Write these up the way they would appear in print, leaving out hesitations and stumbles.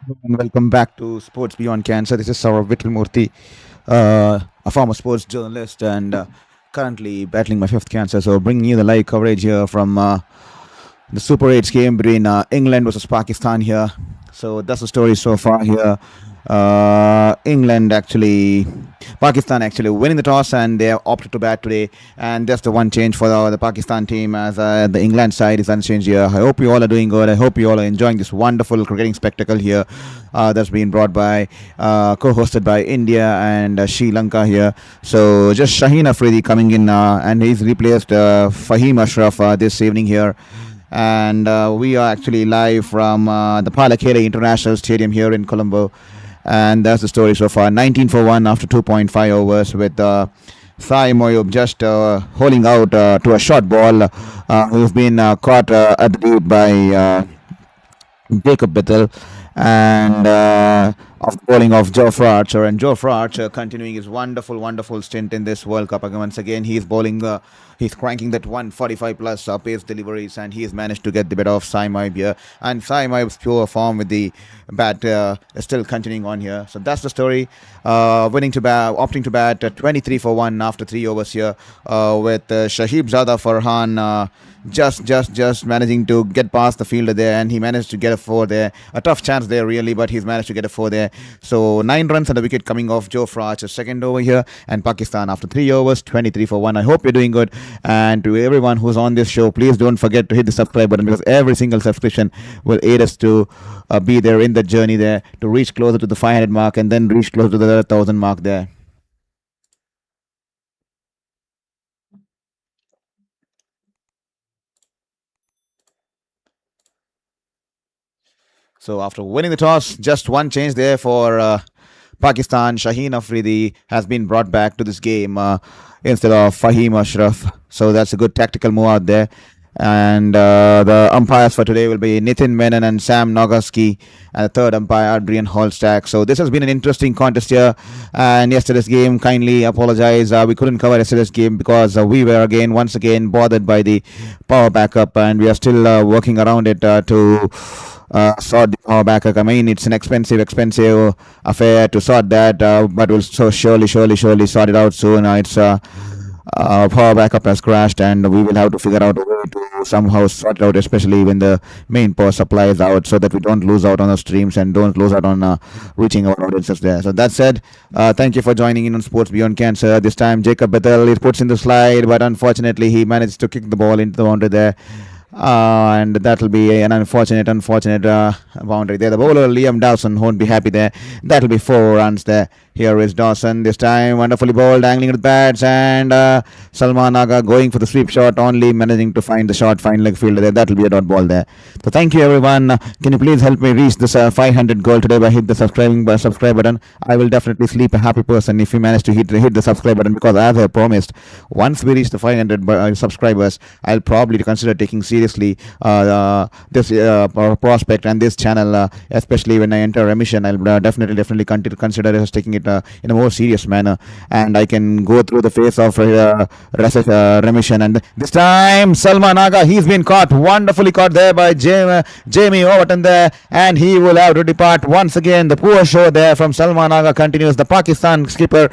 And welcome back to Sports Beyond Cancer. This is Saurav Vittalmurthy, a former sports journalist and currently battling my fifth cancer. So, bringing you the live coverage here from the Super 8's game between England versus Pakistan here. So, that's the story so far here. Pakistan actually winning the toss and they have opted to bat today. And that's the one change for the Pakistan team as the England side is unchanged here. I hope you all are doing good. I hope you all are enjoying this wonderful cricketing spectacle here that's been brought by, co-hosted by India and Sri Lanka here. So just Shaheen Afridi coming in and he's replaced Fahim Ashraf this evening here. And we are actually live from the Pallekele International Stadium here in Colombo. And that's the story so far. 19 for 1 after 2.5 overs with Sai Moyub just holding out to a short ball who's been caught at the deep by Jacob Bittel and of the bowling of Jofra Archer. And Jofra Archer continuing his wonderful stint in this World Cup. Again, once again, he's bowling, he's cranking that 145 plus pace deliveries, and he's managed to get the better of Sai Moyub here. And Sai Moyub's pure form with the bat is still continuing on here. So that's the story. Opting to bat 23 for 1 after 3 overs here with Shahib Zada Farhan just managing to get past the fielder there, and he managed to get a 4 there. A tough chance there really, but he's managed to get a 4 there. So 9 runs and a wicket coming off Joe Archer's second over here, and Pakistan after 3 overs 23 for 1. I hope you're doing good, and to everyone who's on this show, please don't forget to hit the subscribe button, because every single subscription will aid us to be there in the journey there to reach closer to the 500 mark and then reach closer to the 1,000 mark there. So after winning the toss, just one change there for Pakistan. Shaheen Afridi has been brought back to this game instead of Fahim Ashraf. So that's a good tactical move out there. And the umpires for today will be Nitin Menon and Sam Nogaski, and the third umpire Adrian Holstack. So this has been an interesting contest here. And yesterday's game, kindly apologize, we couldn't cover yesterday's game because we were once again bothered by the power backup, and we are still working around it to sort the power backup. I mean, it's an expensive affair to sort that, but we'll surely sort it out soon. It's power backup has crashed, and we will have to figure out a way to somehow sort it out, especially when the main power supply is out, so that we don't lose out on the streams and don't lose out on reaching our audiences there. So that said, thank you for joining in on Sports Beyond Cancer. This time Jacob Bethel is puts in the slide, but unfortunately he managed to kick the ball into the boundary there. And that'll be an unfortunate boundary there. The bowler Liam Dawson won't be happy there. That'll be 4 runs there. Here is Dawson, this time wonderfully bowled, angling with bats, and Salman Aga going for the sweep shot, only managing to find the short fine leg fielder there. That'll be a dot ball there. So thank you everyone. Can you please help me reach this 500 goal today by hit the subscribe button? I will definitely sleep a happy person if you manage to hit the subscribe button, because as I promised, once we reach the 500 subscribers, I'll probably consider taking seriously this prospect and this channel, especially when I enter remission. I'll definitely consider us taking it in a more serious manner, and I can go through the phase of remission. And this time Salman Aga, he's been caught, wonderfully caught there by Jamie Overton there, and he will have to depart once again. The poor show there from Salman Aga continues. The Pakistan skipper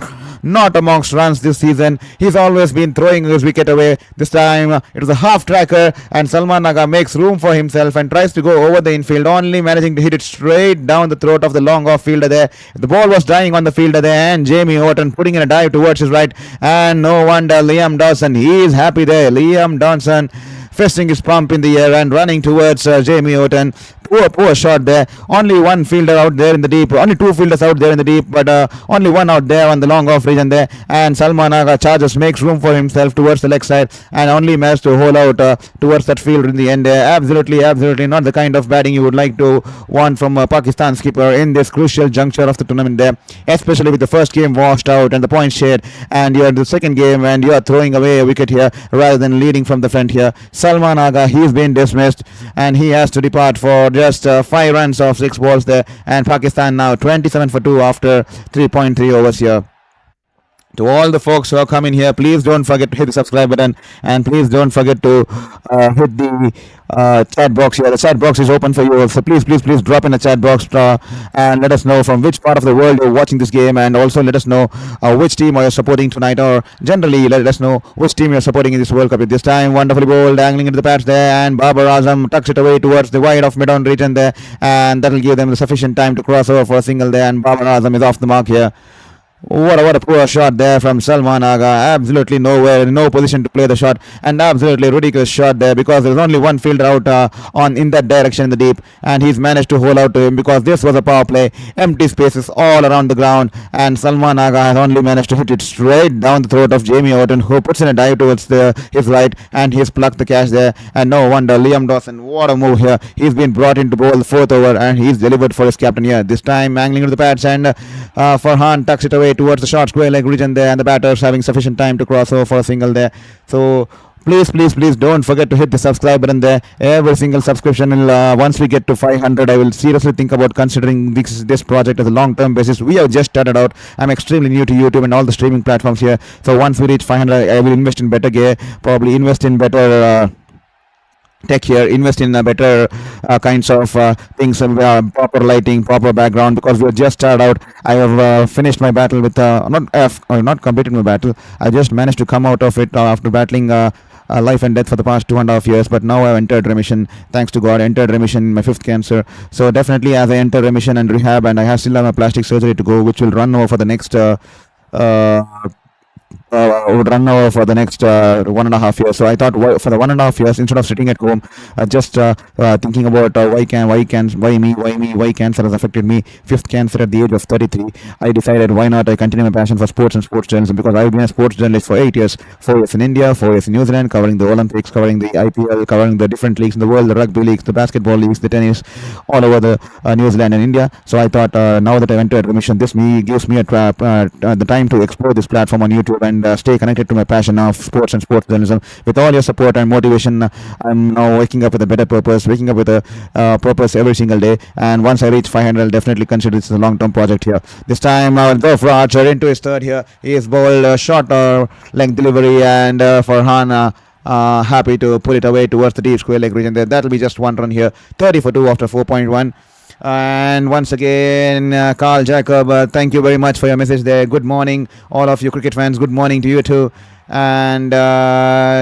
not amongst runs this season. He's always been throwing his wicket away. This time it was a half tracker, and Salman Aga makes room for himself and tries to go over the infield, only managing to hit it straight down the throat of the long off fielder there. The ball was dying on the fielder there, and Jamie Overton putting in a dive towards his right, and no wonder Liam Dawson, he is happy there. Liam Dawson fisting his pump in the air and running towards Jamie Overton. Poor shot there. Only one fielder out there in the deep. Only 2 fielders out there in the deep, but only one out there on the long off region there. And Salman Aga charges, makes room for himself towards the leg side, and only managed to hold out towards that field in the end there. Absolutely not the kind of batting you would like to want from a Pakistan skipper in this crucial juncture of the tournament there, especially with the first game washed out and the points shared, and you're in the second game and you are throwing away a wicket here rather than leading from the front here. Salman Aga, he's been dismissed, and he has to depart for just 5 runs off 6 balls there, and Pakistan now 27 for 2 after 3.3 overs here. To all the folks who are coming here, please don't forget to hit the subscribe button, and please don't forget to hit the chat box here. The chat box is open for you, so please drop in the chat box and let us know from which part of the world you're watching this game, and also let us know which team are you supporting tonight, or generally let us know which team you're supporting in this World Cup. At this time, wonderfully bowled, angling into the patch there, and Babar Azam tucks it away towards the wide of mid-on region there, and that'll give them the sufficient time to cross over for a single there, and Babar Azam is off the mark here. What a poor shot there from Salman Aga. Absolutely nowhere, no position to play the shot, and absolutely ridiculous shot there because there was only one fielder out on in that direction in the deep, and he's managed to hold out to him because this was a power play, empty spaces all around the ground, and Salman Aga has only managed to hit it straight down the throat of Jamie Orton, who puts in a dive towards his right, and he's plucked the catch there. And no wonder Liam Dawson, what a move here! He's been brought in to bowl the fourth over, and he's delivered for his captain here. This time angling to the pads, and Farhan tucks it away towards the short square leg region there, and the batters having sufficient time to cross over for a single there. So please don't forget to hit the subscribe button there. Every single subscription will, once we get to 500, I will seriously think about considering this project as a long-term basis. We have just started out. I'm extremely new to YouTube and all the streaming platforms here, so once we reach 500, I will invest in better gear, probably invest in better tech here, invest in better kinds of things, proper lighting, proper background, because we have just started out. I have finished my battle with not completed my battle. I just managed to come out of it after battling life and death for the past 2.5 years, but now I've entered remission, thanks to God. Entered remission in my 5th cancer. So definitely as I enter remission and rehab, and I have still have my plastic surgery to go, which will run over for the next would run over for the next 1.5 years. So I thought, for the 1.5 years, instead of sitting at home, just thinking about why cancer has affected me, 5th cancer at the age of 33, I decided why not I continue my passion for sports and sports journalism, because I've been a sports journalist for 8 years, 4 years in India, 4 years in New Zealand, covering the Olympics, covering the IPL, covering the different leagues in the world, the rugby leagues, the basketball leagues, the tennis, all over the New Zealand and India. So I thought, now that I've entered remission, this gives me the time to explore this platform on YouTube and stay connected to my passion of sports and sports journalism. With all your support and motivation, I'm now waking up with a better purpose, waking up with a purpose every single day. And once I reach 500, I'll definitely consider this a long-term project here. This time, I'll go for Archer into his third here. He is bowled short length delivery, and Farhan happy to pull it away towards the deep square leg region there. That'll be just one run here. 30 for 2 after 4.1. And once again, Carl Jacob, thank you very much for your message there. Good morning, all of you cricket fans. Good morning to you too. And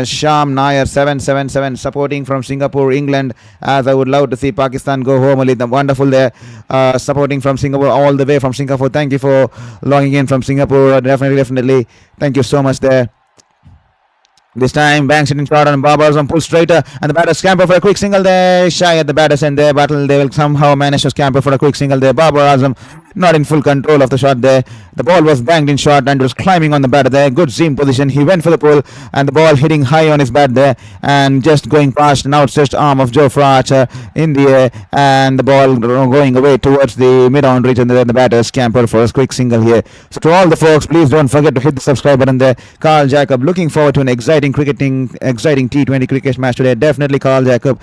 Sham Nair 777 supporting from Singapore, England, as I would love to see Pakistan go home. Only the wonderful there, supporting from Singapore, all the way from Singapore. Thank you for logging in from Singapore. Definitely. Thank you so much there. This time, banks hitting shot on Babar Azam, pull straighter, and the batter scamper for a quick single there. Shy at the batters end there, battle. They will somehow manage to scamper for a quick single there. Babar Azam not in full control of the shot there. The ball was banged in short and was climbing on the batter there. Good seam position. He went for the pull, and the ball hitting high on his bat there, and just going past an outstretched arm of Joe Archer in the air, and the ball going away towards the mid-on region there. The batter scamper for a quick single here. So to all the folks, please don't forget to hit the subscribe button there. Carl Jacob, looking forward to an exciting T20 cricket match today. Definitely, Carl Jacob.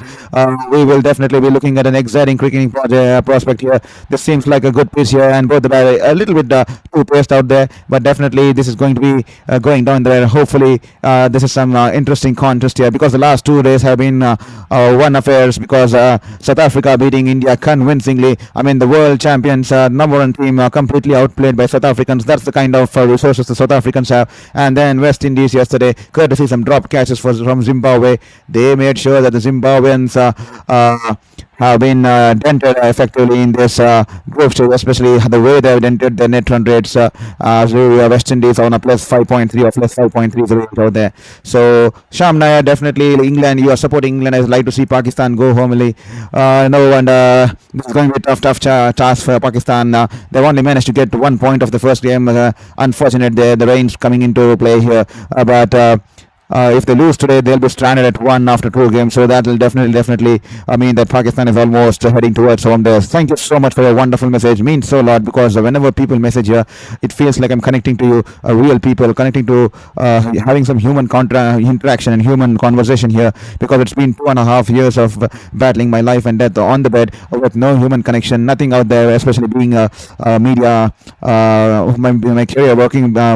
We will definitely be looking at an exciting cricketing prospect here. This seems like a good pitch here, and both the batter a little bit too paced out there, but definitely this is going to be going down there. Hopefully, this is some interesting contest here, because the last 2 days have been one affairs, because South Africa beating India convincingly. I mean, the world champions, number one team, completely outplayed by South Africans. That's the kind of resources the South Africans have. And then West Indies yesterday, courtesy some drop catches from Zimbabwe, they made sure that the Zimbabweans have been dented effectively in this group stage, especially the way they have dented their net run rates. West Indies on a plus 5.3 or plus 5.3 rate out there. So Sham Nair, definitely England, you are supporting England. I'd like to see Pakistan go homely. No, and this is going to be a tough task for Pakistan. They've only managed to get 1 point of the first game. Unfortunate there, the rains coming into play here, but if they lose today, they'll be stranded at one after two games. So that will definitely mean that Pakistan is almost heading towards home there. Thank you so much for your wonderful message. Means so a lot because whenever people message here, it feels like I'm connecting to you, real people, connecting to having some human interaction and human conversation here. Because it's been 2.5 years of battling my life and death on the bed with no human connection, nothing out there. Especially being a media, my career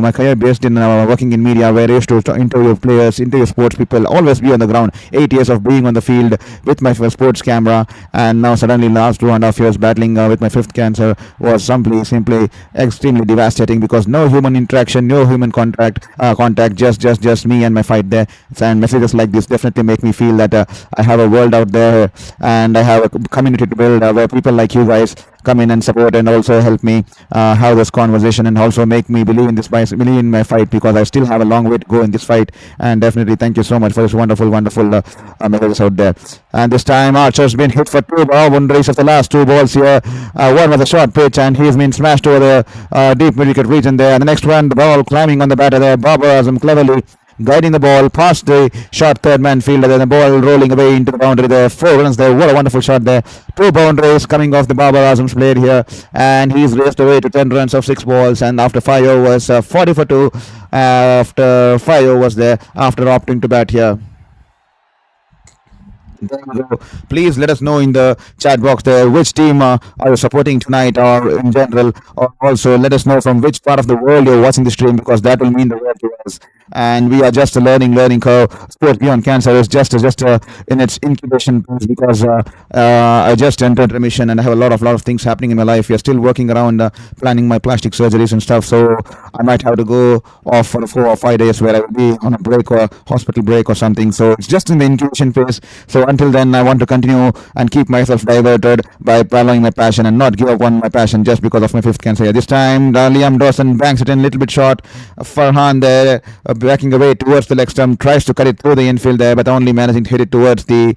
my career based in working in media, where I used to interview players, interview sports people, always be on the ground. 8 years of being on the field with my sports camera, and now suddenly last 2.5 years battling with my fifth cancer was simply extremely devastating because no human interaction, no human contact, just me and my fight there. And messages like this definitely make me feel that I have a world out there and I have a community to build where people like you guys come in and support and also help me have this conversation and also make me believe in believe in my fight because I still have a long way to go in this fight. And definitely thank you so much for this wonderful messages out there. And this time Archer's been hit for two boundaries of the last two balls here. One was a short pitch and he's been smashed over the deep mid-wicket region there. And the next one, the ball climbing on the batter there. Babar Azam cleverly guiding the ball past the short third man fielder. Then the ball rolling away into the boundary there. 4 runs there. What a wonderful shot there. Two boundaries coming off the Babar Azam's blade here. And he's raced away to 10 runs of 6 balls. And after 5 overs, 40 for 2. After 5 overs there, after opting to bat here. There you go. Please let us know in the chat box there which team are you supporting tonight or in general. Or also let us know from which part of the world you're watching the stream because that will mean the world to us. And we are just a learning curve. Sports Beyond Cancer is just in its incubation phase because I just entered remission and I have a lot of things happening in my life. We are still working around planning my plastic surgeries and stuff. So I might have to go off for 4 or 5 days where I will be on a break or hospital break or something. So it's just in the incubation phase. So until then, I want to continue and keep myself diverted by following my passion and not give up on my passion just because of my fifth cancer. This time, Liam Dawson banks it in a little bit short. Farhan there, backing away towards the leg stump, tries to cut it through the infield there, but only managing to hit it towards the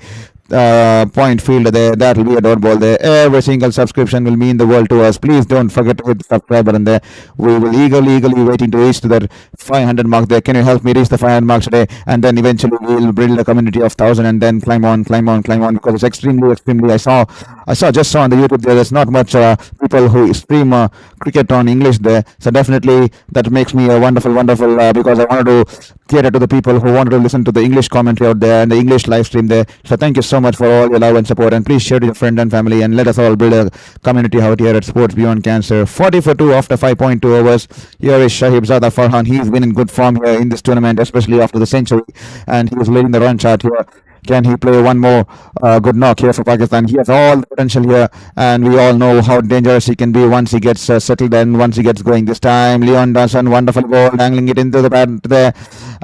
point fielder there. That will be a dot ball there. Every single subscription will mean the world to us. Please don't forget to hit the subscribe button there. We will eagerly waiting to reach to that 500 mark there. Can you help me reach the 500 mark today? And then eventually we will build a community of 1,000 and then climb on because it's extremely I saw on the YouTube there's not much people who stream cricket on English there. So definitely that makes me a wonderful because I wanted to cater to the people who wanted to listen to the English commentary out there and the English live stream there. So thank you so much for all your love and support, and please share to your friend and family and let us all build a community out here at Sports Beyond Cancer. 40 for 2 after 5.2 overs. Here is Shahibzada Farhan. He's been in good form here in this tournament, especially after the century, and he was leading the run chart here. Can he play one more good knock here for Pakistan? He has all the potential here, and we all know how dangerous he can be once he gets settled and once he gets going. This time, Leon Dawson, wonderful ball, angling it into the pad there,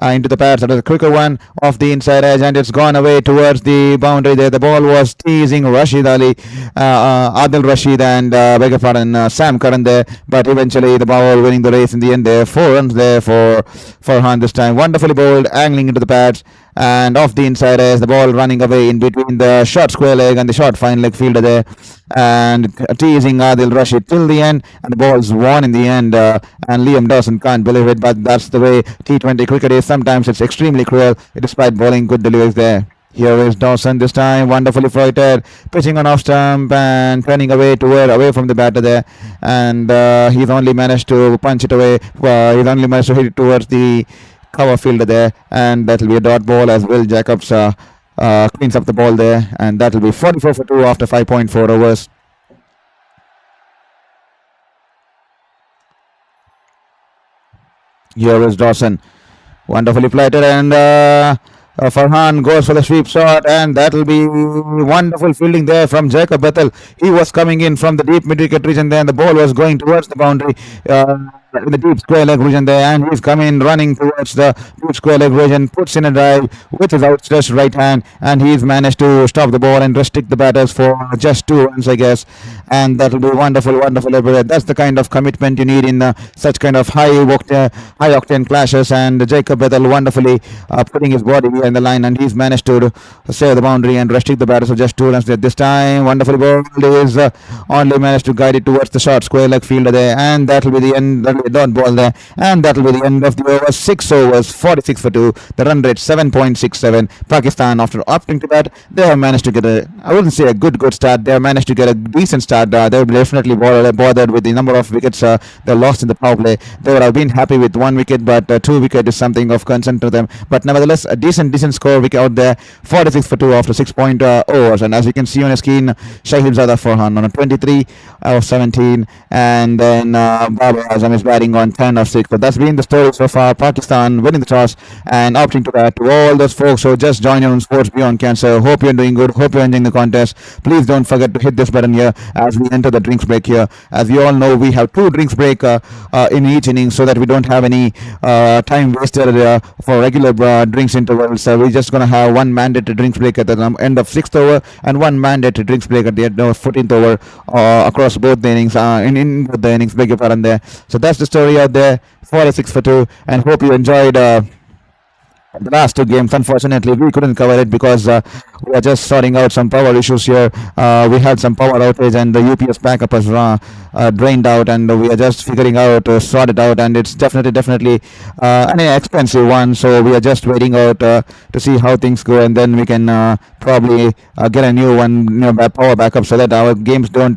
into the pads. That was a quicker one off the inside edge, and it's gone away towards the boundary there. The ball was teasing Rashid Ali, Adil Rashid, and beg your pardon, Sam Curran there, but eventually the ball winning the race in the end there. 4 runs there for Farhan this time. Wonderfully bowled, angling into the pads. And off the inside edge, the ball running away in between the short square leg and the short fine leg fielder there, and teasing Adil Rashid till the end, and the ball's won in the end. And Liam Dawson can't believe it, but that's the way T20 cricket is. Sometimes it's extremely cruel, despite bowling good deliveries there. Here is Dawson this time, wonderfully flighted, pitching on off stump and turning away from the batter there, and he's only managed to punch it away. He's only managed to hit it towards the cover fielder there, and that will be a dot ball as Will Jacobs cleans up the ball there, and that will be 44 for 2 after 5.4 overs. Here is Dawson, wonderfully flighted, and Farhan goes for the sweep shot, and that will be wonderful fielding there from Jacob Bethel. He was coming in from the deep mid-wicket region there, and the ball was going towards the boundary. In the deep square leg region there, and he's coming running towards the deep square leg region, puts in a drive with his outstretched right hand, and he's managed to stop the ball and restrict the batters for just 2 runs, I guess. And that will be wonderful. That's the kind of commitment you need in such kind of high octane clashes. And Jacob Bethel wonderfully putting his body behind the line, and he's managed to save the boundary and restrict the batters for just 2 runs there. This time, wonderfully bowled is only managed to guide it towards the short square leg fielder there, and that will be the end. That only a dot ball there, and that'll be the end of the over. 6 overs, 46 for 2. The run rate 7.67. Pakistan, after opting to bat, they have managed to get I wouldn't say a good start. They have managed to get a decent start. They will definitely bothered with the number of wickets they lost in the power play. They would have been happy with 1 wicket, but 2 wicket is something of concern to them. But nevertheless, a decent score wicket out there. 46 for 2 after 6 overs. And as you can see on your screen, Shaheen Shah Farhan on a 23 of 17, and then Babar Azam is batting on 10 of 6. So that's been the story so far. Pakistan winning the toss and opting to bat. To all those folks who just joined in on Sports Beyond Cancer, hope you're doing good. Hope you're enjoying the contest. Please don't forget to hit this button here as we enter the drinks break here. As we all know, we have 2 drinks break in each inning so that we don't have any time wasted for regular drinks intervals. We're just going to have one mandatory drinks break at the end of 6th over and one mandatory drinks break at the end of 14th over across both the innings, in both the innings, beg your pardon there. So that's the story out there. 46 for 2, and hope you enjoyed the last 2 games. Unfortunately, we couldn't cover it because we are just sorting out some power issues here. We had some power outage and the UPS backup was drained out, and we are just figuring out to sort it out. And it's definitely an expensive one. So we are just waiting out to see how things go, and then we can probably get a new one, power backup, so that our games don't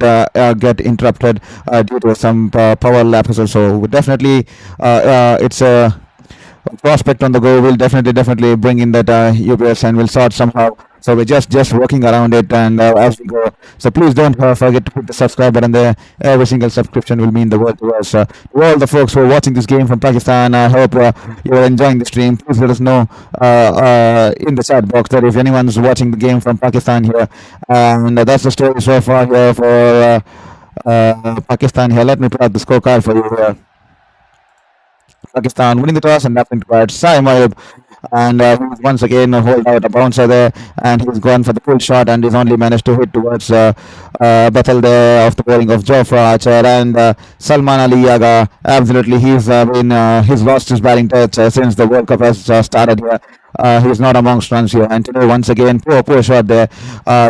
get interrupted due to some power lapses. So definitely, it's a prospect on the go. Will definitely bring in that UPS, and we'll sort somehow. So we're just working around it, and as we go. So please don't forget to hit the subscribe button there. Every single subscription will mean the world to us. To all the folks who are watching this game from Pakistan, I hope you are enjoying the stream. Please let us know in the chat box that if anyone's watching the game from Pakistan here. And that's the story so far here for Pakistan here. Let me put out the scorecard for you here. Pakistan winning the toss and nothing to bat. Saim Ayub, and he's once again hold out a bouncer there, and he's gone for the full shot, and he's only managed to hit towards Bethel there of the bowling of Jofra Archer, and Salman Ali Yaga. Absolutely, he's lost his batting touch since the World Cup has started here. He's not amongst runs here, and today once again poor shot there.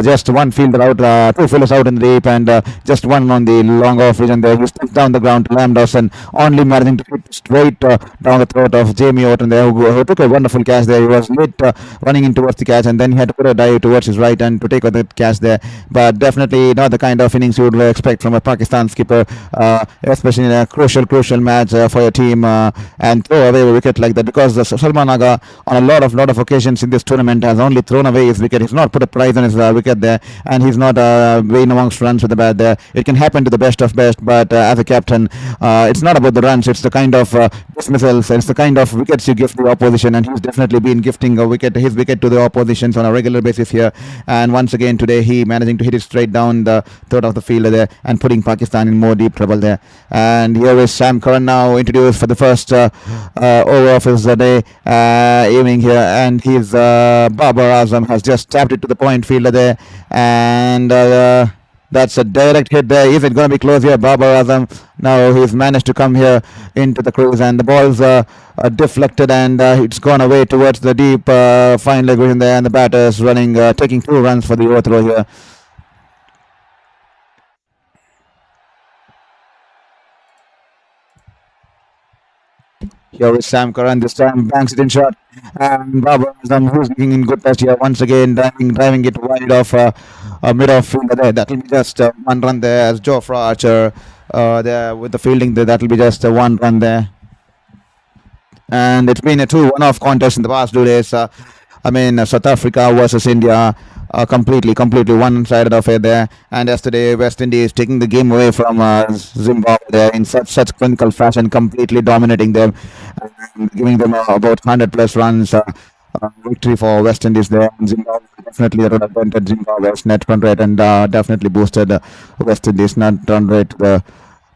Just one fielder out, 2 fielders out in the deep, and just one on the long off region there. He steps down the ground to Lam Dawson, only managing to hit straight down the throat of Jamie Orton there, who took a wonderful catch there. He was late running in towards the catch, and then he had to put a dive towards his right and to take the catch there. But definitely not the kind of innings you would expect from a Pakistan skipper, especially in a crucial match for your team, and throw away a wicket like that, because Salman Aga on a lot of occasions in this tournament has only thrown away his wicket. He's not put a prize on his wicket there, and he's not been amongst runs with the bat there. It can happen to the best of best, but as a captain, it's not about the runs. It's the kind of dismissals. It's the kind of wickets you give the opposition, and he's definitely been gifting his wicket to the oppositions on a regular basis here. And once again today, he managing to hit it straight down the throat of the fielder there and putting Pakistan in more deep trouble there. And here is Sam Curran now introduced for the first over of his day evening here, and his Babar Azam has just tapped it to the point fielder there, and that's a direct hit there. Is it going to be close here? Babar Azam, now he's managed to come here into the crease, and the ball's deflected, and it's gone away towards the deep fine leg region there, and the batter's running, taking 2 runs for the overthrow here. Here is Sam Curran, this time banks it in shot, and Babar Azam, who's looking in good touch here, once again driving it wide off mid-off fielder there. That will be just 1 run there, as Jofra Archer there with the fielding there. That will be just 1 run there. And it's been a 2-1-off contest in the past 2 days. South Africa versus India. Completely one-sided affair there. And yesterday, West Indies taking the game away from Zimbabwe there in such clinical fashion, completely dominating them, and giving them about 100 plus runs. Victory for West Indies there. And Zimbabwe definitely advantage Zimbabwe's net run rate, and definitely boosted West Indies net run rate to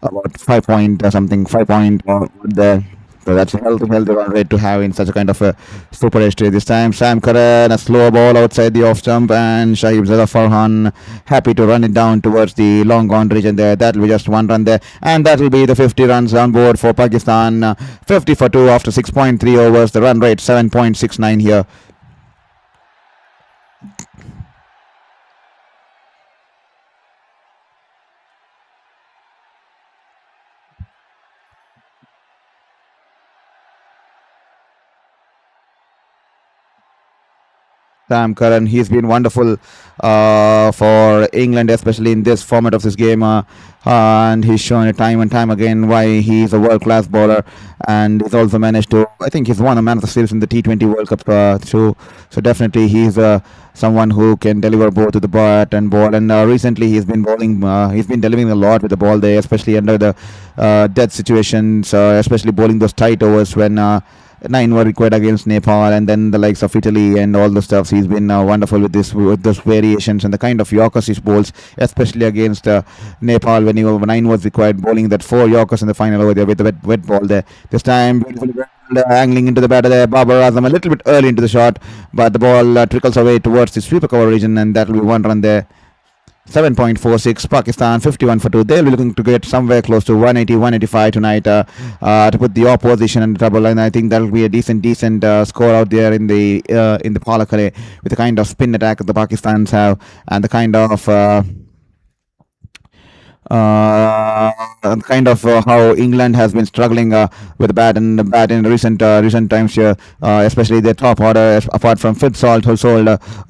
about 5 point something, 5 point there. So that's a healthy run rate to have in such a kind of a super history. This time, Sam Curran, a slow ball outside the off stump, and Shaheen Shah Farhan happy to run it down towards the long gone region there. That will be just 1 run there, and that will be the 50 runs on board for Pakistan. 50 for 2 after 6.3 overs. The run rate 7.69 here. Sam Curran, he's been wonderful for England, especially in this format of this game. And he's shown it time and time again why he's a world-class bowler, and he's also managed to. I think he's won a Man of the Series in the T20 World Cup too. So definitely he's someone who can deliver both to the bat and ball. And recently he's been bowling. He's been delivering a lot with the ball there, especially under the death situations, especially bowling those tight overs when. Nine were required against Nepal, and then the likes of Italy and all the stuff. He's been wonderful with this, with those variations and the kind of Yorkers he bowls, especially against Nepal when nine was required, bowling that four Yorkers in the final over there with the wet ball there. This time, beautifully bowled, angling into the batter there. Babar Azam a little bit early into the shot, but the ball trickles away towards the sweeper cover region, and that will be one run there. 7.46 Pakistan 51 for 2. They'll be looking to get somewhere close to 180 185 tonight to put the opposition in trouble, and I think that'll be a decent score out there in the Pallekele with the kind of spin attack that the Pakistans have and the kind of how England has been struggling with the bat in recent times here, especially their top order, apart from Fitzsalt, who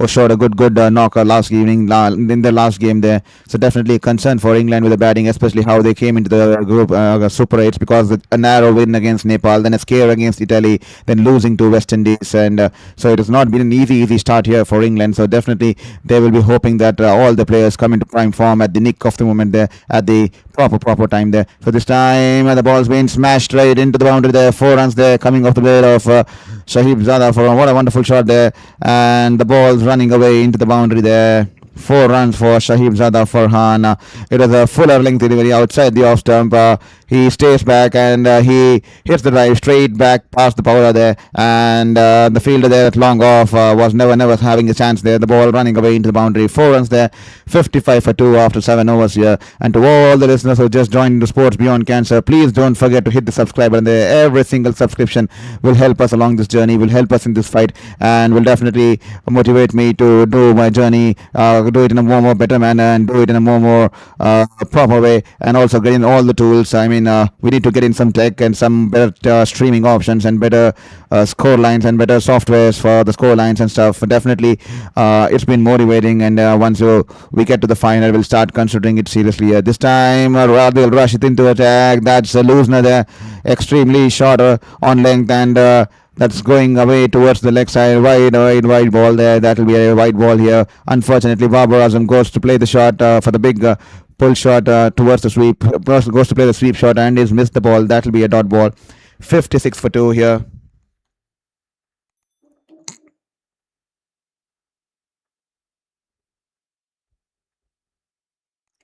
showed a good knocker last evening in the last game there. So definitely a concern for England with the batting, especially how they came into the group Super 8s, because a narrow win against Nepal, then a scare against Italy, then losing to West Indies, and so it has not been an easy start here for England. So definitely they will be hoping that all the players come into prime form at the nick of the moment there, at the proper time there. So this time the ball's been smashed right into the boundary there. 4 runs there coming off the blade of Shaheen Shah Afridi. What a wonderful shot there, and the ball's running away into the boundary there. 4 runs for Shaheen Shah Farhan. It was a fuller length delivery outside the off stump. He stays back and he hits the drive straight back past the power there, and the fielder there at long off was never having a chance there. The ball running away into the boundary. 4 runs there, 55 for 2 after 7 overs here. And to all the listeners who just joined into Sports Beyond Cancer, please don't forget to hit the subscribe button there. Every single subscription will help us along this journey, will help us in this fight, and will definitely motivate me to do my journey, do it in a more better manner, and do it in a more proper way, and also get in all the tools. I mean, we need to get in some tech and some better streaming options and better score lines and better softwares for the score lines and stuff. Definitely, it's been motivating, and once we get to the final, we'll start considering it seriously. This time, they'll rush it into attack. That's a loosener there, extremely short on length, and that's going away towards the leg side. Wide ball there. That will be a wide ball here. Unfortunately, Babar Azam goes to play the shot for the big pull shot towards the sweep. Goes to play the sweep shot and is missed the ball. That will be a dot ball. 56 for 2 here.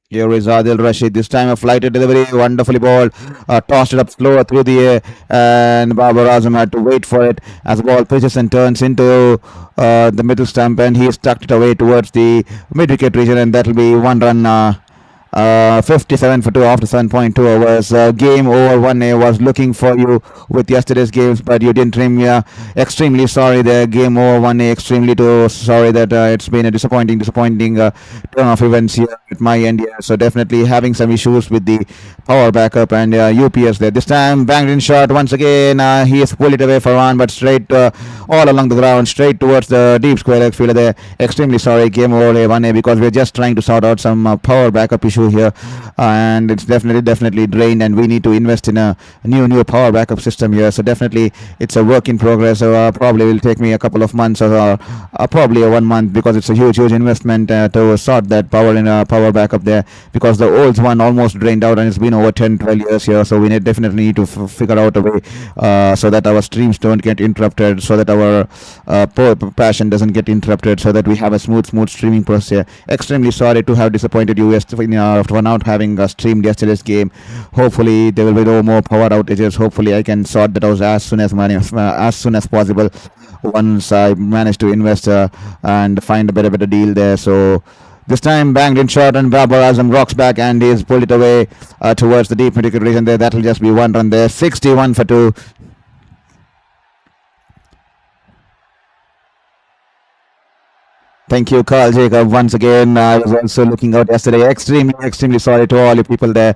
Here is Adil Rashid. This time a flighted delivery, wonderfully ball, tossed it up slower through the air, and Babar Azam had to wait for it as the ball pitches and turns into the middle stump, and he tucked it away towards the mid-wicket region, and that will be one run. 57 for 2 after 7.2 overs. Game over 1A was looking for you with yesterday's games, but you didn't trim. Extremely sorry there. Game over 1A. Extremely too sorry that it's been a disappointing turn of events here at my end here. So definitely having some issues with the power backup and UPS there. This time banged in shot once again. He has pulled it away for one, but straight all along the ground, straight towards the deep square leg fielder there. Extremely sorry. Game over 1A, because we're just trying to sort out some power backup issues here, and it's definitely drained, and we need to invest in a new power backup system here. So definitely it's a work in progress. So probably will take me a couple of months, or probably 1 month, because it's a huge investment to sort that power backup there, because the old one almost drained out, and it's been over 10-12 years here. So we definitely need to figure out a way so that our streams don't get interrupted, so that our passion doesn't get interrupted, so that we have a smooth streaming process here. Extremely sorry to have disappointed you after not having streamed yesterday's game. Hopefully there will be no more power outages. Hopefully I can sort that out as soon as possible, once I manage to invest and find a better deal there. So this time banged in shot, and Babar Azam rocks back, and he's pulled it away towards the deep mid-wicket region there. That will just be one run there. 61 for 2. Thank you, Carl Jacob. Once again, I was also looking out yesterday. Extremely sorry to all you people there.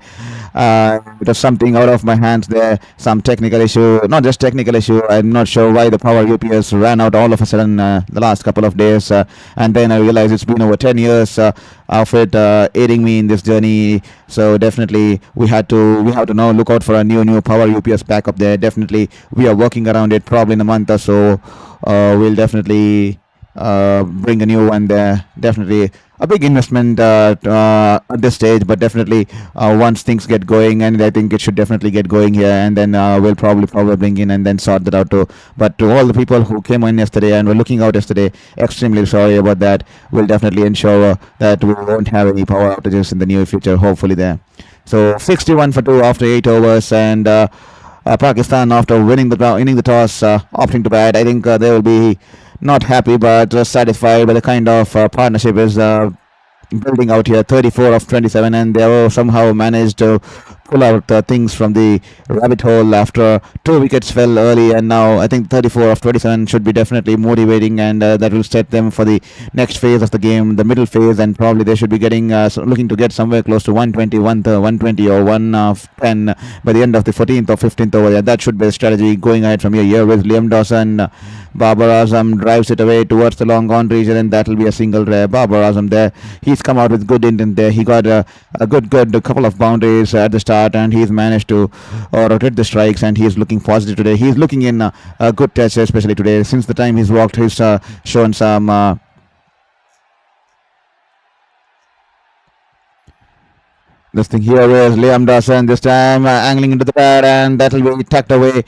It was something out of my hands there. Some technical issue, not just technical issue. I'm not sure why the power UPS ran out all of a sudden the last couple of days, and then I realized it's been over 10 years of it aiding me in this journey. So definitely we have to now look out for a new power UPS backup there. Definitely we are working around it. Probably in a month or so, we'll definitely bring a new one there. Definitely a big investment at this stage, but definitely once things get going, and I think it should definitely get going here, and then we'll probably bring in and then sort that out too. But to all the people who came in yesterday and were looking out yesterday, extremely sorry about that. We'll definitely ensure that we won't have any power outages in the near future, hopefully there. So 61 for 2 after 8 overs, and Pakistan, after winning the toss, opting to bat. I think they will be not happy but satisfied by the kind of partnership is building out here. 34 of 27, and they have somehow managed to pull out things from the rabbit hole after 2 wickets fell early, and now I think 34 of 27 should be definitely motivating, and that will set them for the next phase of the game, the middle phase, and probably they should be getting looking to get somewhere close to 120, 120 or 110 by the end of the 14th or 15th over there. That should be the strategy going ahead from here with Liam Dawson. Babar Azam drives it away towards the long on region, and that will be a single there. Babar Azam there, he's come out with good intent there. He got a good couple of boundaries at the start, and he's managed to rotate the strikes, and he's looking positive today. He's looking in a good touch, especially today. Since the time he's walked, he's shown some this thing. Here is Liam Dawson this time angling into the pad, and that will be tucked away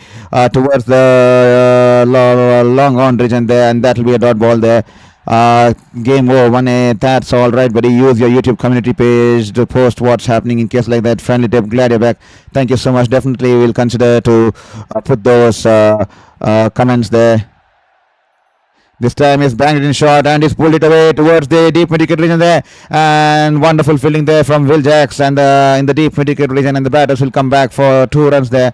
towards the long on region there, and that will be a dot ball there. Game over 1A. That's all right, buddy. Use your YouTube community page to post what's happening in case like that. Friendly tip. Glad you're back. Thank you so much. Definitely we'll consider to put those comments there. This time he's banged it in short, and he's pulled it away towards the deep mid-wicket region there. And wonderful fielding there from Will Jacks, and in the deep mid-wicket region, and the batters will come back for 2 runs there.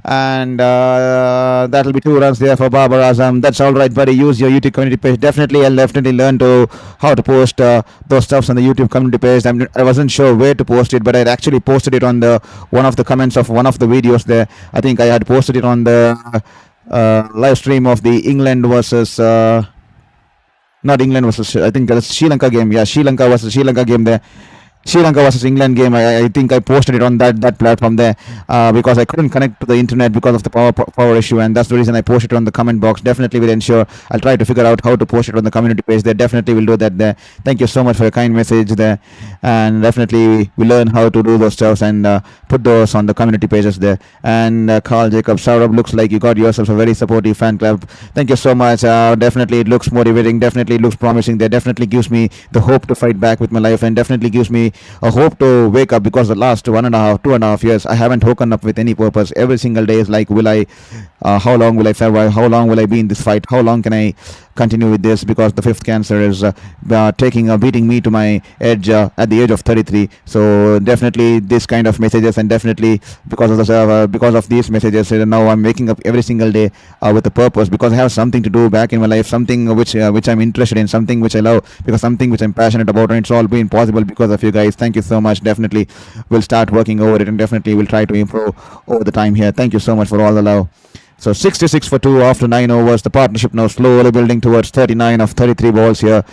And that'll be 2 runs there for Babar Azam. That's all right, buddy. Use your YouTube community page. Definitely, I'll definitely learn to how to post those stuffs on the YouTube community page. I wasn't sure where to post it, but I actually posted it on the one of the comments of one of the videos there. I think I had posted it on the live stream of the England versus not England versus, I think that's Sri Lanka game. Yeah, Sri Lanka versus Sri Lanka game there. Sri Lanka versus England game. I think I posted it on that platform there because I couldn't connect to the internet because of the power issue, and that's the reason I posted it on the comment box. Definitely will ensure I'll try to figure out how to post it on the community page there. Definitely will do that there. Thank you so much for your kind message there, and definitely we'll learn how to do those stuffs and put those on the community pages there. And Carl Jacob Saurabh, looks like you got yourself a very supportive fan club. Thank you so much. Definitely it looks motivating. Definitely it looks promising there. Definitely gives me the hope to fight back with my life, and definitely gives me a hope to wake up, because the last 2.5 years I haven't woken up with any purpose. Every single day is like, how long will I survive? How long will I be in this fight? How long can I continue with this? Because the fifth cancer is beating me to my edge at the age of 33. So definitely this kind of messages, and definitely because of these messages, now I'm waking up every single day with a purpose, because I have something to do back in my life, something which I'm interested in, something which I love, because something which I'm passionate about, and it's all been possible because of you guys. Thank you so much. Definitely we'll start working over it, and definitely we'll try to improve over the time here. Thank you so much for all the love. So 66 for 2 after 9 overs. The partnership now slowly building towards 39 of 33 balls here.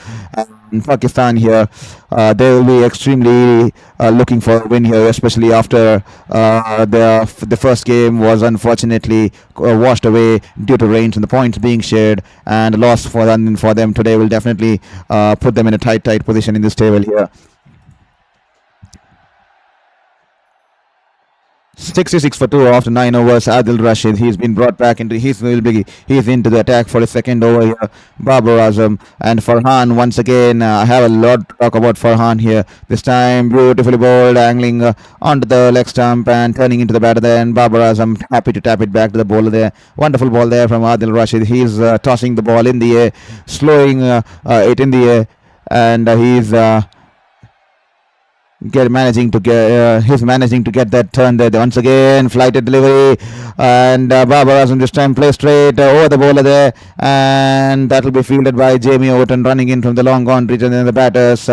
And Pakistan here, they will be extremely looking for a win here, especially after the first game was unfortunately washed away due to rains and the points being shared, and loss for them today will definitely put them in a tight position in this table here. 66 for 2 after 9 overs. Adil Rashid, he's been brought back into he's into the attack for the second over here. Babar Azam and Farhan once again. I have a lot to talk about Farhan here. This time beautifully bowled, angling onto the leg stump and turning into the batter there. And Babar Azam happy to tap it back to the bowler there. Wonderful ball there from Adil Rashid. He's tossing the ball in the air, slowing it in the air, and he's he's managing to get that turn there once again. Flighted delivery, and Babar Azam this time plays straight over the bowler there, and that will be fielded by Jamie Overton running in from the long gone region, and the batters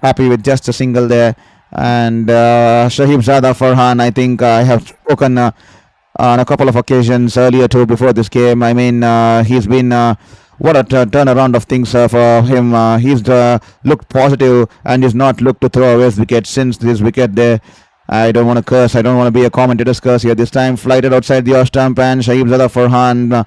happy with just a single there. And Shahib Zada Farhan, I think I have spoken on a couple of occasions earlier too before this game. I mean, he's been what a turnaround of things for him. He's looked positive and he's not looked to throw away his wicket since this wicket there. I don't want to curse. I don't want to be a commentator's curse here. This time, flighted outside the off stump, and Shahib Zada Farhan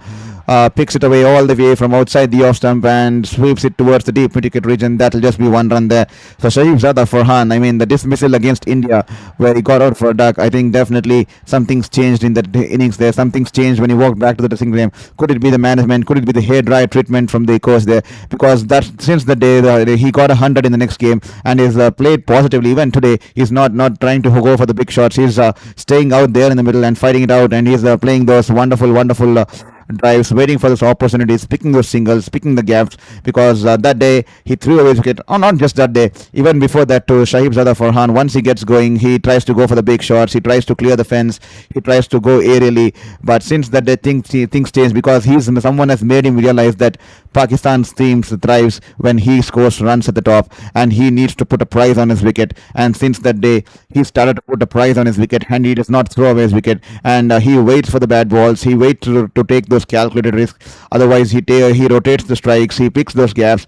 picks it away all the way from outside the off stump and sweeps it towards the deep mid-wicket region. That'll just be one run there. So Shahib Zada Farhan, I mean, the dismissal against India where he got out for a duck, I think definitely something's changed in that innings there. Something's changed when he walked back to the dressing room. Could it be the management? Could it be the hair dry treatment from the coach there? Because that since the day he got 100 in the next game and is played positively. Even today, he's not trying to go for the big shots. He's staying out there in the middle and fighting it out, and he's playing those wonderful drives, waiting for those opportunities, picking those singles, picking the gaps. Because that day he threw away his wicket. Oh, not just that day, even before that too. Shahib Zada Farhan, once he gets going, he tries to go for the big shots. He tries to clear the fence. He tries to go aerially. But since that day, things change because someone has made him realize that Pakistan's team thrives when he scores runs at the top, and he needs to put a price on his wicket. And since that day, he started to put a price on his wicket, and he does not throw away his wicket. And he waits for the bad balls. He waits to take those calculated risks. Otherwise, he rotates the strikes. He picks those gaps,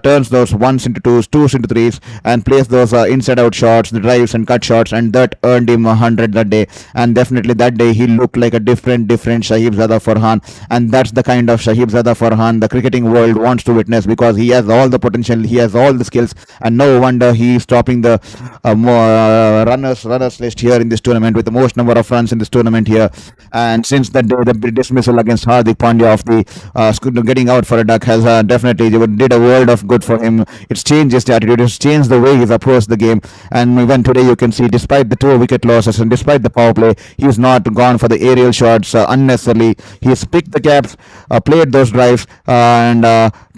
turns those ones into twos, twos into threes, and plays those inside-out shots, the drives and cut shots, and that earned him 100 that day. And definitely that day he looked like a different Shahib Zada Farhan, and that's the kind of Shahib Zada Farhan the cricketing world wants to witness because he has all the potential, he has all the skills, and no wonder he is topping the runners list here in this tournament with the most number of runs in this tournament here. And since that day, the dismissal against Hardik Pandya of the getting out for a duck has definitely did a world of good for him. It's changed his attitude, it's changed the way he's approached the game. And even today, you can see, despite the 2 wicket losses and despite the power play, he's not gone for the aerial shots unnecessarily. He's picked the gaps, played those drives, and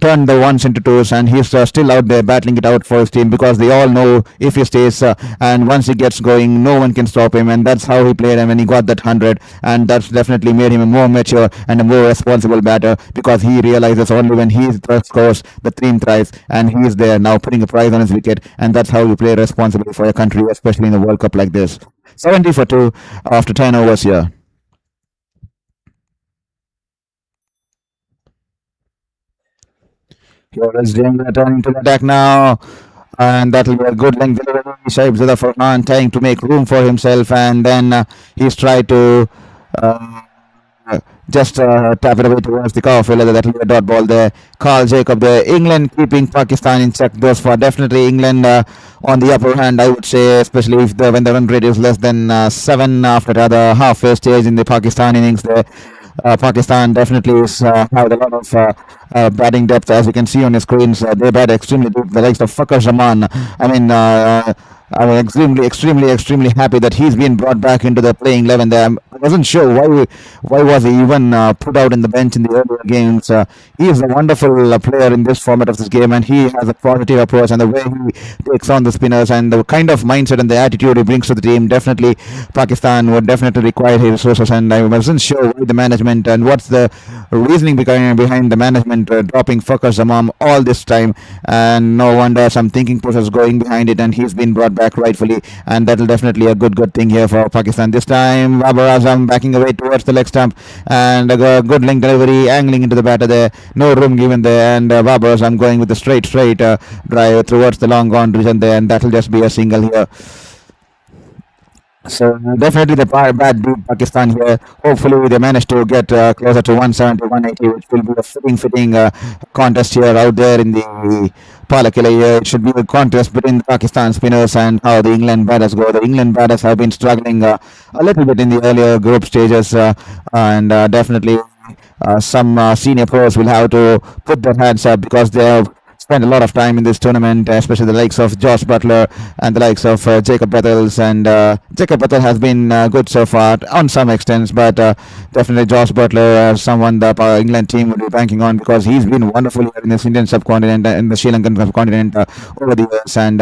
turned the ones into twos, and he's still out there battling it out for his team because they all know if he stays and once he gets going, no one can stop him, and that's how he played and when he got that 100. And that's definitely made him a more mature and a more responsible batter because he realizes only when he scores the team thrives, and he is there now putting a prize on his wicket, and that's how you play responsibly for your country, especially in a World Cup like this. 70 for 2 after 10 overs here. Here is James returning to the attack now. And that will be a good length delivery. Shaib Zada Farhan trying to make room for himself, and then he's tried to uh, just tap it away towards the cover fielder. That will be a dot ball there. Carl Jacob there. England keeping Pakistan in check thus far. Definitely England on the upper hand, I would say, especially if when the run rate is less than 7 after the halfway stage in the Pakistan innings there. Pakistan definitely have a lot of batting depth, as you can see on your screens. They bat extremely deep. The likes of Fakhar Zaman. I'm extremely happy that he's been brought back into the playing 11 there. I wasn't sure why was he even put out in the bench in the earlier games. He is a wonderful player in this format of this game, and he has a positive approach, and the way he takes on the spinners and the kind of mindset and the attitude he brings to the team. Definitely, Pakistan would definitely require his resources, and I wasn't sure why the management and what's the reasoning behind the management dropping Fakhar Zaman all this time. And no wonder some thinking process going behind it, and he's been brought back rightfully, and that'll definitely a good thing here for Pakistan. This time, Babar Azam backing away towards the leg stump, and a good link delivery, angling into the batter there. No room given there, and Babar Azam going with the straight drive towards the long gone region there, and that'll just be a single here. So definitely the bad beat Pakistan here. Hopefully they manage to get closer to 170, 180, which will be a fitting contest here out there in the Pallekele here. It should be a contest between the Pakistan spinners and how the England batters go. The England batters have been struggling a little bit in the earlier group stages, and definitely some senior players will have to put their hands up because they have spent a lot of time in this tournament, especially the likes of Josh Butler and the likes of Jacob Bethels. And Jacob Bethel has been good so far on some extents, but definitely Josh Butler, someone the England team would be banking on because he's been wonderful here in this Indian subcontinent, in the Sri Lankan subcontinent over the years. And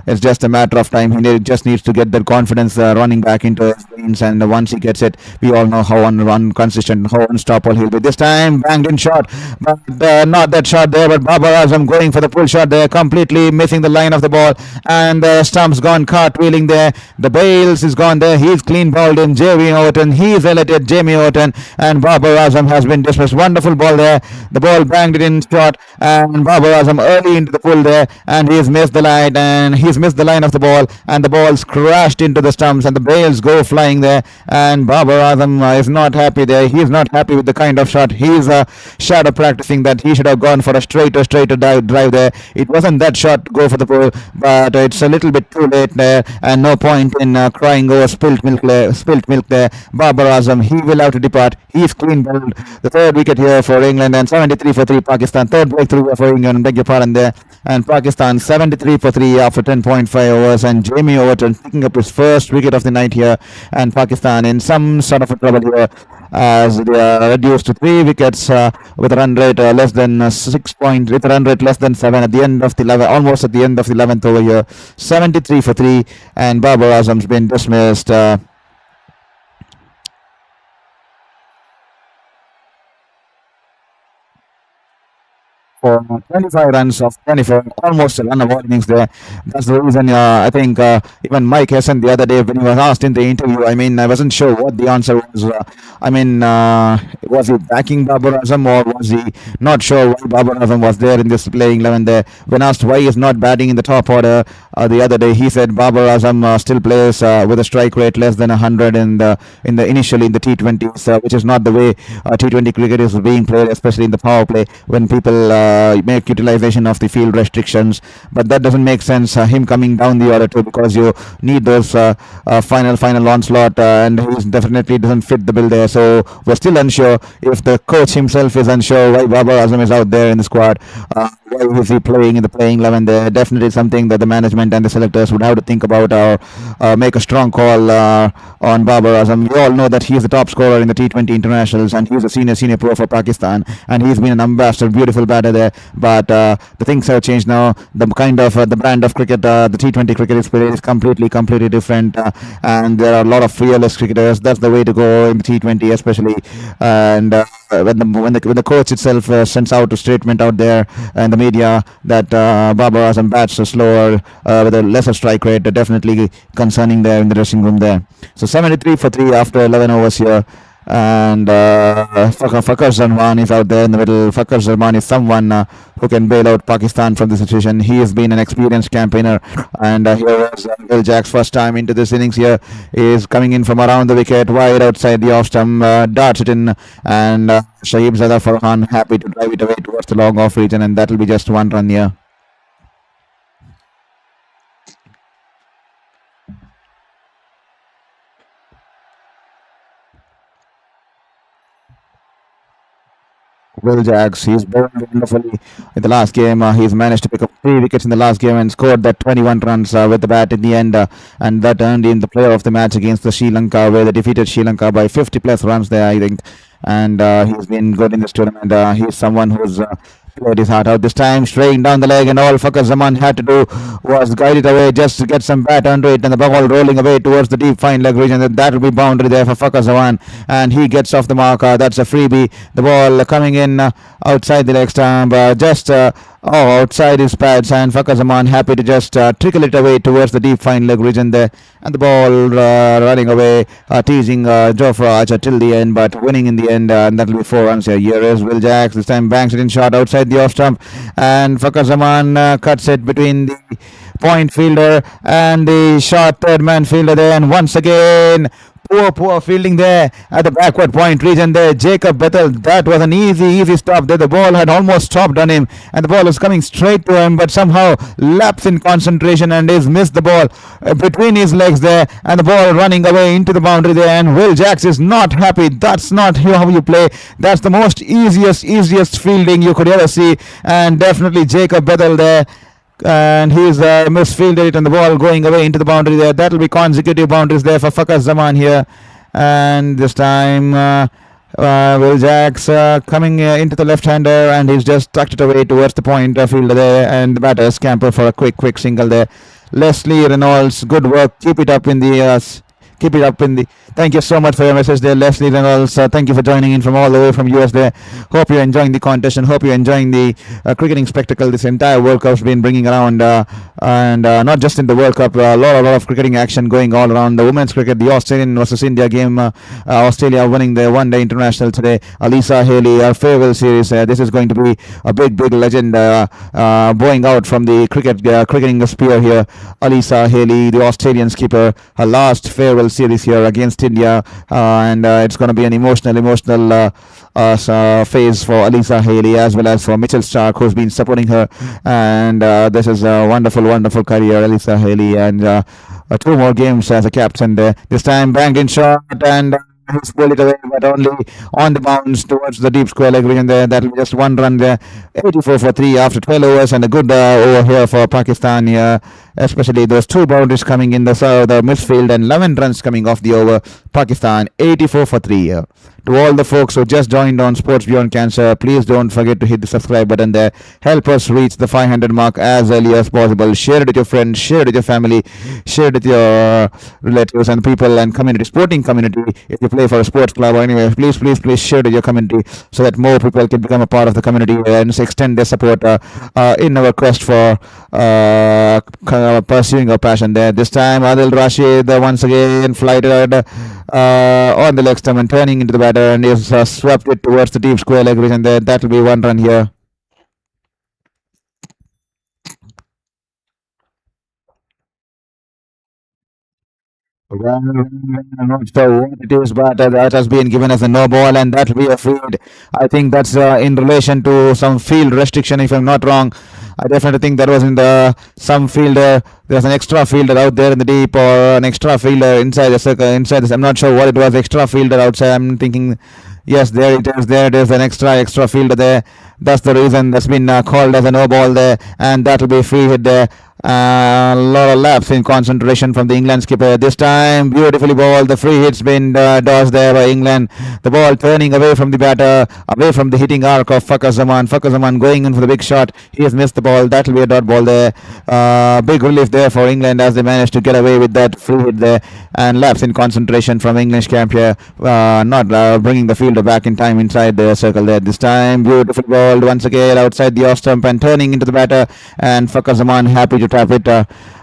It's just a matter of time. Just needs to get that confidence running back into his veins, and once he gets it, we all know how consistent, how unstoppable he'll be. This time, banged in shot, but not that shot there. But Babar Azam going for the pull shot there, completely missing the line of the ball, and the stump's gone cartwheeling there. The Bales is gone there. He's clean bowled in. Jamie Orton. He's related Jamie Orton, and Babar Azam has been dismissed. Wonderful ball there. The ball banged it in shot, and Babar Azam early into the pull there, and he's missed the line, and he's missed the line of the ball, and the ball's crashed into the stumps, and the Bales go flying there, and Babar Azam is not happy there. He's not happy with the kind of shot. He's shadow practicing that he should have gone for a straighter drive there. It wasn't that shot to go for the pull, but it's a little bit too late there, and no point in crying over spilt milk there. Babar Azam, he will have to depart. He's clean bowled. The third wicket here for England, and 73 for 3 Pakistan. Third breakthrough for England, beg your pardon there. And Pakistan 73 for 3 after 10.5 overs, and Jamie Overton picking up his first wicket of the night here, and Pakistan in some sort of a trouble here as they are reduced to 3 wickets with a run rate less than 6 points, with a run rate less than 7 at the end of the 11, almost at the end of the 11th over here. 73 for 3, and Babar Azam's been dismissed. For 25 runs of 24, almost a run of all innings there. That's the reason I think even Mike Hessen the other day when he was asked in the interview, I mean, I wasn't sure what the answer was. Was he backing Babar Azam, or was he not sure why Babar Azam was there in this playing 11 there? When asked why he's not batting in the top order the other day, he said Babar Azam still plays with a strike rate less than 100 initially in the T20s, which is not the way T20 cricket is being played, especially in the power play when people make utilization of the field restrictions. But that doesn't make sense, him coming down the order too, because you need those final onslaught, and he definitely doesn't fit the bill there. So we're still unsure if the coach himself is unsure why Babar Azam is out there in the squad. Why is he playing in the playing 11 there? Definitely something that the management and the selectors would have to think about, or make a strong call on Babar Azam. We all know that he's the top scorer in the T20 internationals, and he's a senior pro for Pakistan, and he's been an ambassador, beautiful batter there. But the things have changed now. The kind of the brand of cricket, the T20 cricket is played is completely different, and there are a lot of fearless cricketers. That's the way to go in the T20, especially. And when the coach itself sends out a statement out there and the media that Babar Azam bats slower with a lesser strike rate, definitely concerning there in the dressing room there. So 73 for 3 after 11 overs here. And Fakhar Zaman is out there in the middle. Fakhar Zaman is someone who can bail out Pakistan from the situation. He has been an experienced campaigner, and here was Will Jack's first time into this innings here. He is coming in from around the wicket, wide outside the off stump, darts it in, and Shaheen Shah Farhan happy to drive it away towards the long off region, and that will be just 1 run here. Will Jacks, he's bowled wonderfully in the last game. He's managed to pick up 3 wickets in the last game and scored that 21 runs with the bat in the end, and that earned him the player of the match against the Sri Lanka, where they defeated Sri Lanka by 50 plus runs there, I think. And he's been good in this tournament. He's someone who's played his heart out this time, straying down the leg, and all Fakhar Zaman had to do was guide it away just to get some bat under it, and the ball rolling away towards the deep fine leg region. That will be boundary there for Fakhar Zaman, and he gets off the mark. That's a freebie. The ball coming in outside the leg stump, outside his pads, and Fakhar Zaman happy to just trickle it away towards the deep fine leg region there, and the ball running away, teasing Jofraj till the end, but winning in the end, and that will be 4 runs here. Here is Will Jacks, this time banks it in short outside the off stump, and Fakhar Zaman cuts it between the point fielder and the short third man fielder there, and once again poor fielding there at the backward point region there. Jacob Bethel, that was an easy stop there. The ball had almost stopped on him, and the ball was coming straight to him, but somehow lapsed in concentration and he's missed the ball between his legs there, and the ball running away into the boundary there, and Will Jacks is not happy. That's not how you play. That's the most easiest fielding you could ever see, and definitely Jacob Bethel there, and he's misfielded it, and the ball going away into the boundary there. That will be consecutive boundaries there for Fakhar Zaman here, and this time Will Jacks coming into the left-hander, and he's just tucked it away towards the point fielder there, and the batter scamper for a quick single there. Leslie Reynolds, good work. Keep it up in the keep it up in the. Thank you so much for your message there, Leslie Reynolds. Thank you for joining in from all the way from US there. Hope you're enjoying the contest and hope you're enjoying the cricketing spectacle this entire World Cup's been bringing around. And Not just in the World Cup, a lot of cricketing action going all around. The women's cricket, the Australian versus India game, Australia winning the one-day international today. Alisa Haley, our farewell series. This is going to be a big legend bowing out from the cricketing sphere here. Alisa Haley, the Australian skipper, her last farewell series here against India, and it's going to be an emotional phase for Alisa Haley as well as for Mitchell Stark, who's been supporting her. And this is a wonderful career, Alisa Haley, and two more games as a captain there. This time banged in shot and he's pulled it away, but only on the bounce towards the deep square leg region there. That'll be just one run there. 84 for 3 after 12 overs, and a good over here for Pakistan here, especially those two boundaries coming in the midfield and 11 runs coming off the over. Pakistan 84 for 3 here. To all the folks who just joined on Sports Beyond Cancer, please don't forget to hit the subscribe button there. Help us reach the 500 mark as early as possible. Share it with your friends, share it with your family, share it with your relatives and people and community, sporting community. If you play for a sports club or anywhere, please share it with your community so that more people can become a part of the community and extend their support in our quest for pursuing our passion there. This time, Adil Rashid once again flighted on the leg stump and turning into the batter, and he's swept it towards the deep square leg region there. That will be one run here. Well, I'm not sure what it is, but that has been given as a no ball, and that will be a field. I think that's in relation to some field restriction, if I'm not wrong. I definitely think that was in the some fielder. There's an extra fielder out there in the deep, or an extra fielder inside the circle. Inside this, I'm not sure what it was. Extra fielder outside. I'm thinking, yes, there it is. There it is. An extra fielder there. That's the reason that's been called as a no ball there, and that will be free hit there. A lot of lapse in concentration from the England skipper. This time, beautifully bowled. The free hit's been dodged there by England. The ball turning away from the batter, away from the hitting arc of Fakhar Zaman. Fakhar Zaman going in for the big shot. He has missed the ball. That will be a dot ball there. Big relief there for England as they managed to get away with that free hit there. And lapse in concentration from English camp here. Not bringing the fielder back in time inside the circle there. This time, beautifully bowled once again outside the off stump and turning into the batter. And Fakhar Zaman happy to tap it,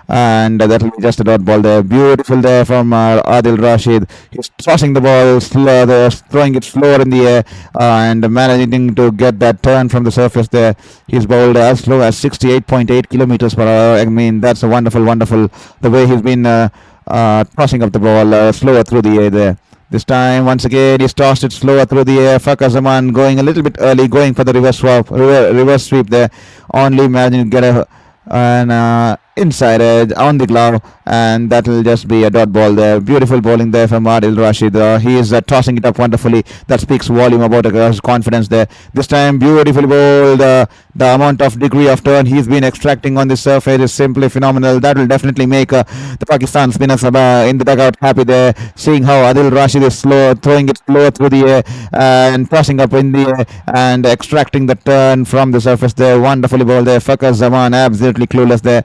and that will be just a dot ball there. Beautiful there from Adil Rashid. He's tossing the ball slow, throwing it slower in the air, and managing to get that turn from the surface there. He's bowled as slow as 68.8 kilometers per hour. I mean, that's a wonderful the way he's been tossing up the ball slower through the air there. This time, once again, he's tossed it slower through the air. Fakhar Zaman going a little bit early, going for the reverse sweep there. Only managing to get an inside edge on the glove, and that will just be a dot ball there. Beautiful bowling there from Adil Rashid. He is tossing it up wonderfully. That speaks volume about his confidence there. This time, beautifully bowled. The amount of degree of turn he's been extracting on the surface is simply phenomenal. That will definitely make the Pakistan spinners in the dugout happy there, seeing how Adil Rashid is throwing it slow through the air and tossing up in the air and extracting the turn from the surface there. Wonderfully bowled there. Fakhar Zaman absolutely clueless there.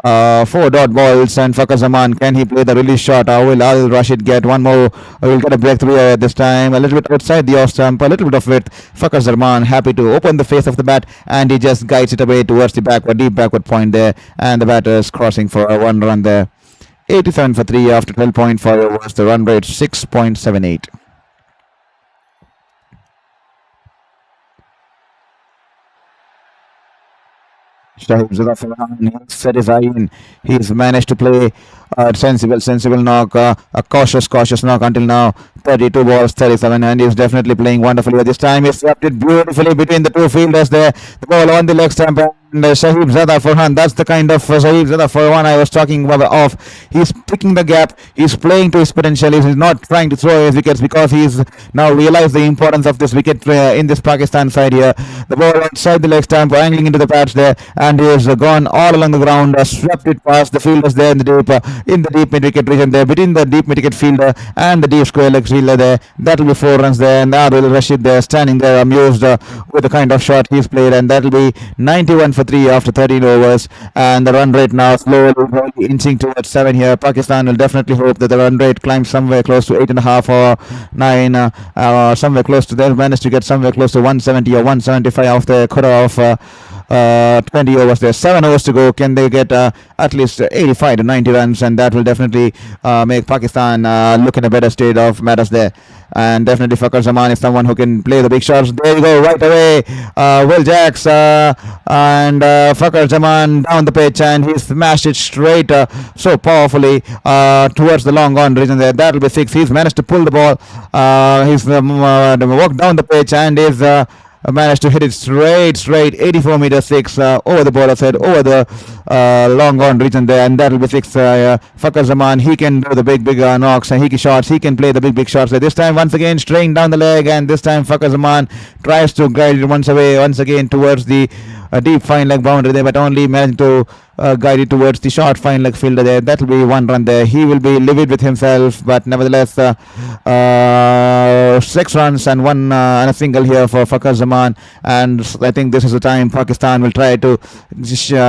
4 dot balls, and Fakhar Zaman, can he play the release shot, or will Adil Rashid get one more? Will get a breakthrough this time, a little bit outside the off stump, a little bit of width. Fakhar Zaman happy to open the face of the bat, and he just guides it away towards the deep backward point there, and the batter is crossing for a 1 run there. 87 for 3 after 12.5 overs. The run rate 6.78. Shaheen Shah Afridi set his eye in. He's managed to play a sensible knock, a cautious knock until now. 32 balls, 37, and he's definitely playing wonderfully. This time he swept it beautifully between the two fielders there. The ball on the leg stump, and Shaheen Shah Farhan. That's the kind of Shaheen Shah Farhan I was talking about. He's picking the gap. He's playing to his potential. He's not trying to throw his wickets because he's now realized the importance of this wicket in this Pakistan side here. The ball outside the leg stump, angling into the patch there, and he has gone all along the ground, swept it past the fielders there in the deep mid wicket region there, between the deep mid wicket fielder and the deep square leg fielder there. That will be 4 runs there, and Adil Rashid there standing there amused with the kind of shot he's played, and that will be 91 for for 3 after 13 overs, and the run rate now slowly inching towards 7 here. Pakistan will definitely hope that the run rate climbs somewhere close to 8.5 or 9, somewhere close to. They'll manage to get somewhere close to 170 or 175 after a quarter of 20 overs. There's 7 overs to go. Can they get at least 85 to 90 runs? And that will definitely make Pakistan look in a better state of matters there. And definitely Fakhar Zaman is someone who can play the big shots. There you go, right away. Will Jacks and Fakhar Zaman down the pitch, and he smashed it straight so powerfully towards the long on region there. That'll be 6. He's managed to pull the ball. He's walked down the pitch and is managed to hit it straight 84 meters 6 over the bowler's head, over the long on region there, and that'll be 6. Fakhar Zaman, he can do the big knocks and hickey shots. He can play the big shots. This time once again straying down the leg, and this time Fakhar Zaman tries to guide it once again towards the deep fine leg boundary there, but only managing to guide it towards the short fine leg fielder there. That'll be 1 run there. He will be livid with himself, but nevertheless 6 runs and 1 and a single here for Fakhar Zaman. And I think this is the time Pakistan will try to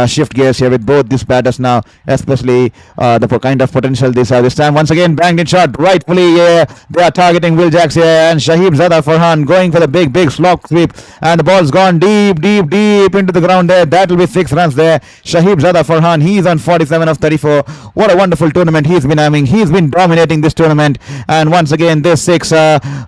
shift gears here with both these batters now, especially the kind of potential they have this time. Once again banged in shot rightfully. They are targeting Will Jacks here, and Shaheen Shah Farhan going for the big slog sweep, and the ball's gone deep into the ground there. That will be 6 runs there. Shaheen Shah Farhan, he's on 47 of 34. What a wonderful tournament he's been having. He's been dominating this tournament, and once again this 6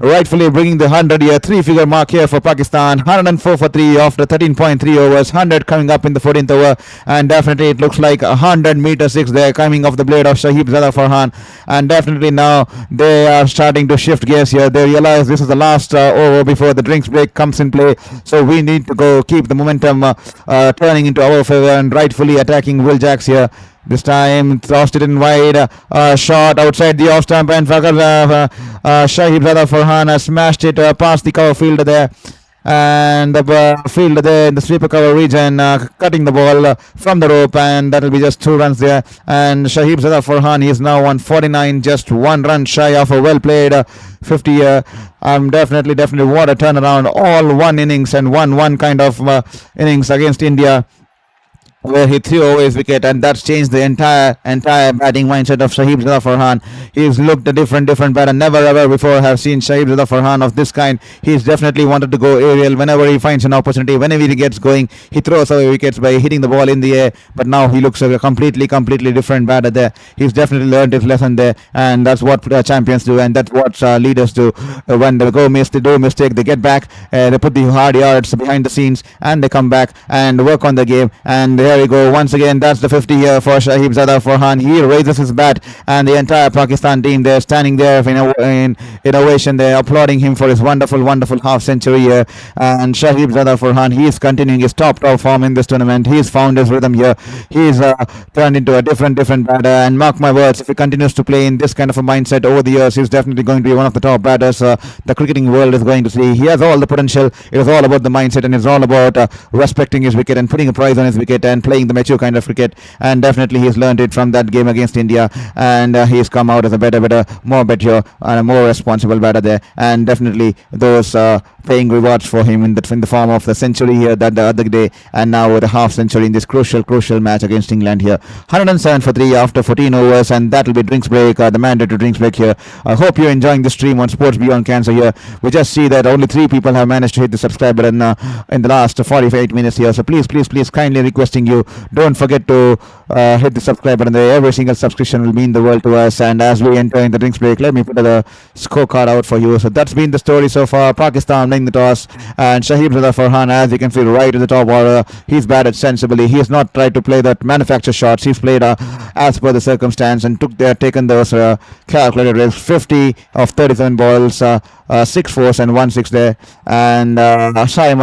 rightfully bringing the 100-year 3-figure mark here for Pakistan. 104 for 3 after 13.3 overs. 100 coming up in the 14th over, and definitely it looks like 100-meter 6 there coming off the blade of Shaheen Shah Farhan. And definitely now they are starting to shift gears here. They realize this is the last over before the drinks break comes in play, so we need to go keep the momentum turning into our favor, and rightfully attacking Will Jacks here. This time tossed it in wide, shot outside the off stump, and Shaheen Shah Farhan has smashed it past the cover fielder there, and the fielder there in the sweeper cover region cutting the ball from the rope, and that will be just 2 runs there. And Shaheen Shah Farhan, he is now on 49, just 1 run shy of a well played 50 year. Definitely what a turnaround. All 1 innings and one kind of innings against India, where he threw away his wicket, and that's changed the entire batting mindset of Shaheen Shah Farhan. He's looked a different batter. Never ever before have seen Shaheen Shah Farhan of this kind. He's definitely wanted to go aerial whenever he finds an opportunity. Whenever he gets going, he throws away wickets by hitting the ball in the air. But now he looks a completely different batter there. He's definitely learned his lesson there, and that's what champions do, and that's what leaders do. When they do mistake, they get back, they put the hard yards behind the scenes, and they come back and work on the game. And there we go. Once again, that's the 50 here for Shaheen Shah Farhan. He raises his bat, and the entire Pakistan team there standing there in ovation there, applauding him for his wonderful half century here. And Shaheen Shah Farhan, he is continuing his top form in this tournament. He's found his rhythm here. He's turned into a different batter, and mark my words, if he continues to play in this kind of a mindset over the years, he's definitely going to be one of the top batters the cricketing world is going to see. He has all the potential. It is all about the mindset, and it's all about respecting his wicket and putting a price on his wicket and playing the mature kind of cricket. And definitely he's learned it from that game against India, and he's come out as a better, more mature and a more responsible batter there. And definitely those paying rewards for him in the form of the century here that the other day, and now with a half century in this crucial match against England here. 107 for 3 after 14 overs, and that will be drinks break, the mandatory drinks break here. I hope you're enjoying the stream on Sports Beyond Cancer here. We just see that only 3 people have managed to hit the subscribe button in the last 48 minutes here. So please kindly requesting you, don't forget to hit the subscribe button there. Every single subscription will mean the world to us. And as we enter in the drinks break, let me put the scorecard out for you. So that's been the story so far. Pakistan winning the toss, and Shaheen Shah Farhan, as you can see right at the top order, he's batted sensibly. He's not tried to play that manufactured shots. He's played as per the circumstance, and taken those calculated risks. 50 of 37 balls, 6 fours and 1 6 there. And Saim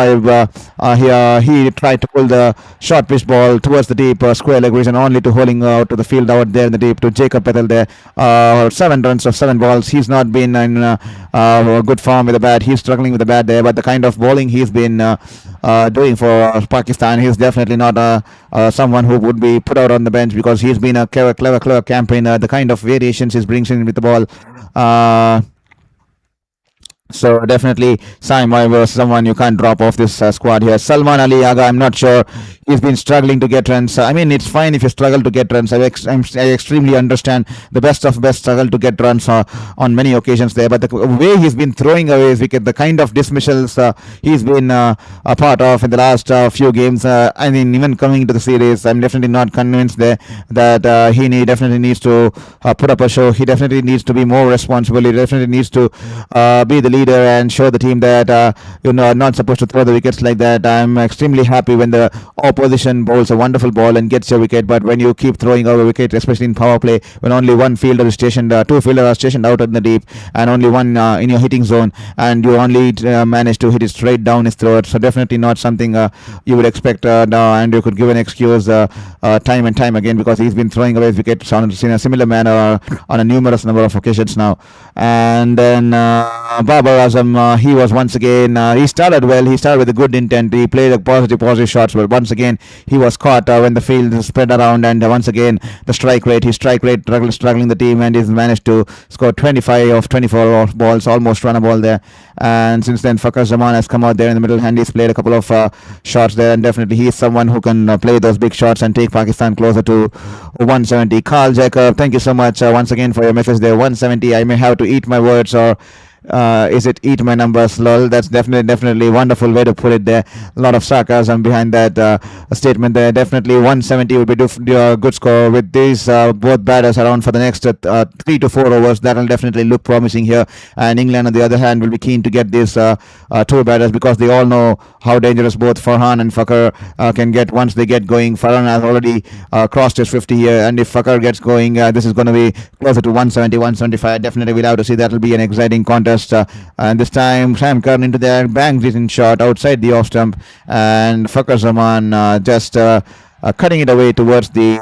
here, he tried to pull the short pitch ball towards the deep square leg region, only to holding out to the field out there in the deep to Jacob Patel there. 7 runs of 7 balls. He's not been in good form with the bat. He's struggling with the bat there, but the kind of bowling he's been doing for Pakistan, he's definitely not someone who would be put out on the bench, because he's been a clever campaigner. The kind of variations he brings in with the ball. So definitely Saim was someone you can't drop off this squad here. Salman Ali Aga, I'm not sure He's been struggling to get runs. I mean, it's fine if you struggle to get runs. I extremely understand the best of best struggle to get runs on many occasions there. But the way he's been throwing away his wicket, the kind of dismissals he's been a part of in the last few games. I mean, even coming into the series, I'm definitely not convinced there that definitely needs to put up a show. He definitely needs to be more responsible. He definitely needs to be the leader and show the team that are not supposed to throw the wickets like that. I'm extremely happy when the opposition bowls a wonderful ball and gets your wicket, but when you keep throwing over wicket, especially in power play, when only one fielder is stationed, two fielders are stationed out in the deep, and only one in your hitting zone, and you only manage to hit it straight down his throat. So definitely not something you would expect now, and you could give an excuse time and time again, because he's been throwing away his wickets in a similar manner on a numerous number of occasions now. And then Babar Azam, he was once again, he started well, he started with a good intent, he played a positive shots, but once again he was caught when the field spread around, and once again his strike rate struggling the team, and he's managed to score 25 of 24 balls, almost run a ball there. And since then Fakhar Zaman has come out there in the middle, and he's played a couple of shots there, and definitely he's someone who can play those big shots and take Pakistan closer to 170. Carl Jacob, thank you so much once again for your message there. 170, I may have to eat my words, or is it eat my numbers, lol? That's definitely wonderful way to put it there. A lot of sarcasm behind that statement there. Definitely 170 would be a good score with these both batters around for the next 3 to 4 overs. That will definitely look promising here, and England on the other hand will be keen to get these two batters, because they all know how dangerous both Farhan and Fakhar can get once they get going. Farhan has already crossed his 50 here, and if Fakhar gets going, this is going to be closer to 170, 175. Definitely we'll have to see. That will be an exciting contest. And this time Sam Curran into there, bangs it in shot outside the off stump, and Fakhar Zaman just cutting it away towards the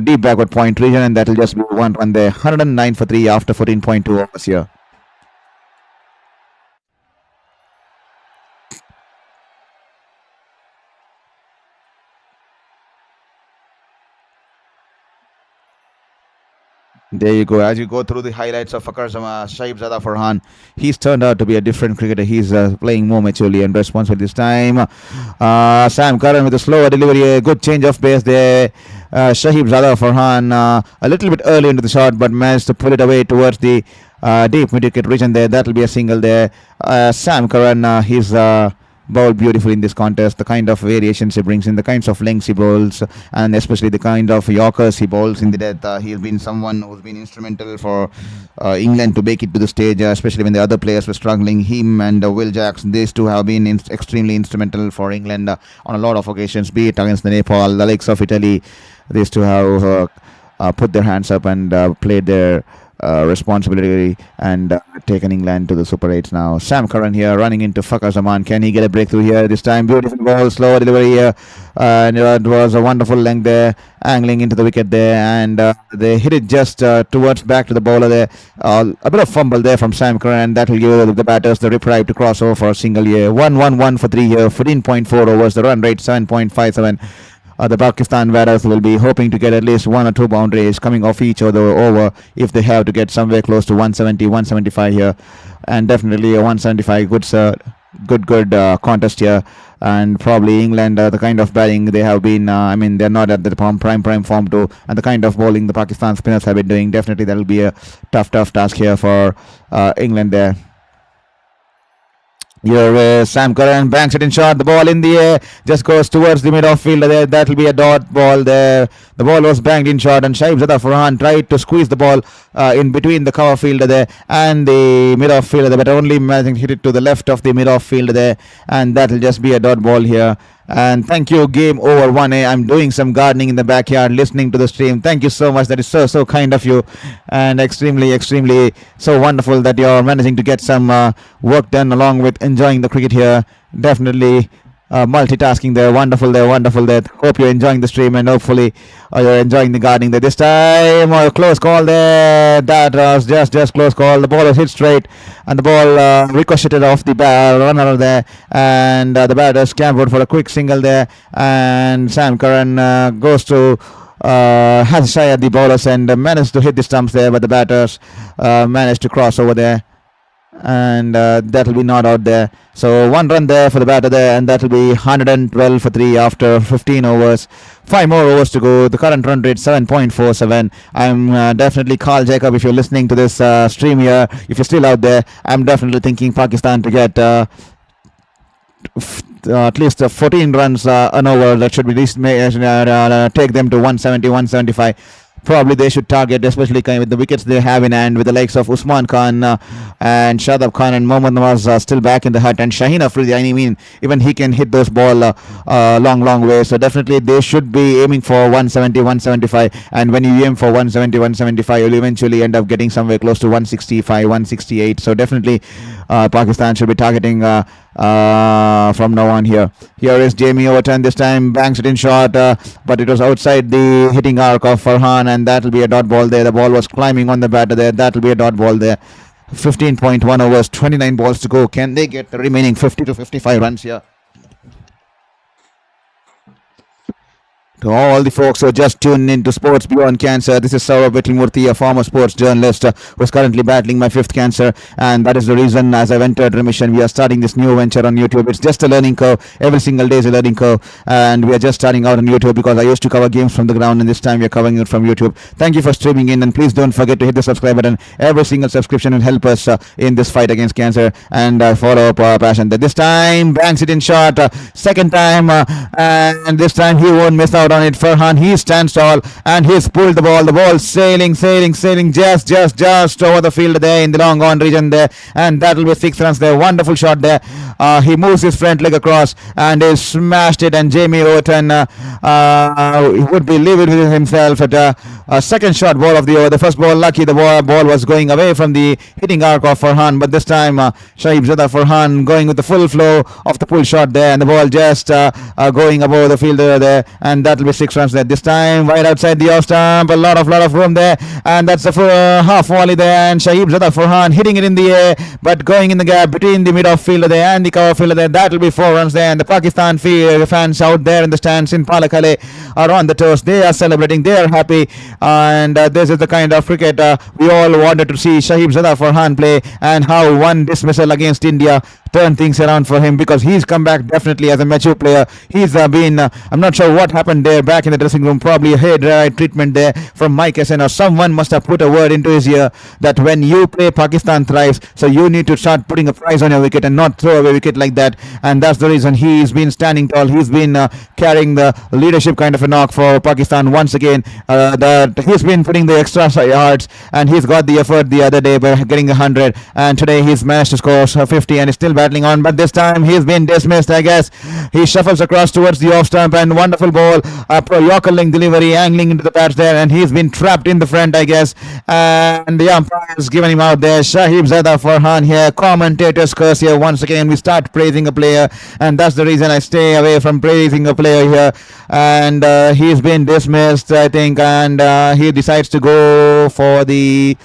deep backward point region, and that will just be one run there. 109 for 3 after 14.2 overs here. There you go. As you go through the highlights of Fakhar Zaman, Shahibzada Farhan, he's turned out to be a different cricketer. He's playing more maturely and responsible this time. Sam Curran with a slower delivery, a good change of pace there. Shahibzada Farhan a little bit early into the shot, but managed to pull it away towards the deep mid-wicket region there. That will be a single there. Sam Curran, he's bowled beautifully in this contest. The kind of variations he brings in, the kinds of lengths he bowls, and especially the kind of Yorkers he bowls in the death. He's been someone who's been instrumental for England to make it to the stage, especially when the other players were struggling. Him and Will Jacks, these two have been extremely instrumental for England on a lot of occasions, be it against the Nepal, the likes of Italy. These two have put their hands up and played their responsibility and taken England to the Super 8s now. Sam Curran here running into Fakhar Zaman. Can he get a breakthrough here this time? Beautiful ball, slow delivery here, and it was a wonderful length there, angling into the wicket there, and they hit it just towards back to the bowler there. A bit of fumble there from Sam Curran. That will give the batters the reprieve to cross over for a single here. 1-1-1 for 3 here, 14.4 overs, the run rate 7.57. The Pakistan batters will be hoping to get at least 1 or 2 boundaries coming off each other over if they have to get somewhere close to 170, 175 here, and definitely a 175 good contest here. And probably England, the kind of batting they have been, they're not at the prime form too, and the kind of bowling the Pakistan spinners have been doing, definitely that will be a tough task here for England there. Here Sam Curran banks it in shot. The ball in the air just goes towards the mid-off fielder there. That will be a dot ball there. The ball was banged in shot, and Shahibzada Farhan tried to squeeze the ball in between the cover fielder there and the mid-off fielder there, but only managing to hit it to the left of the mid-off fielder there, and that will just be a dot ball here. And thank you, game over 1A. I'm doing some gardening in the backyard, listening to the stream. Thank you so much. That is so kind of you, and extremely so wonderful that you're managing to get some work done along with enjoying the cricket here. Definitely multitasking there. Wonderful there. Hope you're enjoying the stream, and hopefully you're enjoying the gardening there. This time a close call there. That was just close call. The ball was hit straight, and the ball ricocheted off the runner there, and the batter scampered for a quick single there, and Sam Curran goes to has a shy at the bowlers and managed to hit the stumps there, but the batters managed to cross over there. and that'll be not out there. So one run there for the batter there, and that'll be 112 for three after 15 overs. Five more overs to go. The current run rate 7.47. I'm definitely Carl Jacob. If you're listening to this stream here, if you're still out there, I'm definitely thinking Pakistan to get at least 14 runs an over. That should be least take them to 170, 175. Probably they should target, especially with the wickets they have in hand, with the likes of Usman Khan and Shadab Khan and Mohammad Nawaz still back in the hut, and Shaheen Afridi. I mean, even he can hit those ball long way. So definitely they should be aiming for 170, 175. And when you aim for 170, 175, you'll eventually end up getting somewhere close to 165, 168. So definitely Pakistan should be targeting from now on here. Here is Jamie Overton. This time banks it in short, but it was outside the hitting arc of Farhan, and that'll be a dot ball there. The ball was climbing on the batter there. That'll be a dot ball there. 15.1 overs, 29 balls to go. Can they get the remaining 50 to 55 runs here? To all the folks who are just tuning in to Sports Beyond Cancer, this is Saurabh Vittalmurthy, a former sports journalist who is currently battling my fifth cancer, and that is the reason, as I've entered remission, we are starting this new venture on YouTube. It's just a learning curve. Every single day is a learning curve, and we are just starting out on YouTube because I used to cover games from the ground, and this time we are covering it from YouTube. Thank you for streaming in, and please don't forget to hit the subscribe button. Every single subscription will help us in this fight against cancer, and follow up our passion. This time, banks it in short. Second time, and this time he won't miss out on it. Farhan, he stands tall and he's pulled the ball sailing just over the field there in the long on region there, and that'll be 6 runs there. Wonderful shot there. He moves his front leg across and he smashed it, and Jamie Overton would be livid with himself at a second shot ball of the over. The first ball, lucky the ball was going away from the hitting arc of Farhan, but this time Shaheen Shah Farhan going with the full flow of the pull shot there, and the ball just going above the fielder there, and that'll be 6 runs there. This time right outside the off stump, a lot of room there, and that's the half volley there, and Shaheen Shah Farhan hitting it in the air, but going in the gap between the mid-off fielder there and the cover fielder there. That'll be 4 runs there, and the Pakistan fans out there in the stands in Pallekele are on the toes. They are celebrating, they are happy, and this is the kind of cricket we all wanted to see Shaheen Shah Farhan play, and how one dismissal against India turn things around for him, because he's come back definitely as a mature player. He's been I'm not sure what happened there back in the dressing room, probably a hair dry treatment there from Mike Essen, or someone must have put a word into his ear that when you play, Pakistan thrives, so you need to start putting a price on your wicket and not throw away wicket like that. And that's the reason he's been standing tall. He's been carrying the leadership kind of a knock for Pakistan once again. That he's been putting the extra yards, and he's got the effort the other day by getting 100, and today he's managed to score 50 and is still battling on, but this time he's been dismissed, I guess. He shuffles across towards the off stump, and wonderful ball, Yorker link delivery, angling into the pads there, and he's been trapped in the front, I guess, and the umpire's given him out there. Shaheen Shah Farhan here, commentators curse here once again. We start praising a player, and that's the reason I stay away from praising a player here, and he's been dismissed, I think, and he decides to go for the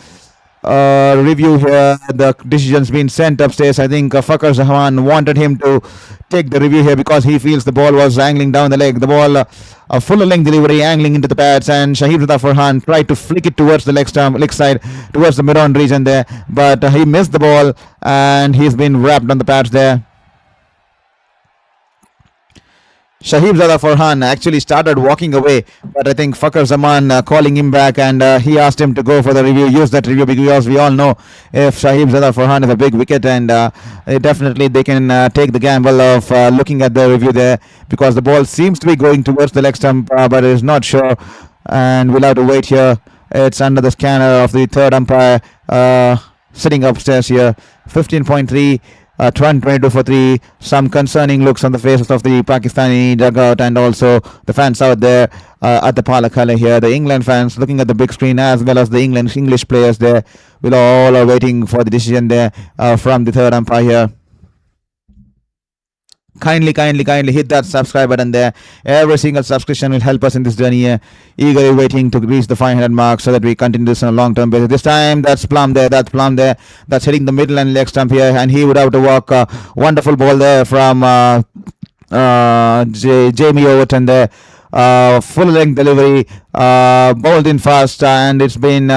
review here. The decision's been sent upstairs. I think Fakhar Zaman wanted him to take the review here because he feels the ball was angling down the leg. The ball, a full length delivery angling into the pads, and Shaheen Shah Farhan tried to flick it towards the leg side, towards the mid-on region there, but he missed the ball, and he's been wrapped on the pads there. Shaheen Shah Farhan actually started walking away, but I think Fakhar Zaman calling him back, and he asked him to go for the review, use that review, because we all know if Shaheen Shah Farhan is a big wicket, and definitely they can take the gamble of looking at the review there, because the ball seems to be going towards the leg stump, but is not sure, and we'll have to wait here. It's under the scanner of the third umpire sitting upstairs here. 15.3. 22 for 3. Some concerning looks on the faces of the Pakistani dugout, and also the fans out there at the Pallekele here. The England fans looking at the big screen, as well as the English players there. We'll all are waiting for the decision there from the third umpire here. Kindly hit that subscribe button there. Every single subscription will help us in this journey here. Eagerly waiting to reach the 500 mark so that we continue this on a long-term basis. This time, that's Plum there. That's hitting the middle and leg stump here, and he would have to walk. Wonderful ball there from Jamie Overton there. Full-length delivery, bowled in fast, and it's been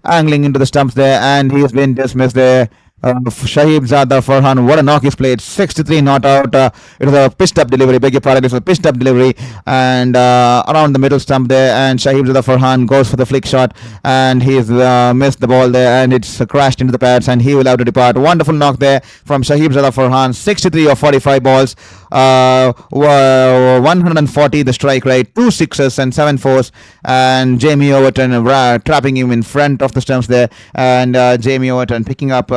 angling into the stumps there, and he's been dismissed there. Shaheen Zada Farhan, what a knock he's played. 63 not out. It was a pitched up delivery, beg your pardon, it was a pitched up delivery and around the middle stump there. And Shaheen Zada Farhan goes for the flick shot and he's missed the ball there and it's crashed into the pads and he will have to depart. Wonderful knock there from Shaheen Zada Farhan. 63 of 45 balls, 140 the strike rate, 2 sixes and 7 fours. And Jamie Overton trapping him in front of the stumps there. And Jamie Overton picking up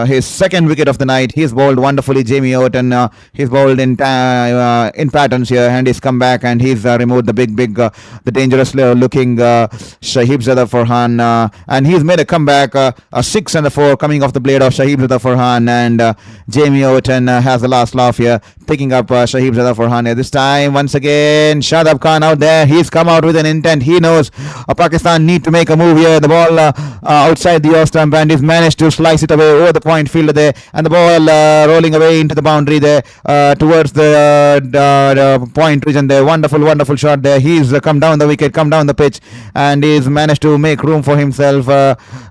his second wicket of the night. He's bowled wonderfully, Jamie Overton. He's bowled in patterns here, and he's come back and he's removed the the dangerous looking Shaheen Zada Farhan, and he's made a comeback, a 6 and a 4 coming off the blade of Shaheen Zada Farhan, and Jamie Overton has the last laugh here, picking up Shaheen Zada Farhan here. This time, once again, Shadab Khan out there. He's come out with an intent. He knows Pakistan need to make a move here. The ball outside the off stump, and he's managed to slice it away over the point fielder there, and the ball rolling away into the boundary there towards the point region there. Wonderful shot there. He's come down the wicket, come down the pitch, and he's managed to make room for himself,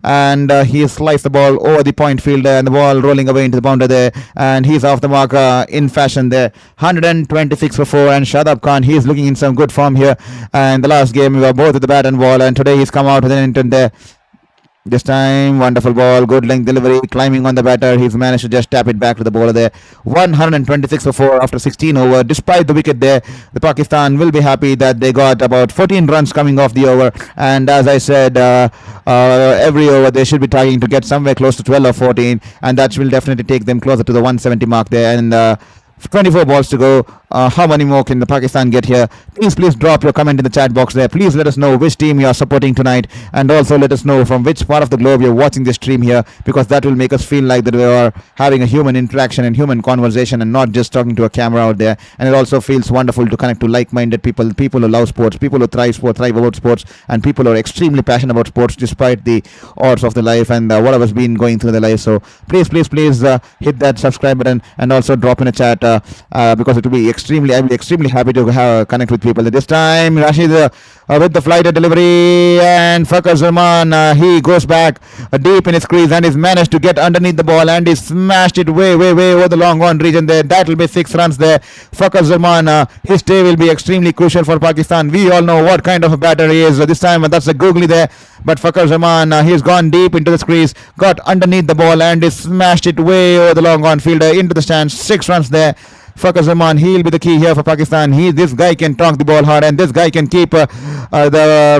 and he sliced the ball over the point fielder, and the ball rolling away into the boundary there, and he's off the mark in fashion there. 126 for 4, and Shadab Khan, he's looking in some good form here, and the last game we were both at the bat and ball, and today he's come out with an intent there. This time, wonderful ball, good length delivery, climbing on the batter. He's managed to just tap it back to the bowler there. 126 for 4 after 16 over. Despite the wicket there, the Pakistan will be happy that they got about 14 runs coming off the over. And as I said, every over they should be targeting to get somewhere close to 12 or 14. And that will definitely take them closer to the 170 mark there. And 24 balls to go. How many more can the Pakistan get here? Please drop your comment in the chat box there. Please let us know which team you are supporting tonight, and also let us know from which part of the globe you're watching this stream here, because that will make us feel like that we are having a human interaction and human conversation and not just talking to a camera out there. And it also feels wonderful to connect to like-minded people who love sports, people who thrive about sports, and people who are extremely passionate about sports despite the odds of the life and whatever's been going through their life. So please hit that subscribe button and also drop in a chat because it will be I'll be extremely happy to connect with people. This time, Rashid with the flighted delivery, and Fakhar Zaman, he goes back deep in his crease and he's managed to get underneath the ball and he smashed it way over the long on region there. That will be 6 runs there. Fakhar Zaman, his day will be extremely crucial for Pakistan. We all know what kind of a batter he is. This time, that's a googly there. But Fakhar Zaman, he's gone deep into the crease, got underneath the ball and he smashed it way over the long on fielder into the stands. 6 runs there. Fakhar Zaman, he'll be the key here for Pakistan. This guy can tonk the ball hard, and this guy can keep the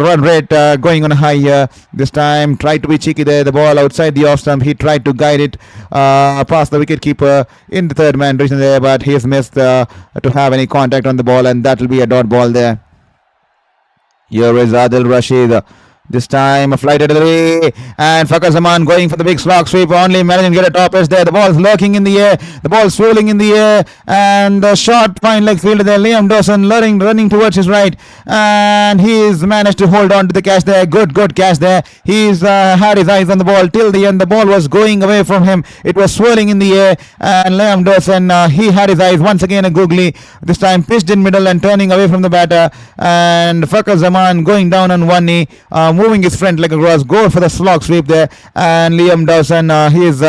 run rate going on a high here. This time, tried to be cheeky there. The ball outside the off stump. He tried to guide it past the wicket keeper in the third man region there, but he's missed to have any contact on the ball, and that will be a dot ball there. Here is Adil Rashid. This time a flighted delivery, and Fakhar Zaman going for the big slog sweep, only managing to get a top edge there. The ball is lurking in the air, the ball is swirling in the air, and the short fine leg fielder there, Liam Dawson, running towards his right, and he's managed to hold on to the catch there. Good catch there. He's had his eyes on the ball till the end. The ball was going away from him. It was swirling in the air, and Liam Dawson, he had his eyes once again a googly. This time pitched in middle and turning away from the batter, and Fakhar Zaman going down on one knee, moving his front leg across, go for the slog sweep there, and Liam Dawson, he's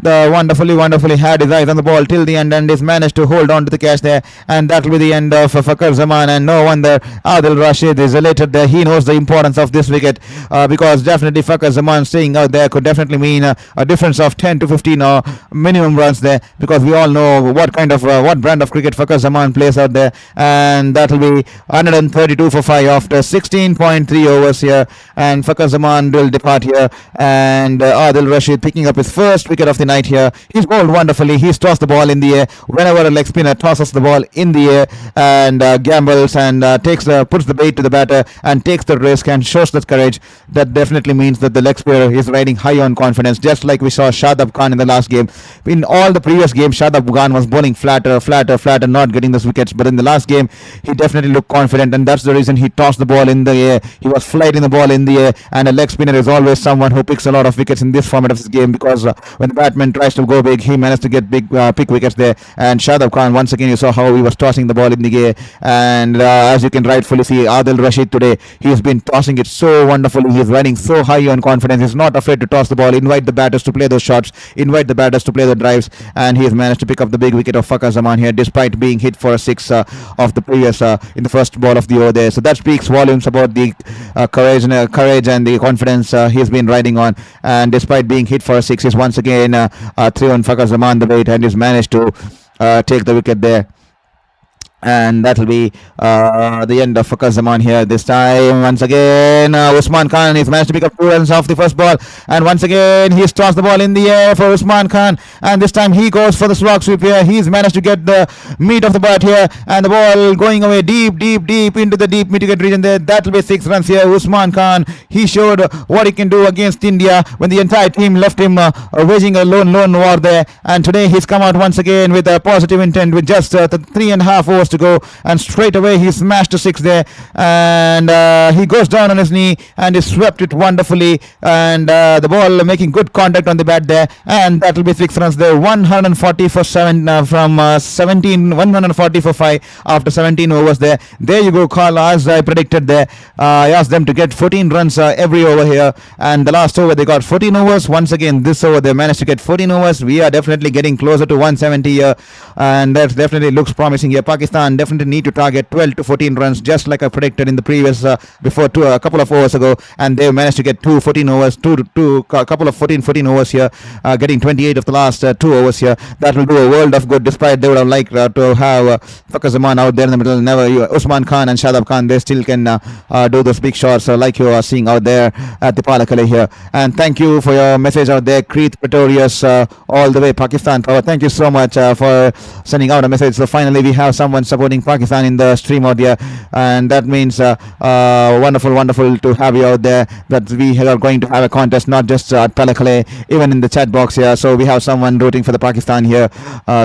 wonderfully had his eyes on the ball till the end and he's managed to hold on to the catch there, and that will be the end of Fakhar Zaman. And no wonder Adil Rashid is elated there. He knows the importance of this wicket because definitely Fakhar Zaman staying out there could definitely mean a difference of 10 to 15 or minimum runs there, because we all know what brand of cricket Fakhar Zaman plays out there, and that will be 132 for 5 after 16.3 overs here, and Fakhar Zaman will depart here, and Adil Rashid picking up his first wicket of the night here. He's bowled wonderfully. He's tossed the ball in the air whenever a leg spinner tosses the ball in the air and gambles and puts the bait to the batter and takes the risk and shows that courage. That definitely means that the leg spinner is riding high on confidence, just like we saw Shadab Khan in the last game. In all the previous games, Shadab Khan was bowling flatter, not getting those wickets, but in the last game he definitely looked confident, and that's the reason he tossed the ball in the air. He was flighting the ball in the air, and a leg spinner is always someone who picks a lot of wickets in this format of this game, because when the batsman batsman tries to go big. He managed to get big pick wickets there. And Shadab Khan, once again, you saw how he was tossing the ball in the air. And as you can rightfully see, Adil Rashid today, he's been tossing it so wonderfully. He's running so high on confidence. He's not afraid to toss the ball, invite the batters to play those shots, invite the batters to play the drives. And he has managed to pick up the big wicket of Fakhar Zaman here, despite being hit for a six of the previous in the first ball of the over there. So that speaks volumes about the courage and the confidence he's been riding on. And despite being hit for a six, he's once again threw on Fakhar Zaman the weight and he's managed to take the wicket there. And that will be the end of Fakhar Zaman here. This time, once again, Usman Khan, he's managed to pick up 2 runs off the first ball. And once again, he's tossed the ball in the air for Usman Khan. And this time, he goes for the slog sweep here. He's managed to get the meat of the bat here. And the ball going away deep into the deep mid-wicket region there. That will be 6 runs here. Usman Khan, he showed what he can do against India when the entire team left him waging a lone war there. And today, he's come out once again with a positive intent with just 3.5 overs to go, and straight away he smashed a 6 there, and he goes down on his knee and he swept it wonderfully, and the ball making good contact on the bat there, and that will be 6 runs there. 140 for 7 from 17, 140 for 5 after 17 overs there. There you go, Carl, as I predicted there. I asked them to get 14 runs every over here, and the last over they got 14 overs. Once again, this over they managed to get 14 overs. We are definitely getting closer to 170 here, and that definitely looks promising here. Pakistan definitely need to target 12 to 14 runs, just like I predicted in the previous a couple of overs ago, and they managed to get 14 overs, a couple of 14 overs here, getting 28 of the last 2 overs here. That will do a world of good, despite they would have liked to have Fakhar Zaman out there in the middle. Usman Khan and Shadab Khan, they still can do those big shots like you are seeing out there at the Pallekele here. And thank you for your message out there, Creeth Pretorius, all the way Pakistan Power. Thank you so much for sending out a message. So finally we have someone supporting Pakistan in the stream out there, and that means wonderful to have you out there, that we are going to have a contest not just at Pallekele, even in the chat box here. So we have someone rooting for the Pakistan here,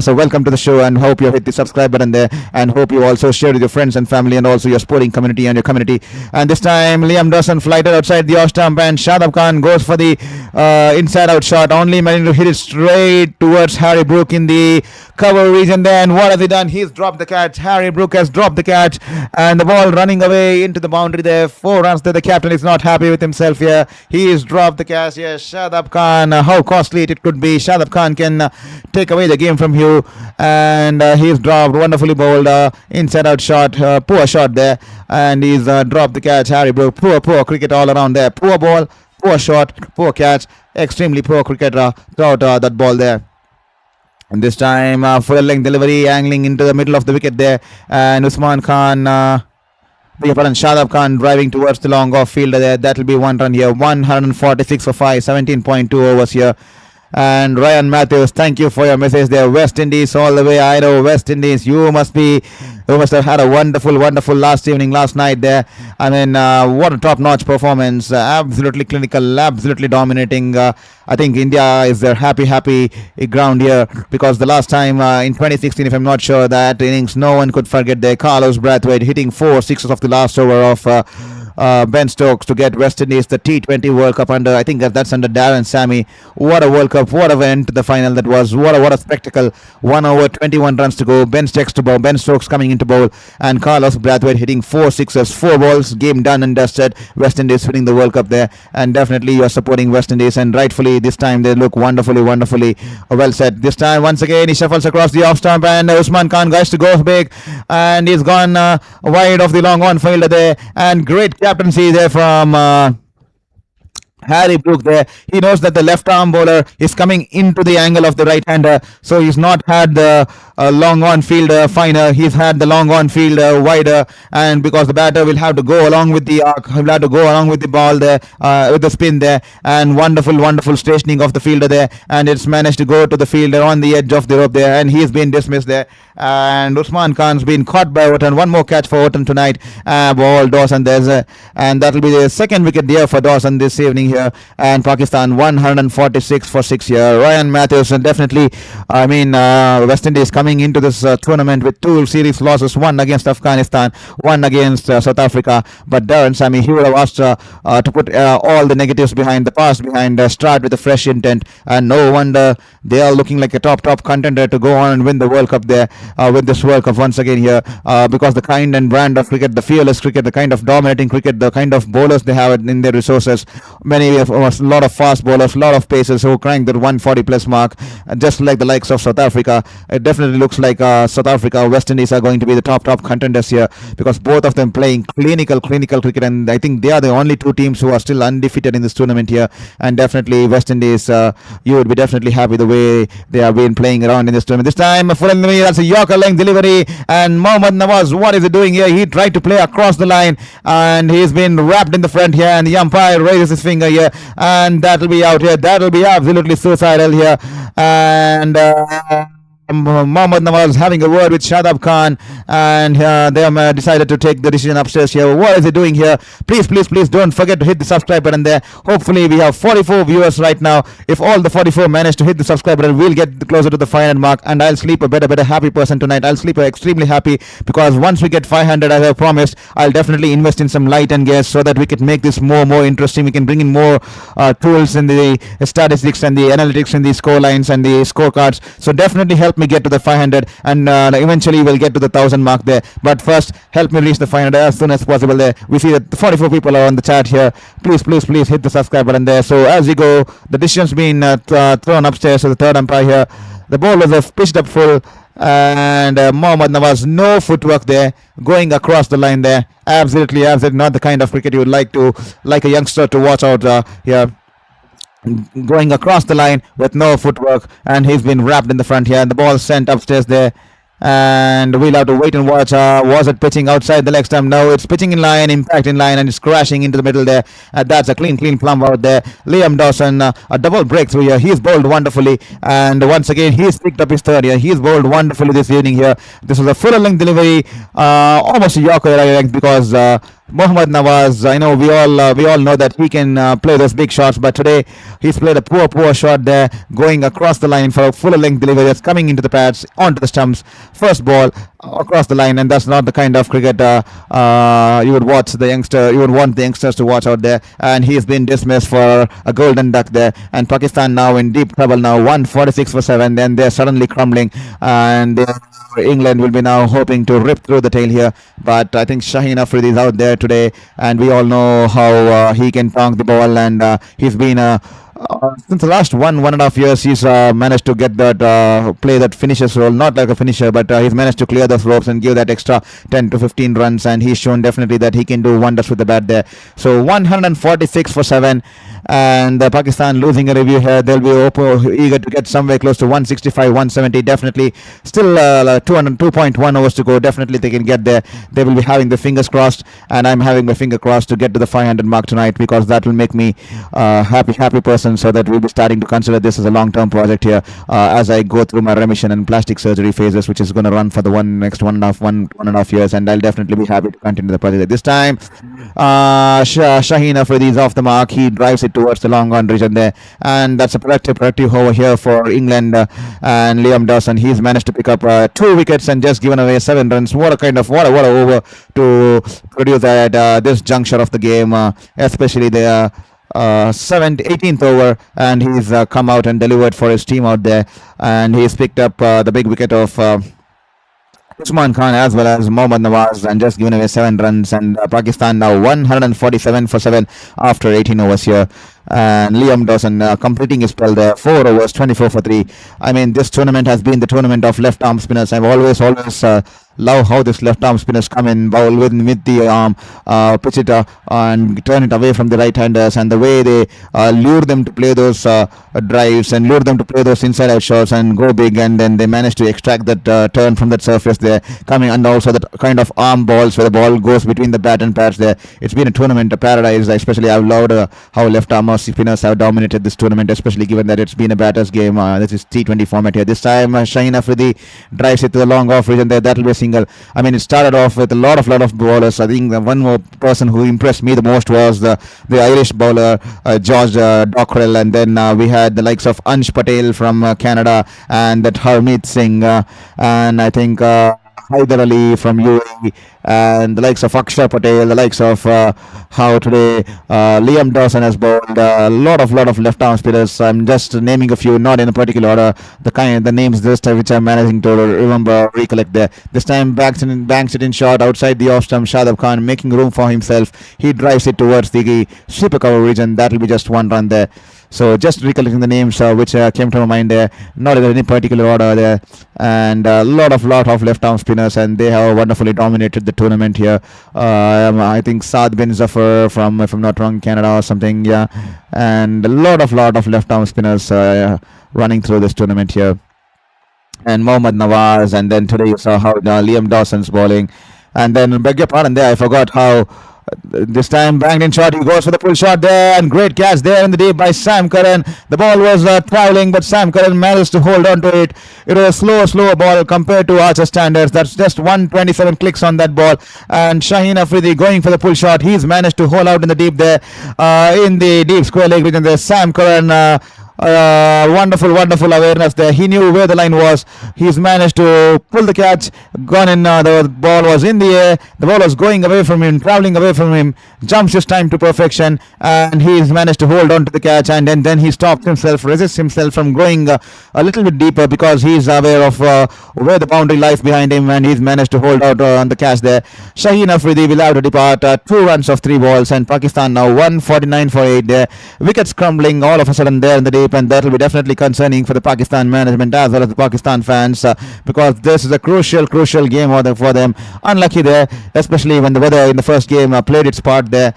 so welcome to the show, and hope you hit the subscribe button there, and hope you also share with your friends and family and also your sporting community and your community. And this time Liam Dawson flighted outside the off stump, and Shadab Khan goes for the inside out shot, only managing to hit it straight towards Harry Brook in the cover region there. And what has he done? He's dropped the catch. Harry Brook has dropped the catch, and the ball running away into the boundary there. 4 runs there. The captain is not happy with himself here. He has dropped the catch. Yes, Shadab Khan, how costly it could be. Shadab Khan can take away the game from you, and he's dropped, wonderfully bowled inside out shot, poor shot there, and he's dropped the catch. Harry Brook, poor cricket all around there. Poor ball, poor shot, poor catch, extremely poor cricket throughout that ball there. And this time, full length delivery, angling into the middle of the wicket there. And Usman Khan, Shadab Khan driving towards the long off fielder there. That will be 1 run here. 146 for 5, 17.2 overs here. And Ryan Matthews, thank you for your message there. West Indies all the way. I know West Indies, you must have had a wonderful last night there. I mean, what a top-notch performance. Absolutely clinical, absolutely dominating. I think India is their happy ground here, because the last time in 2016, if I'm not sure, that innings, no one could forget there. Carlos Brathwaite hitting 4 sixes of the last over of Ben Stokes to get West Indies the T20 World Cup under, I think that's under Darren Sammy. What a World Cup, what a end to the final that was. What a spectacle. 1 over, 21 runs to go. Ben Stokes coming into bowl, and Carlos Brathwaite hitting 4 sixes, 4 balls, game done and dusted. West Indies winning the World Cup there, and definitely you are supporting West Indies, and rightfully this time they look wonderfully well set. This time once again he shuffles across the off stump, and Usman Khan guys to go big, and he's gone wide of the long on fielder there, and great captaincy there from Harry Brook there. He knows that the left arm bowler is coming into the angle of the right hander, so he's not had the long on field finer. He's had the long on field wider, and because the batter will have to go along with the arc, he'll have to go along with the ball there, with the spin there, and wonderful stationing of the fielder there, and it's managed to go to the fielder on the edge of the rope there, and he's been dismissed there. And Usman Khan's been caught by Orton. One more catch for Orton tonight. Ball Dawson there's and that will be the second wicket there for Dawson this evening here. here, and Pakistan 146 for 6 here. Ryan Matthews, and definitely, West Indies coming into this tournament with two series losses, one against Afghanistan, one against South Africa. But Darren Sammy, he would have asked to put all the negatives behind the past, start with a fresh intent, and no wonder they are looking like a top contender to go on and win the World Cup there, with this World Cup once again here, because the kind and brand of cricket, the fearless cricket, the kind of dominating cricket, the kind of bowlers they have in their resources. Many of a lot of fast bowlers, a lot of pacers who crank that 140 plus mark, just like the likes of South Africa. It definitely looks like South Africa, West Indies are going to be the top contenders here, because both of them playing clinical cricket, and I think they are the only two teams who are still undefeated in this tournament here. And definitely West Indies, you would be definitely happy the way they have been playing around in this tournament. This time, that's a Yorker length delivery, and Mohammad Nawaz, what is he doing here? He tried to play across the line, and he's been wrapped in the front here, and the umpire raises his finger here, and that'll be out here. That'll be absolutely suicidal here, and Mohammad Nawaz having a word with Shadab Khan, and they have decided to take the decision upstairs here. What is he doing here? Please don't forget to hit the subscribe button there. Hopefully we have 44 viewers right now. If all the 44 manage to hit the subscribe button, we'll get closer to the 500 mark, and I'll sleep a better happy person tonight. I'll sleep extremely happy, because once we get 500, as I promised, I'll definitely invest in some light and gas so that we can make this more interesting. We can bring in more tools in the statistics and the analytics and the score lines and the scorecards. So definitely help me get to the 500, and eventually we'll get to the 1000 mark there. But first, help me reach the 500 as soon as possible there. We see that 44 people are on the chat here. Please hit the subscribe button there. So as we go, the decision's been thrown upstairs to the third umpire here. The bowlers have pitched up full, and Mohammad Nawaz, no footwork there, going across the line there. Absolutely not the kind of cricket you would like a youngster to watch out here. Going across the line with no footwork, and he's been wrapped in the front here, and the ball sent upstairs there, and we'll have to wait and watch. Was it pitching outside the leg stump? No, it's pitching in line, impact in line, and it's crashing into the middle there. That's a clean plumb out there. Liam Dawson, a double breakthrough here. He's bowled wonderfully, and once again he's picked up his third here. He's bowled wonderfully this evening here. This was a full length delivery, almost a Yorker length, because Mohammad Nawaz, I know we all know that he can play those big shots, but today he's played a poor shot there, going across the line for a full length delivery that's coming into the pads, onto the stumps, first ball across the line, and that's not the kind of cricket you would want the youngsters to watch out there. And he's been dismissed for a golden duck there, and Pakistan now in deep trouble now, 146 for 7, then they're suddenly crumbling, and England will be now hoping to rip through the tail here. But I think Shaheen Afridi is out there today, and we all know how he can tonk the ball, and he's been since the last 1.5 years, he's managed to get that play that finishes role, not like a finisher, but he's managed to clear those ropes and give that extra 10 to 15 runs, and he's shown definitely that he can do wonders with the bat there. So 146 for 7, and Pakistan losing a review here. They'll be eager to get somewhere close to 165, 170. Definitely still 2.1 overs to go. Definitely they can get there. They will be having the fingers crossed, and I'm having my finger crossed to get to the 500 mark tonight, because that will make me happy person, so that we'll be starting to consider this as a long-term project here, as I go through my remission and plastic surgery phases, which is going to run for the next one and a half years, and I'll definitely be happy to continue the project. This time Shaheen Afridi is off the mark. He drives it towards the long on region there, and that's a productive over here for England. And Liam Dawson, he's managed to pick up 2 wickets and just given away 7 runs. What a over to produce at this juncture of the game, especially the 18th over, and he's come out and delivered for his team out there, and he's picked up the big wicket of Usman Khan as well as Mohammad Nawaz, and just given away 7 runs, and Pakistan now 147 for 7 after 18 overs here. And Liam Dawson completing his spell there, 4 overs, 24 for 3. I mean, this tournament has been the tournament of left arm spinners. I've always love how this left arm spinners come in, bowl with the arm, pitch it and turn it away from the right handers, and the way they lure them to play those drives and lure them to play those inside out shots and go big, and then they manage to extract that turn from that surface there coming, and also that kind of arm balls where the ball goes between the bat and pads there. It's been a tournament of paradise. Especially I've loved how left arm spinners have dominated this tournament, especially given that it's been a batter's game. This is T20 format here. This time Shaheen Afridi drives it to the long off region there. That will be single. I mean, it started off with a lot of bowlers. I think the one more person who impressed me the most was the Irish bowler George Dockrell, and then we had the likes of Ansh Patel from Canada, and that Harmeet Singh, and I think. Hyder Ali from UAE, and the likes of Akshar Patel, the likes of how today Liam Dawson has bowled a lot of left arm spinners. I'm just naming a few, not in a particular order. The names this time which I'm managing to remember recollect there. This time banks it in short outside the off stump. Shadab Khan making room for himself. He drives it towards the sweeper cover region. That will be just one run there. So just recollecting the names which came to my mind there, not in any particular order there, and a lot of left arm spinners, and they have wonderfully dominated the tournament here. I think Saad bin Zafar from, if I'm not wrong, Canada or something, yeah, and a lot of left arm spinners running through this tournament here, and Mohammad Nawaz, and then today you saw how Liam Dawson's bowling, and then beg your pardon there, I forgot how. This time banged in shot, he goes for the pull shot there, and great catch there in the deep by Sam Curran. The ball was travelling, but Sam Curran managed to hold on to it. It was a slow ball compared to Archer standards. That's just 127 clicks on that ball, and Shaheen Afridi going for the pull shot. He's managed to hold out in the deep there, in the deep square leg region there. Sam Curran, wonderful awareness there. He knew where the line was. He's managed to pull the catch. Gone in. The ball was in the air. The ball was going away from him, traveling away from him. Jumps his time to perfection, and he's managed to hold on to the catch. And then he stops himself, resists himself from going a little bit deeper because he's aware of where the boundary lies behind him, and he's managed to hold out on the catch there. Shaheen Afridi will have to depart. 2 runs of 3 balls, and Pakistan now 149 for 8 there. Wickets crumbling all of a sudden there in the deep, and that will be definitely concerning for the Pakistan management as well as the Pakistan fans, because this is a crucial game for them. Unlucky there, especially when the weather in the first game played its part there,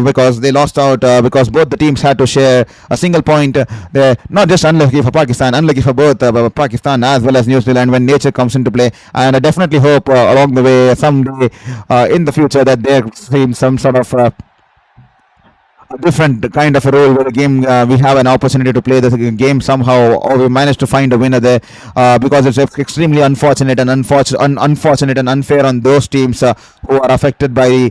because they lost out because both the teams had to share a single point there. Not just unlucky for Pakistan, unlucky for both Pakistan as well as New Zealand when nature comes into play. And I definitely hope along the way someday in the future that there seems some sort of a different kind of a role where the game we have an opportunity to play the game somehow, or we manage to find a winner there, because it's extremely unfortunate and unfair on those teams who are affected by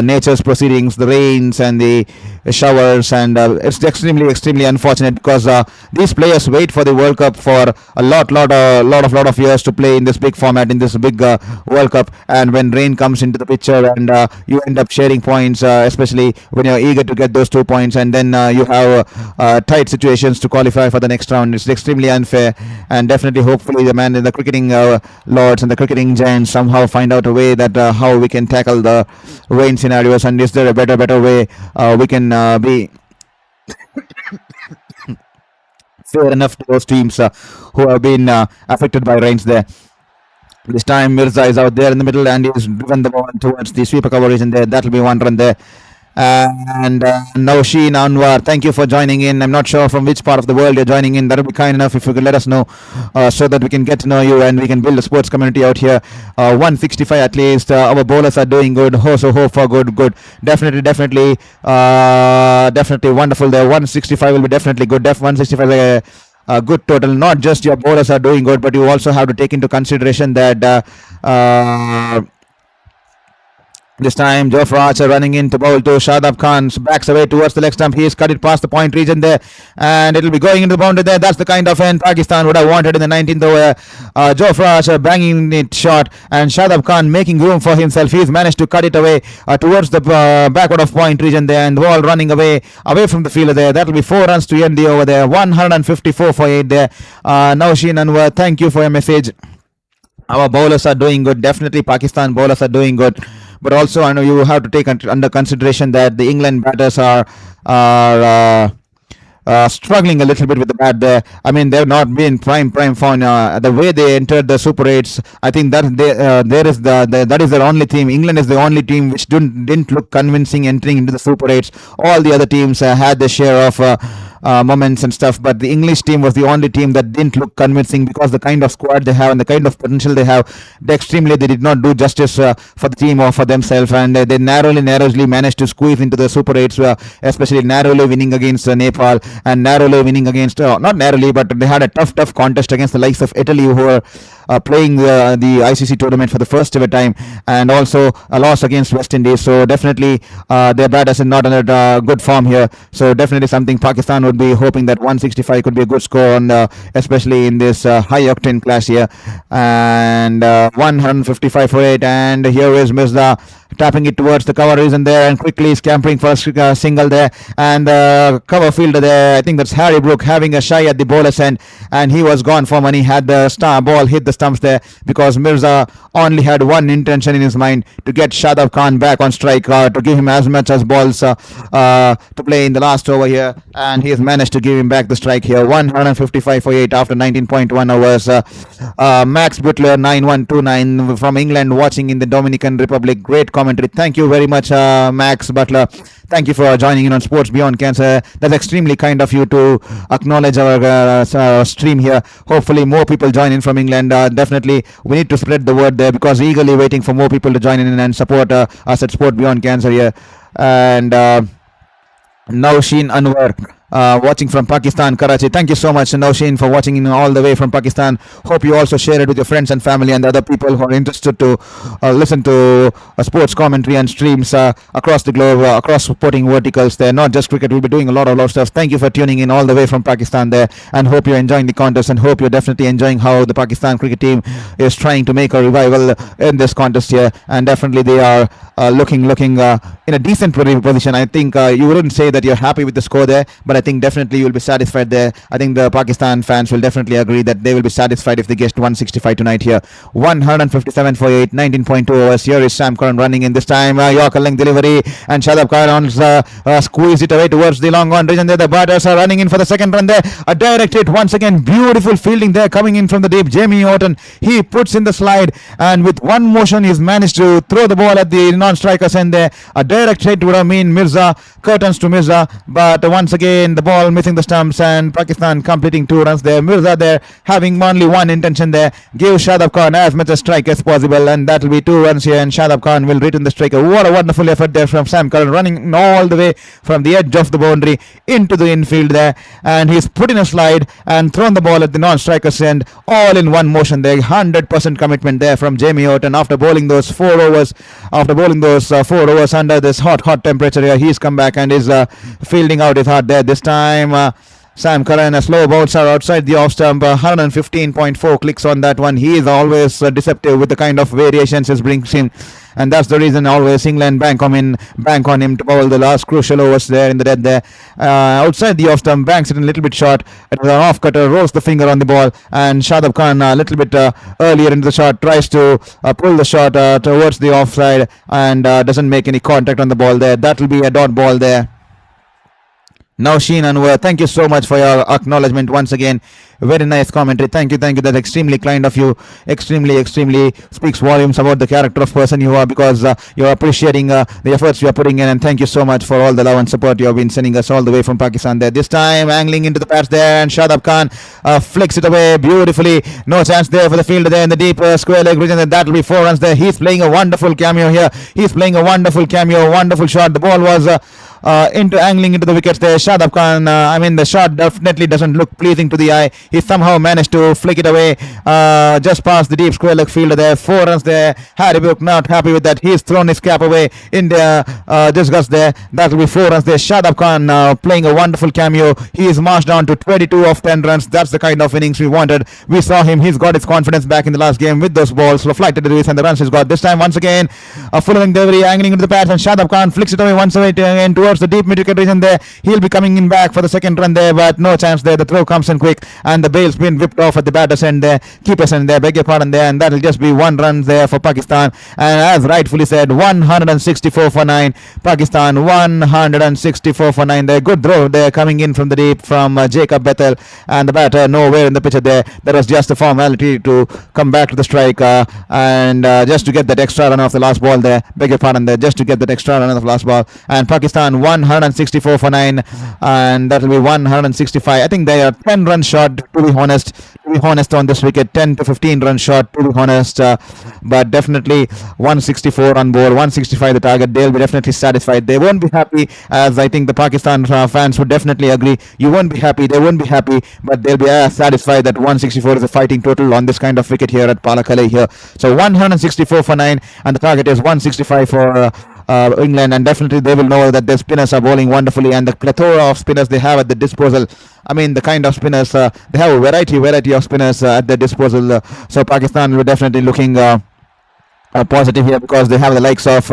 nature's proceedings, the rains and the showers, and it's extremely unfortunate because these players wait for the World Cup for a lot of years to play in this big format, in this big World Cup, and when rain comes into the picture and you end up sharing points, especially when you're eager to get those 2 points, and then you have tight situations to qualify for the next round. It's extremely unfair, and definitely hopefully the cricketing lords and the cricketing giants somehow find out a way that how we can tackle the rain scenarios, and is there a better way we can be fair enough to those teams who have been affected by rains there. This time Mirza is out there in the middle, and he's driven the ball towards the sweeper cover region there. That will be 1 run there. And Nausheen Anwar, thank you for joining in. I'm not sure from which part of the world you're joining in. That would be kind enough if you could let us know, so that we can get to know you and we can build a sports community out here. 165 at least. Our bowlers are doing good. So hope for good. Definitely wonderful there. 165 will be definitely good. 165 is a good total. Not just your bowlers are doing good, but you also have to take into consideration that this time Jofra Archer running in to bowl to Shadab Khan, backs away towards the leg stump. He has cut it past the point region there, and it will be going into the boundary there. That's the kind of end Pakistan would have wanted in the 19th over. Jofra Archer banging it short, and Shadab Khan making room for himself. He's managed to cut it away towards the backward of point region there, and the ball running away from the fielder there. That will be 4 runs to end the over there. 154 for 8 there. Nausheen Anwar, thank you for your message. Our bowlers are doing good. Definitely Pakistan bowlers are doing good. But also, I know you have to take under consideration that the England batters are struggling a little bit with the bat there. I mean, they've not been prime form. The way they entered the Super 8s, I think that that is their only team. England is the only team which didn't look convincing entering into the Super 8s. All the other teams had their share of moments and stuff. But the English team was the only team that didn't look convincing because the kind of squad they have and the kind of potential they have, they did not do justice for the team or for themselves, and they narrowly managed to squeeze into the Super 8s, especially narrowly winning against Nepal and narrowly winning against, not narrowly, but they had a tough contest against the likes of Italy, who were playing the ICC tournament for the first ever time, and also a loss against West Indies. So definitely their batters are not under good form here. So definitely something Pakistan would be hoping that 165 could be a good score on, especially in this high octane clash here. And 155 for 8, and here is Mirza tapping it towards the cover region there and quickly scampering for a single there, and cover fielder there, I think that's Harry Brook, having a shy at the bowler's end, and he was gone for money had the ball hit the stumps there, because Mirza only had one intention in his mind, to get Shadab Khan back on strike, to give him as much as balls to play in the last over here, and he has managed to give him back the strike here. 155 for 8 after 19.1 overs. Max Butler 9129 from England, watching in the Dominican Republic. Great commentary. Thank you very much, Max Butler. Thank you for joining in on Sports Beyond Cancer. That's extremely kind of you to acknowledge our stream here. Hopefully more people join in from England. Definitely we need to spread the word there, because eagerly waiting for more people to join in and support us at Sport Beyond Cancer here. And Nausheen Anwar, watching from Pakistan, Karachi. Thank you so much, Nausheen, for watching in all the way from Pakistan. Hope you also share it with your friends and family and other people who are interested to listen to sports commentary and streams across the globe, across sporting verticals there, not just cricket. We'll be doing a lot of stuff. Thank you for tuning in all the way from Pakistan there, and hope you're enjoying the contest, and hope you're definitely enjoying how the Pakistan cricket team is trying to make a revival in this contest here, and definitely they are looking in a decent position. I think you wouldn't say that you're happy with the score there, but I think definitely you'll be satisfied there. I think the Pakistan fans will definitely agree that they will be satisfied if they get 165 tonight here. 157 for 8, 19.2 overs. Here is Sam Curran running in this time. Yorker length delivery, and Shadab Khan squeeze it away towards the long on region there. The batters are running in for the second run there. A direct hit once again. Beautiful fielding there coming in from the deep. Jamie Orton, he puts in the slide, and with one motion he's managed to throw the ball at the non-striker's end there. A direct hit would have mean Mirza, curtains to Mirza, but once again the ball missing the stumps, and Pakistan completing 2 runs there. Mirza there having only one intention there, give Shadab Khan as much a strike as possible, and that will be 2 runs here, and Shadab Khan will return the striker. What a wonderful effort there from Sam Curran, running all the way from the edge of the boundary into the infield there, and he's put in a slide and thrown the ball at the non-striker's end, all in one motion there. 100% commitment there from Jamie Orton after bowling those 4 overs. After bowling those 4 overs under this hot temperature here, he's come back and is fielding out his heart there. This time Sam Curran, a slow bouncer outside the off stump, 115.4 clicks on that one. He is always deceptive with the kind of variations he brings in, and that's the reason always England bank on him to bowl the last crucial overs there in the dead there. Outside the off stump, banks it a little bit short. It was an off cutter, rolls the finger on the ball, and Shadab Khan a little bit earlier into the shot tries to pull the shot towards the offside, and doesn't make any contact on the ball there. That will be a dot ball there. Nausheen Anwar, thank you so much for your acknowledgement once again. Very nice commentary. Thank you. That's extremely kind of you. Extremely speaks volumes about the character of person you are, because you're appreciating the efforts you are putting in, and thank you so much for all the love and support you have been sending us all the way from Pakistan there. This time angling into the pads there, and Shadab Khan flicks it away beautifully. No chance there for the fielder there in the deep square leg region, and that will be 4 runs there. He's playing a wonderful cameo here. Wonderful shot. The ball was angling into the wickets there. Shadab Khan, the shot definitely doesn't look pleasing to the eye. He somehow managed to flick it away just past the deep square leg fielder there. 4 runs there. Harry Brook not happy with that. He's thrown his cap away in the disgust there. That will be 4 runs there. Shadab Khan playing a wonderful cameo. He is marched down to 22 of 10 runs. That's the kind of innings we wanted. We saw him. He's got his confidence back in the last game with those balls. So flight to the release, and the runs he's got. This time once again a full delivery angling into the pads, and Shadab Khan flicks it away once away towards the deep mid-wicket region there. He'll be coming in back for the second run there, but no chance there. The throw comes in quick, and the bail's been whipped off at the batter's end there, keeper's end there, beg your pardon there, and that'll just be 1 run there for Pakistan. And as rightfully said, 164 for 9. Pakistan 164 for 9 there. Good throw there coming in from the deep from Jacob Bethel, and the batter nowhere in the picture there. That was just a formality to come back to the strike and just to get that extra run off the last ball there, beg your pardon there, just to get that extra run off the last ball. And Pakistan Pakistan 164 for 9, and that will be 165. I think they are 10 runs short, to be honest. To be honest, on this wicket, 10 to 15 runs short, to be honest. But definitely 164 on board, 165 the target. They'll be definitely satisfied. They won't be happy, as I think the Pakistan fans would definitely agree. You won't be happy, they won't be happy, but they'll be satisfied that 164 is a fighting total on this kind of wicket here at Pallekele here. So 164 for 9, and the target is 165 for England, and definitely they will know that their spinners are bowling wonderfully, and the plethora of spinners they have at the disposal. I mean, the kind of spinners they have a variety of spinners at their disposal. So Pakistan will definitely looking positive here, because they have the likes of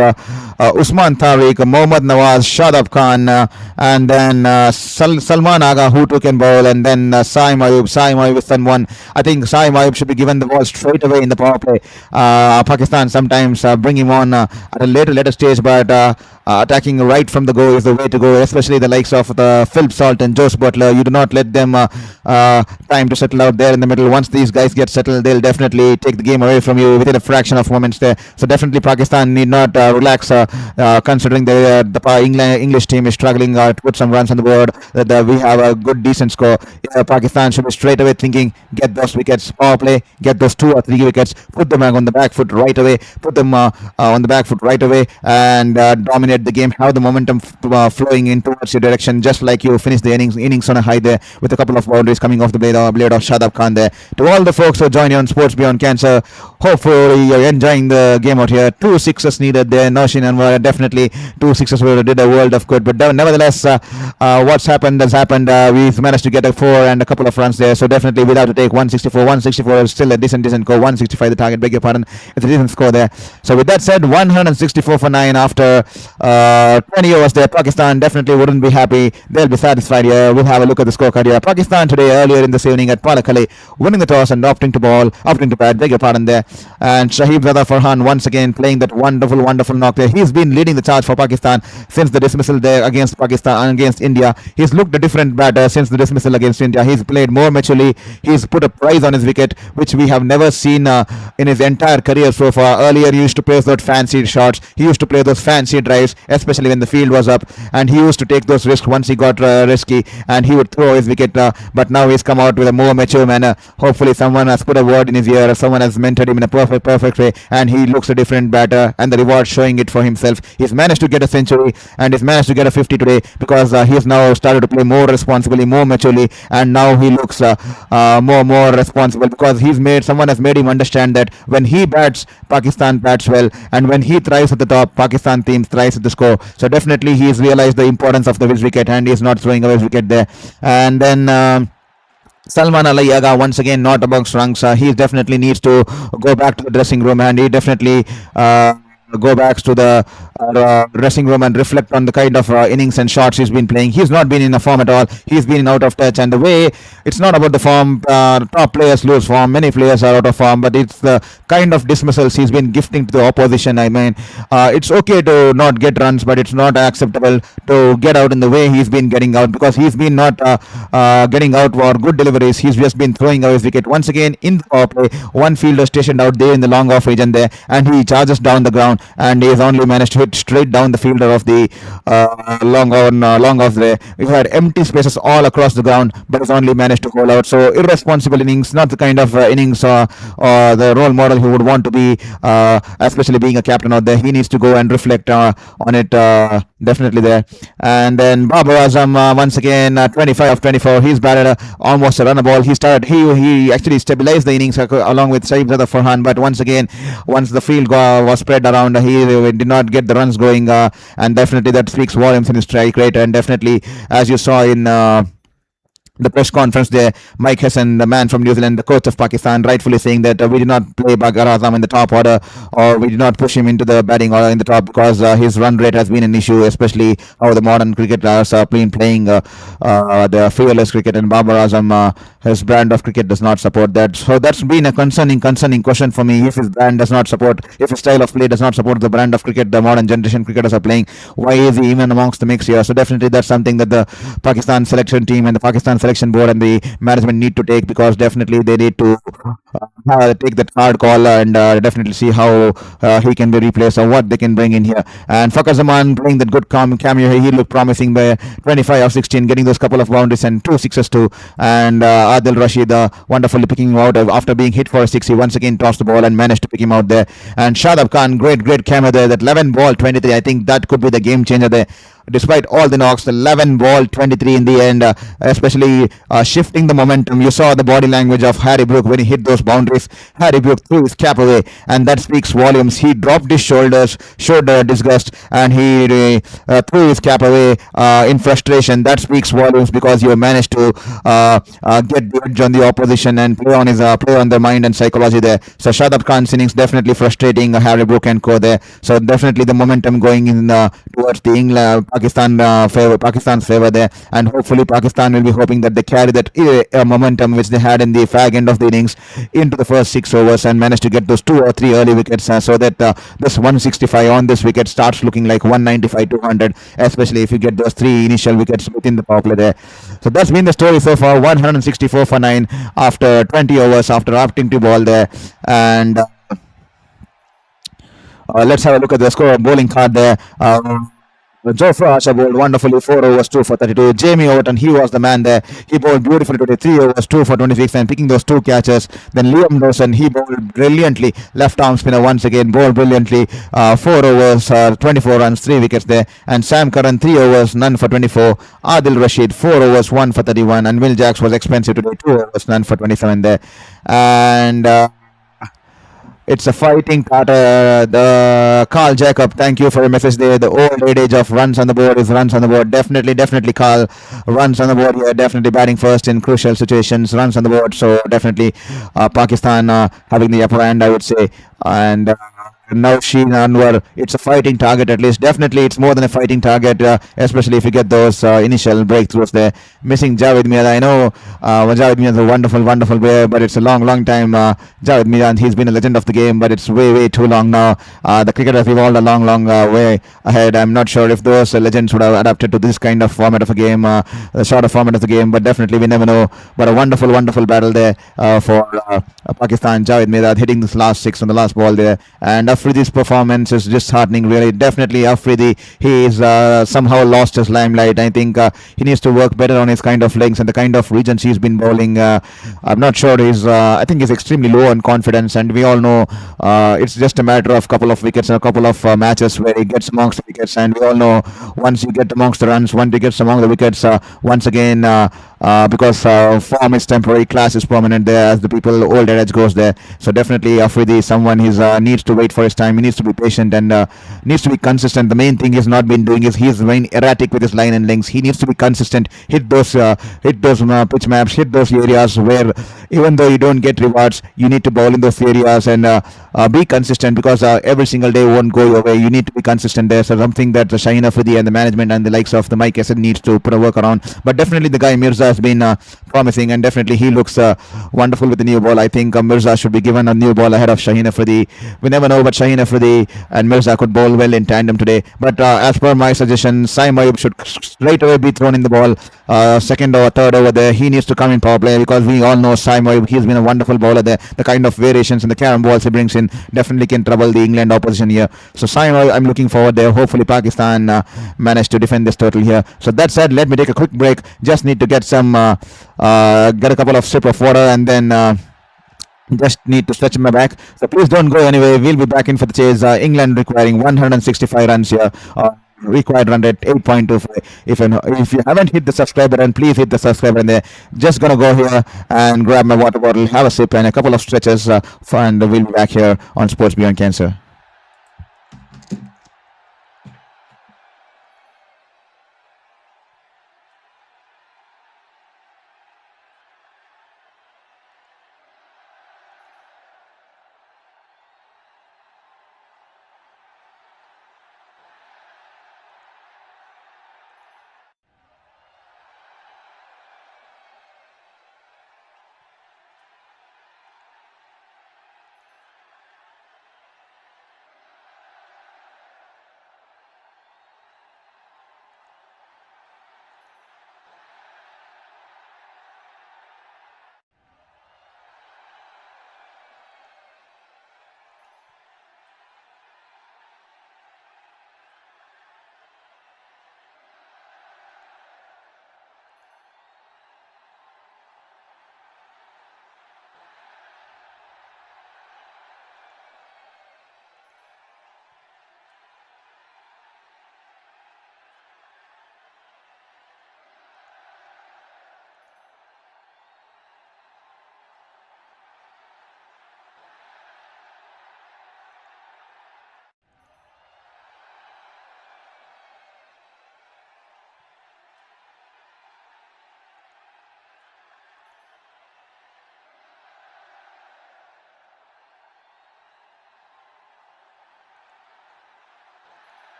Usman Tariq, Mohammad Nawaz, Shadab Khan, and then Salman Agha, who too can bowl, and then Saim Ayub. Saim Ayub is someone. I think Saim Ayub should be given the ball straight away in the power play. Pakistan sometimes bring him on at a later stage, but attacking right from the go is the way to go, especially the likes of the Philip Salt and Jose Butler. You do not let them time to settle out there in the middle. Once these guys get settled, they'll definitely take the game away from you within a fraction of moments there. So definitely Pakistan need not relax, considering the English team is struggling to put some runs on the board. That we have a good decent score. Pakistan should be straight away thinking, get those wickets, power play, get those 2 or 3 wickets, put them on the back foot right away, and dominate the game, have the momentum flowing in towards your direction, just like you finish the innings on a high there with a couple of boundaries coming off the blade of Shadab Khan there. To all the folks who join you on Sports Beyond Cancer, hopefully you're enjoying the game out here. 2 sixes needed there. Nausheen Anwar, definitely 2 sixes did a world of good, but nevertheless what's happened has happened. We've managed to get a 4 and a couple of runs there, so definitely we'll have to take 164 is still a decent score. 165 the target, beg your pardon, it's a decent score there. So with that said, 164 for 9 after 20 overs there. Pakistan definitely wouldn't be happy. They'll be satisfied here. We'll have a look at the scorecard here. Pakistan today, earlier in this evening at Pallekele, winning the toss and opting to bat, beg your pardon there. And Shaheen Farhan once again playing that wonderful knock there. He's been leading the charge for Pakistan since the dismissal there against Pakistan and against India. He's looked a different batter since the dismissal against India. He's played more maturely. He's put a price on his wicket, which we have never seen in his entire career so far. Earlier, he used to play those fancy shots. He used to play those fancy drives, especially when the field was up, and he used to take those risks once he got risky, and he would throw his wicket. But now he's come out with a more mature manner. Hopefully, someone has put a word in his ear. Someone has mentored him in a perfect way, and he looks a different batter, and the reward showing it for himself. He's managed to get a century, and he's managed to get a 50 today, because he has now started to play more responsibly, more maturely, and now he looks more responsible, because someone has made him understand that when he bats, Pakistan bats well, and when he thrives at the top, Pakistan team thrives at the score. So definitely he's realized the importance of his wicket, and he's not throwing away his wicket there. And then Salman Ali Agha once again not amongst ranks. He definitely needs to go back to the dressing room, and he definitely go back to the dressing room and reflect on the kind of innings and shots he's been playing. He's not been in a form at all. He's been out of touch, and the way it's not about the form. Top players lose form. Many players are out of form, but it's the kind of dismissals he's been gifting to the opposition. I mean, it's okay to not get runs, but it's not acceptable to get out in the way he's been getting out, because he's been not getting out for good deliveries. He's just been throwing away his wicket. Once again, in the power play, one fielder stationed out there in the long off region there, and he charges down the ground, and he has only managed to hit straight down the fielder of the long off there. We've had empty spaces all across the ground, but has only managed to hold out. So irresponsible innings, not the kind of innings or the role model he would want to be, especially being a captain out there. He needs to go and reflect on it, definitely there. And then Babar Azam once again 25 of 24. He's batted almost a runner ball. He actually stabilized the innings along with Shaheen Shah Farhan, but once the field was spread around, he did not get the runs going, and definitely that speaks volumes in his strike rate. And definitely, as you saw in the press conference there, Mike Hesson, the man from New Zealand, the coach of Pakistan, rightfully saying that we did not play Babar Azam in the top order, or we did not push him into the batting order in the top, because his run rate has been an issue, especially how the modern cricketers are playing the fearless cricket, and Babar Azam, his brand of cricket does not support that. So that's been a concerning question for me. If his brand does not support, if his style of play does not support the brand of cricket the modern generation cricketers are playing, why is he even amongst the mix here? So definitely that's something that the Pakistan selection team and the Pakistan selection selection board and the management need to take, because definitely they need to take that hard call and definitely see how he can be replaced or what they can bring in here. And Fakhar Zaman playing that good cameo here. He looked promising by 25 of 16, getting those couple of boundaries and two sixes too. And Adil Rashid wonderfully picking him out after being hit for a six. He once again tossed the ball and managed to pick him out there. And Shadab Khan, great cameo there. That 11 ball 23. I think that could be the game changer there. Despite all the knocks, 11 ball 23 in the end, especially shifting the momentum. You saw the body language of Harry Brook when he hit those boundaries. Harry Brook threw his cap away, and that speaks volumes. He dropped his shoulders, showed disgust, and he threw his cap away in frustration. That speaks volumes, because you managed to get the edge on the opposition and play on their mind and psychology there. So Shadab Khan's innings definitely frustrating Harry Brook and co there. So definitely the momentum going in towards the England Pakistan's favor there, and hopefully Pakistan will be hoping that they carry that momentum which they had in the fag end of the innings into the first 6 overs and manage to get those 2 or 3 early wickets, so that this 165 on this wicket starts looking like 195 200, especially if you get those 3 initial wickets within the power play there. So that's been the story so far. 164 for 9 after 20 overs, after opting to ball there. And let's have a look at the score bowling card there. Jofra Archer bowled wonderfully, 4 overs, 2 for 32. Jamie Overton, he was the man there. He bowled beautifully today, 3 overs, 2 for 26, and picking those 2 catches. Then Liam Dawson, he bowled brilliantly. Left arm spinner once again, bowled brilliantly. 4 overs, 24 runs, 3 wickets there. And Sam Curran, 3 overs, none for 24. Adil Rashid, 4 overs, 1 for 31. And Will Jacks was expensive today, 2 overs, none for 27 there. And it's a fighting Carter. The Carl Jacob, thank you for your message there. The old adage of runs on the board is runs on the board. Definitely, Carl. Runs on the board here. Definitely batting first in crucial situations. Runs on the board. So definitely, Pakistan having the upper hand, I would say. And now Sheen Anwar, it's a fighting target at least. Definitely, it's more than a fighting target, especially if you get those initial breakthroughs there. Missing Javed Mian, I know Javed Mian is a wonderful player, but it's a long time. Javed Mian, he's been a legend of the game, but it's way too long now. The cricket has evolved a long way ahead. I'm not sure if those legends would have adapted to this kind of format of a game, the shorter format of the game, but definitely we never know. But a wonderful battle there for Pakistan. Javed Mian hitting this last 6 on the last ball there, and Afridi's performance is disheartening, really. Definitely, Afridi, he is somehow lost his limelight. I think he needs to work better on his kind of legs and the kind of regions he's been bowling. I'm not sure I think he's extremely low on confidence, and we all know it's just a matter of couple of wickets and a couple of matches where he gets amongst the wickets, and we all know once you get amongst the runs, once he gets among the wickets, once again, because form is temporary, class is permanent there, as the people old adage goes there. So definitely Afridi is someone he needs to wait for his time. He needs to be patient and needs to be consistent. The main thing he's not been doing is he's very erratic with his line and lengths. He needs to be consistent, hit those pitch maps, hit those areas where even though you don't get rewards, you need to bowl in those areas and be consistent, because every single day won't go your way. You need to be consistent there. So something that Shaheen Afridi and the management and the likes of the Mike Asad needs to put a work around. But definitely the guy Mirza has been promising, and definitely he looks wonderful with the new ball. I think Mirza should be given a new ball ahead of Shaheen Afridi. We never know, but Shaheen Afridi and Mirza could bowl well in tandem today. But as per my suggestion, Saim Ayub should straight away be thrown in the ball. Second or third over there, he needs to come in power play, because we all know Saim Ayub, he's been a wonderful bowler there. The kind of variations in the carom balls he brings in definitely can trouble the England opposition here. So Saim Ayub, I'm looking forward there. Hopefully Pakistan manage to defend this total here. So that said, let me take a quick break. Just need to get get a couple of sip of water, and then just need to stretch my back. So please don't go anyway. We'll be back in for the chase. England requiring 165 runs here. Required run rate 8.25. If you haven't hit the subscribe button, please hit the subscribe button there. Just gonna go here and grab my water bottle, have a sip and a couple of stretches, and we'll be back here on Sports Beyond Cancer.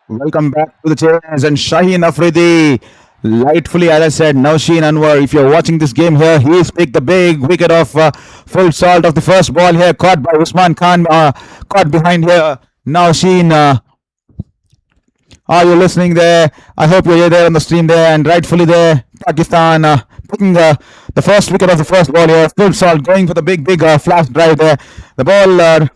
Welcome back to the chairs and Shaheen Afridi. Lightfully, as I said, Nausheen Anwar. If you're watching this game here, he's picked the big wicket of full salt of the first ball here, caught by Usman Khan, caught behind here. Nausheen, are you listening there? I hope you're there on the stream there, and rightfully there, Pakistan picking the first wicket of the first ball here. Full salt going for the big flash drive there. The ball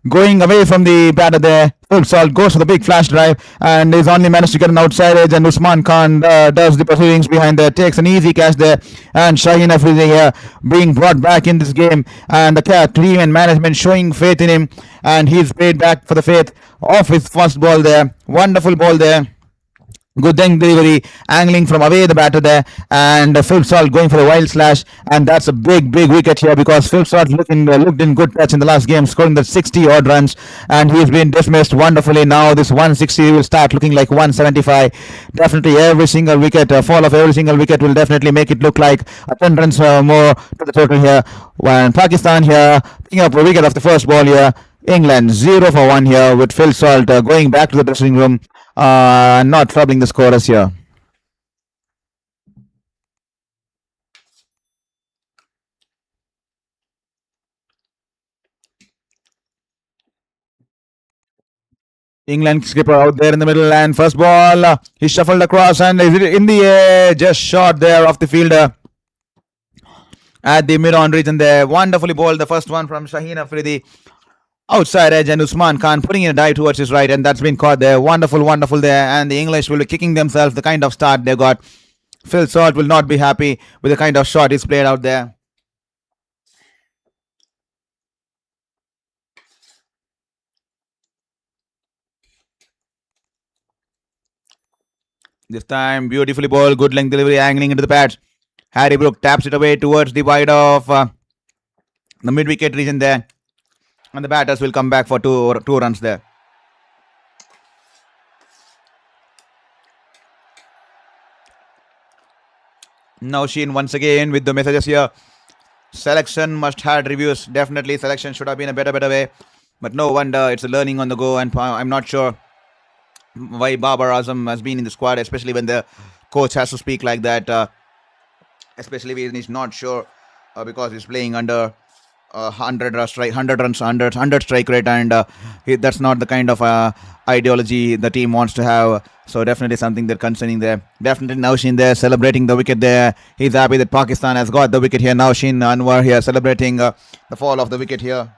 going away from the batter there. Full salt goes for the big flash drive and he's only managed to get an outside edge, and Usman Khan does the proceedings behind there, takes an easy catch there, and Shaheen Afridi here being brought back in this game, and the team and management showing faith in him, and he's paid back for the faith of his first ball there. Wonderful ball there. Good delivery, angling from away the batter there, and Phil Salt going for the wild slash, and that's a big wicket here because Phil Salt looked in good touch in the last game, scoring the 60 odd runs, and he's been dismissed wonderfully. Now this 160 will start looking like 175. Definitely every single wicket, fall of every single wicket will definitely make it look like a 10 runs more to the total here. When Pakistan here picking up a wicket of the first ball here. England 0 for 1 here with Phil Salt going back to the dressing room, not troubling the scorers here. England skipper out there in the middle, and first ball he shuffled across and is in the air, just short there off the fielder at the mid-on region there. Wonderfully bowled the first one from Shaheen Afridi. Outside edge, and Usman Khan putting in a dive towards his right, and that's been caught there. Wonderful there. And the English will be kicking themselves the kind of start they got. Phil Salt will not be happy with the kind of shot he's played out there. This time, beautifully bowled, good length delivery, angling into the pads. Harry Brook taps it away towards the wide of the mid-wicket region there. And the batters will come back for two runs there. Now Sheen once again with the messages here. Selection must have reviews. Definitely selection should have been a better way. But no wonder, it's a learning on the go, and I'm not sure why Babar Azam has been in the squad, especially when the coach has to speak like that. Especially when he's not sure because he's playing under 100 strike rate, and that's not the kind of ideology the team wants to have. So definitely something they're concerning there. Definitely Nausheen there celebrating the wicket there. He's happy that Pakistan has got the wicket here. Nausheen Anwar here celebrating the fall of the wicket here.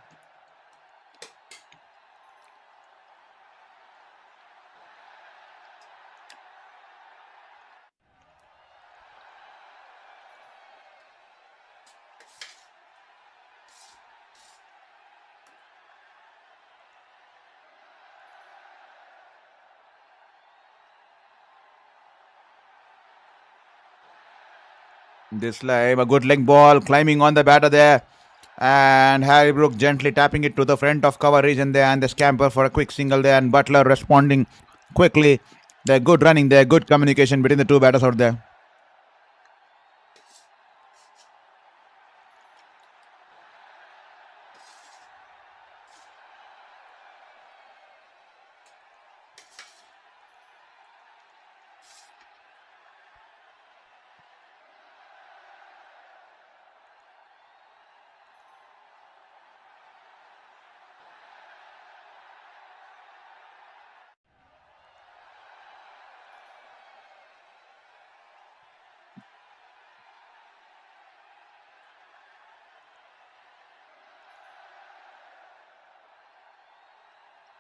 This time a good leg ball climbing on the batter there, and Harry Brook gently tapping it to the front of cover region there, and the scamper for a quick single there, and Butler responding quickly. They're good running there, good communication between the two batters out there.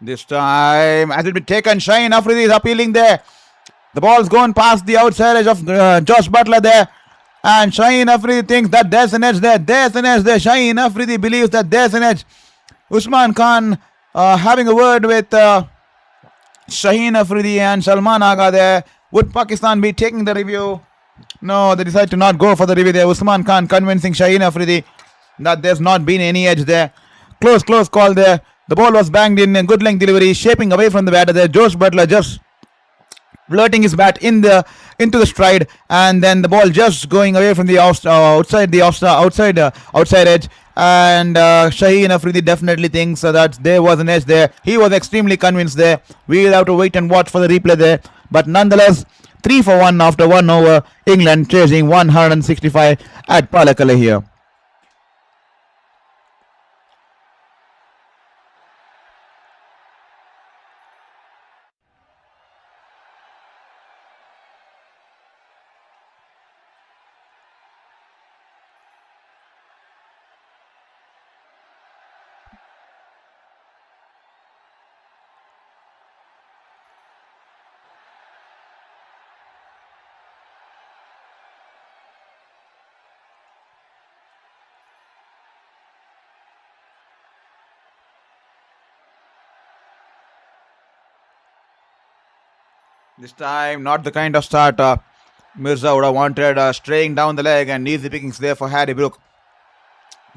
This time, as it be taken, Shaheen Afridi is appealing there. The ball's gone past the outside edge of Josh Butler there. And Shaheen Afridi thinks that there's an edge there. There's an edge there. Shaheen Afridi believes that there's an edge. Usman Khan having a word with Shaheen Afridi and Salman Agha there. Would Pakistan be taking the review? No, they decide to not go for the review there. Usman Khan convincing Shaheen Afridi that there's not been any edge there. Close call there. The ball was banged in, a good length delivery, shaping away from the batter there. Josh Butler just flirting his bat into the stride, and then the ball just going away from the outside edge, And Shaheen Afridi definitely thinks that there was an edge there. He was extremely convinced there. We'll have to wait and watch for the replay there. But nonetheless, 3 for 1 after 1 over. England chasing 165 at Pallekele here. This time, not the kind of start Mirza would have wanted, straying down the leg and easy pickings there for Harry Brook.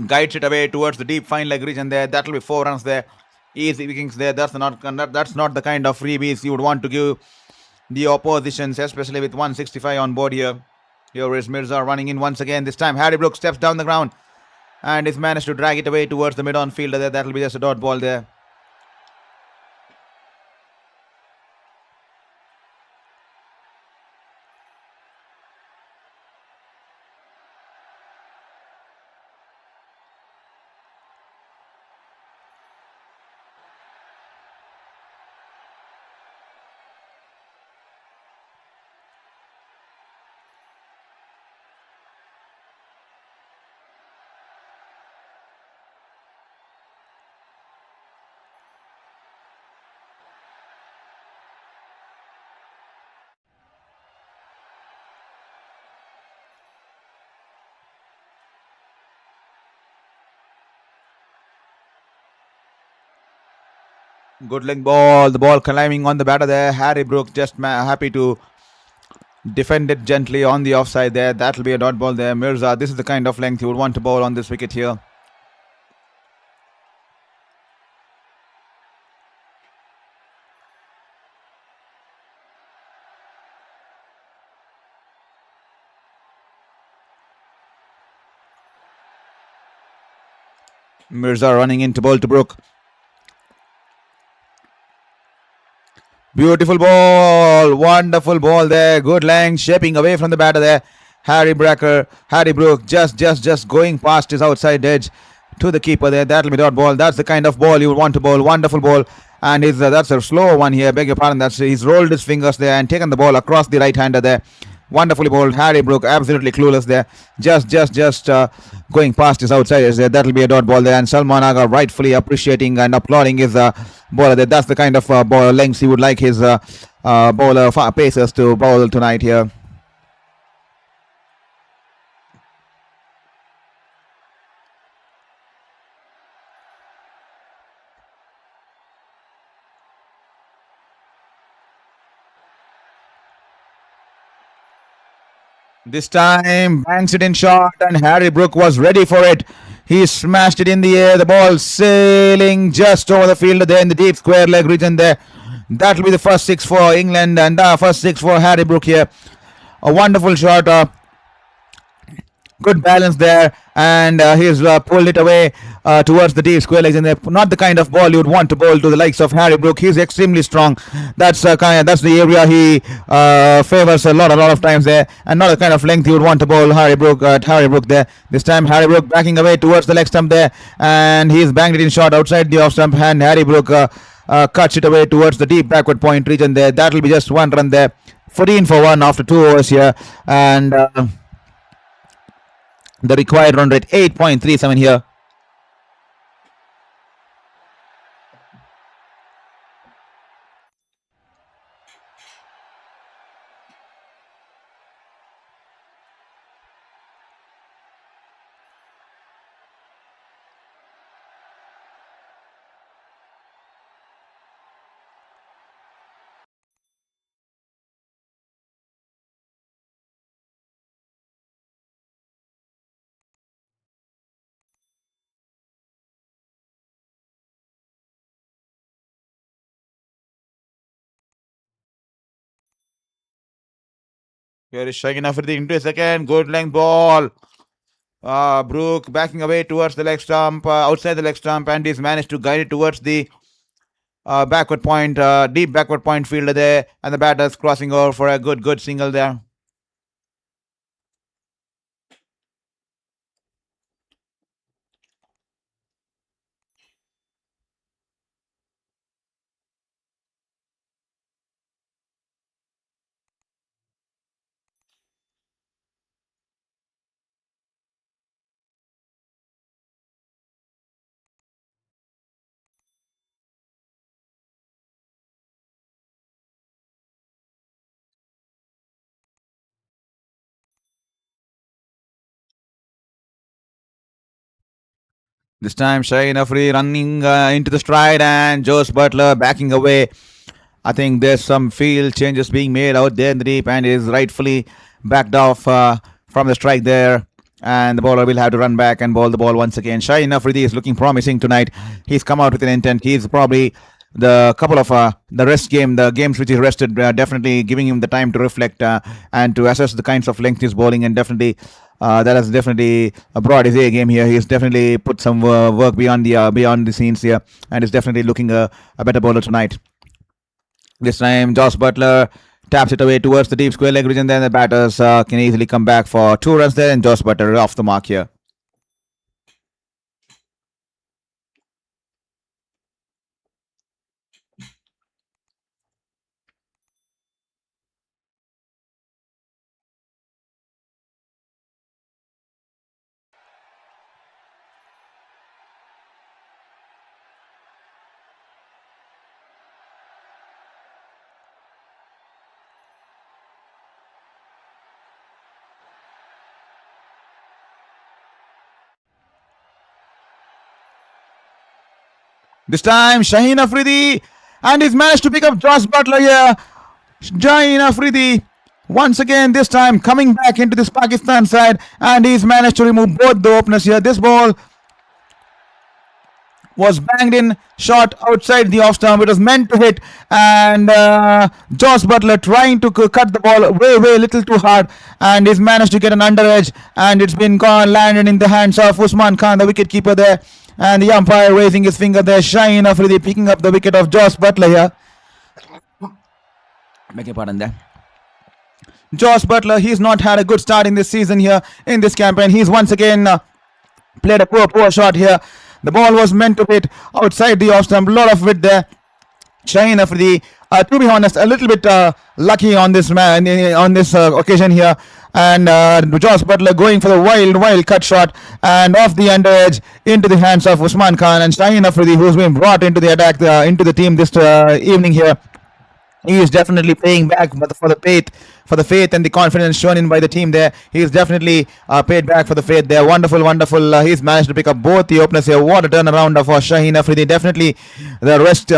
Guides it away towards the deep fine leg region there. That'll be 4 runs there. Easy pickings there. That's not the kind of freebies you would want to give the oppositions, especially with 165 on board here. Here is Mirza running in once again. This time Harry Brook steps down the ground and is managed to drag it away towards the mid-on fielder there. That'll be just a dot ball there. Good length ball. The ball climbing on the batter there. Harry Brook just happy to defend it gently on the offside there. That'll be a dot ball there. Mirza, this is the kind of length you would want to bowl on this wicket here. Mirza running into ball to Brook. Beautiful ball. Wonderful ball there. Good length. Shaping away from the batter there. Harry Brook just going past his outside edge to the keeper there. That'll be dot ball. That's the kind of ball you would want to bowl. Wonderful ball. And that's a slow one here. Beg your pardon. He's rolled his fingers there and taken the ball across the right hander there. Wonderfully bowled. Harry Brook absolutely clueless there. Just going past his outside edge there. That'll be a dot ball there. And Salman Aga rightfully appreciating and applauding his bowler there. That's the kind of ball lengths he would like his bowler pacers to bowl tonight here. This time, banks it in short, and Harry Brook was ready for it. He smashed it in the air. The ball sailing just over the field there in the deep square leg region there. That'll be the first six for England and first six for Harry Brook here. A wonderful shot. Good balance there, and he's pulled it away towards the deep square legs in there. Not the kind of ball you would want to bowl to the likes of Harry Brook. He's extremely strong. That's the area he favors a lot of times there, and not the kind of length you would want to bowl Harry Brook there. This time Harry Brook backing away towards the leg stump there, and he's banged it in short outside the off stump, and Harry Brook cuts it away towards the deep backward point region there. That'll be just one run there. 14 for 1 after 2 overs here, and the required run rate 8.37 here. Here is Shaheen Afridi into a second. Good length ball. Brook backing away towards the leg stump, outside the leg stump, and he's managed to guide it towards the backward point, deep backward point fielder there, and the batter's crossing over for a good single there. This time, Shaheen Afridi running into the stride, and Josh Butler backing away. I think there's some field changes being made out there in the deep, and is rightfully backed off from the strike there. And the bowler will have to run back and bowl the ball once again. Shaheen Afridi is looking promising tonight. He's come out with an intent. He's probably the couple of the games which he rested, definitely giving him the time to reflect and to assess the kinds of length he's bowling, and definitely that has definitely brought his A game here. He's definitely put some work beyond the scenes here, and is definitely looking a better bowler tonight. This time, Josh Butler taps it away towards the deep square leg region. Then the batters can easily come back for 2 runs there, and Josh Butler off the mark here. This time, Shaheen Afridi, and he's managed to pick up Josh Butler here. Shaheen Afridi, once again, this time coming back into this Pakistan side, and he's managed to remove both the openers here. This ball was banged in shot outside the off stump. It was meant to hit, and Josh Butler trying to cut the ball way little too hard, and he's managed to get an under edge, and it's been landed in the hands of Usman Khan, the wicket keeper there. And the umpire raising his finger there. Shaheen Afridi picking up the wicket of Josh Butler here. Beg your pardon there. Josh Butler, he's not had a good start in this season here, in this campaign. He's once again played a poor shot here. The ball was meant to hit outside the off stump. A lot of width there. Shaheen Afridi, to be honest, a little bit lucky on this occasion here. And Josh Butler going for the wild cut shot, and off the under edge into the hands of Usman Khan, and Shaheen Afridi, who's been brought into the attack, into the team this evening here. He is definitely paying back for the faith and the confidence shown in by the team there. He is definitely paid back for the faith there. Wonderful. He's managed to pick up both the openers here. What a turnaround for Shaheen Afridi. Definitely the rest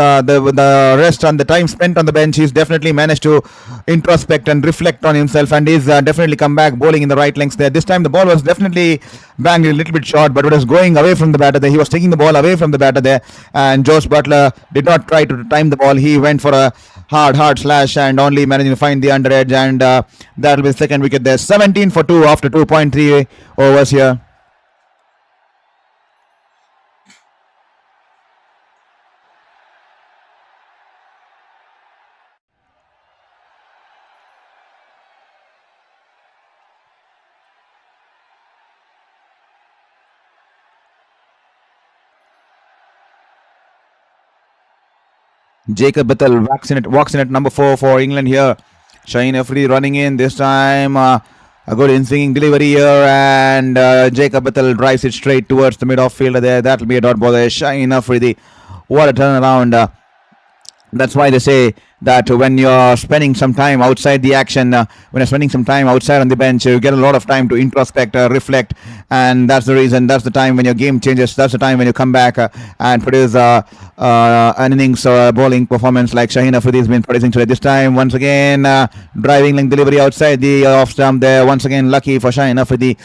and the time spent on the bench, he's definitely managed to introspect and reflect on himself, and he's definitely come back bowling in the right lengths there. This time the ball was definitely banged a little bit short, but it was going away from the batter there. He was taking the ball away from the batter there, and Josh Butler did not try to time the ball. He went for a hard slash and only managing to find the under edge, and that'll be the second wicket there. 17 for 2 after 2.3 overs here. Jacob Battle walks in at number 4 for England here. Shaheen Afridi running in this time. A good in-swinging delivery here, and Jacob Battle drives it straight towards the mid-off fielder there. That'll be a dot ball there. Shaheen Afridi, what a turnaround. That's why they say that when you're spending some time outside the action, when you're spending some time outside on the bench, you get a lot of time to introspect, reflect, and that's the reason. That's the time when your game changes. That's the time when you come back and produce an innings or a bowling performance like Shaheen Afridi has been producing today. This time, once again, driving link delivery outside the off stump there. Once again, lucky for Shaheen Afridi.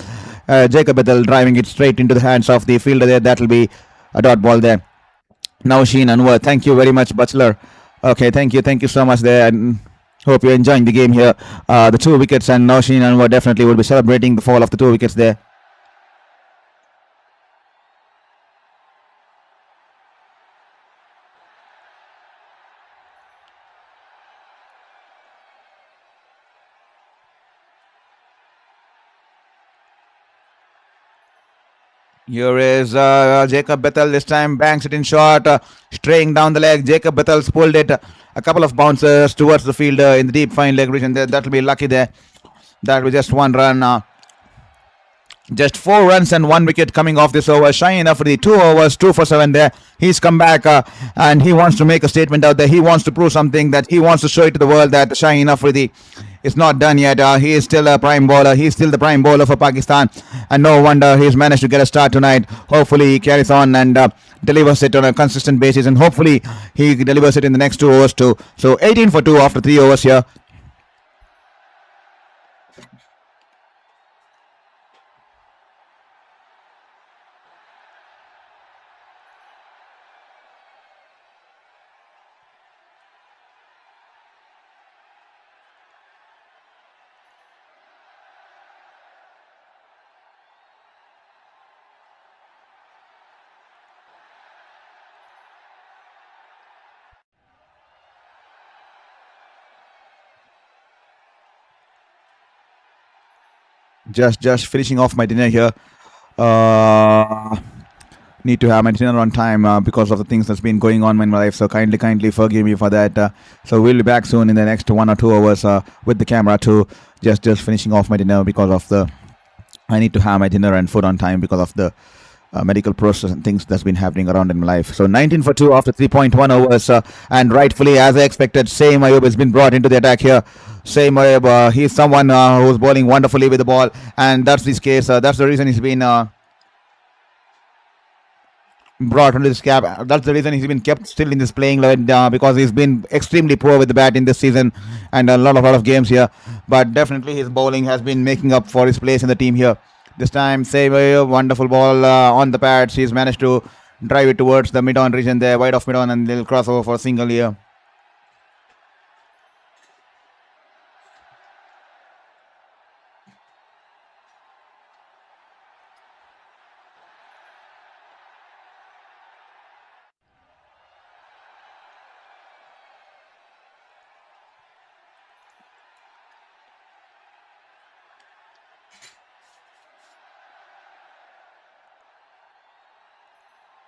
Jacob Battle driving it straight into the hands of the fielder there. That'll be a dot ball there. Now Sheen Anwar, thank you very much, Butler. Okay, thank you so much there, and hope you're enjoying the game here. The 2 wickets, and now Sheen Anwar definitely will be celebrating the fall of the 2 wickets there. Here is Jacob Bethel. This time banks it in short, straying down the leg. Jacob Bethel's pulled it a couple of bounces towards the fielder in the deep fine leg region. That'll be lucky there. That was just one run. Just 4 runs and 1 wicket coming off this over. Shaheen Afridi, 2 overs, 2 for 7 there. He's come back and he wants to make a statement out there. He wants to prove something, that he wants to show it to the world that Shaheen Afridi is not done yet. He is still a prime bowler. He's still the prime bowler for Pakistan. And no wonder he's managed to get a start tonight. Hopefully he carries on and delivers it on a consistent basis. And hopefully he delivers it in the next 2 overs too. So 18 for 2 after 3 overs here. Just finishing off my dinner here. Uh, Need to have my dinner on time because of the things that's been going on in my life. So kindly forgive me for that. So we'll be back soon in the next 1 or 2 hours with the camera too. Just finishing off my dinner because of the. I need to have my dinner and food on time because of the medical process and things that's been happening around in my life. So 19 for 2 after 3.1 overs, and rightfully, as I expected, Same Ayub has been brought into the attack here. Same Ayub, he's someone who's bowling wonderfully with the ball, and that's his case. That's the reason he's been brought into this cap. That's the reason he's been kept still in this playing line because he's been extremely poor with the bat in this season and a lot of games here. But definitely his bowling has been making up for his place in the team here. This time, Save wonderful ball on the pads. He's managed to drive it towards the mid-on region there, wide off mid-on, and they'll cross over for a single here.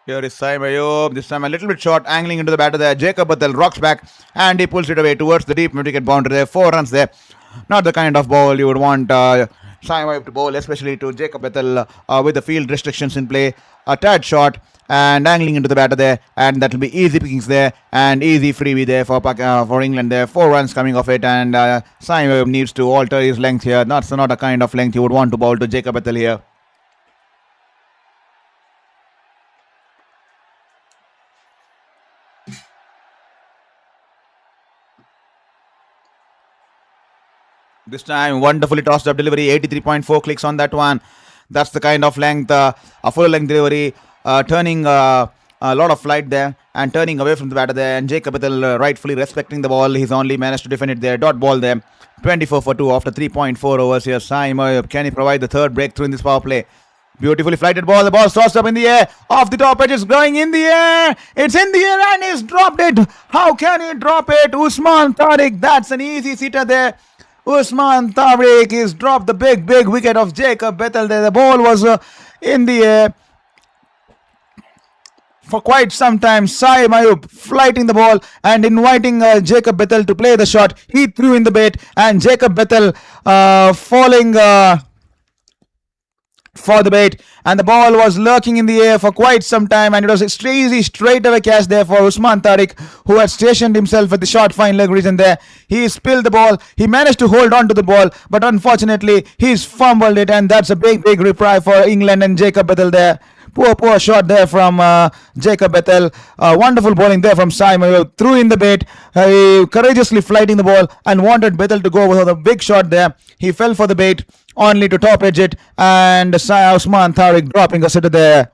Here is Saim Ayub. This time a little bit short, angling into the batter there. Jacob Bethel rocks back and he pulls it away towards the deep mid-wicket boundary there. 4 runs there. Not the kind of ball you would want Saim Ayub to bowl, especially to Jacob Bethel with the field restrictions in play. A tad short and angling into the batter there, and that will be easy pickings there and easy freebie there for England there. 4 runs coming off it, and Saim Ayub needs to alter his length here. Not a kind of length you would want to bowl to Jacob Bethel here. This time, wonderfully tossed up delivery, 83.4 clicks on that one. That's the kind of length, a full length delivery, turning a lot of flight there and turning away from the batter there. And Jacob Bethel rightfully respecting the ball. He's only managed to defend it there. Dot ball there. 24 for 2 after 3.4 overs here. Saim, can he provide the third breakthrough in this power play? Beautifully flighted ball. The ball tossed up in the air. Off the top edge. It's going in the air. It's in the air and he's dropped it. How can he drop it? Usman Tariq. That's an easy sitter there. Usman Tariq is dropped the big wicket of Jacob Bethel there. The ball was in the air for quite some time. Saim Ayub flighting the ball and inviting Jacob Bethel to play the shot. He threw in the bait and Jacob Bethel falling for the bait, and the ball was lurking in the air for quite some time, and it was a easy straight away catch there for Usman Tariq, who had stationed himself at the short fine leg region there. He spilled the ball. He managed to hold on to the ball, but unfortunately he's fumbled it, and that's a big reply for England and Jacob Bethel there. Poor shot there from Jacob Bethel. Wonderful bowling there from Simon. Threw in the bait, courageously flighting the ball and wanted Bethel to go with a big shot there. He fell for the bait, only to top edge it, and Usman Tariq dropping a sitter there.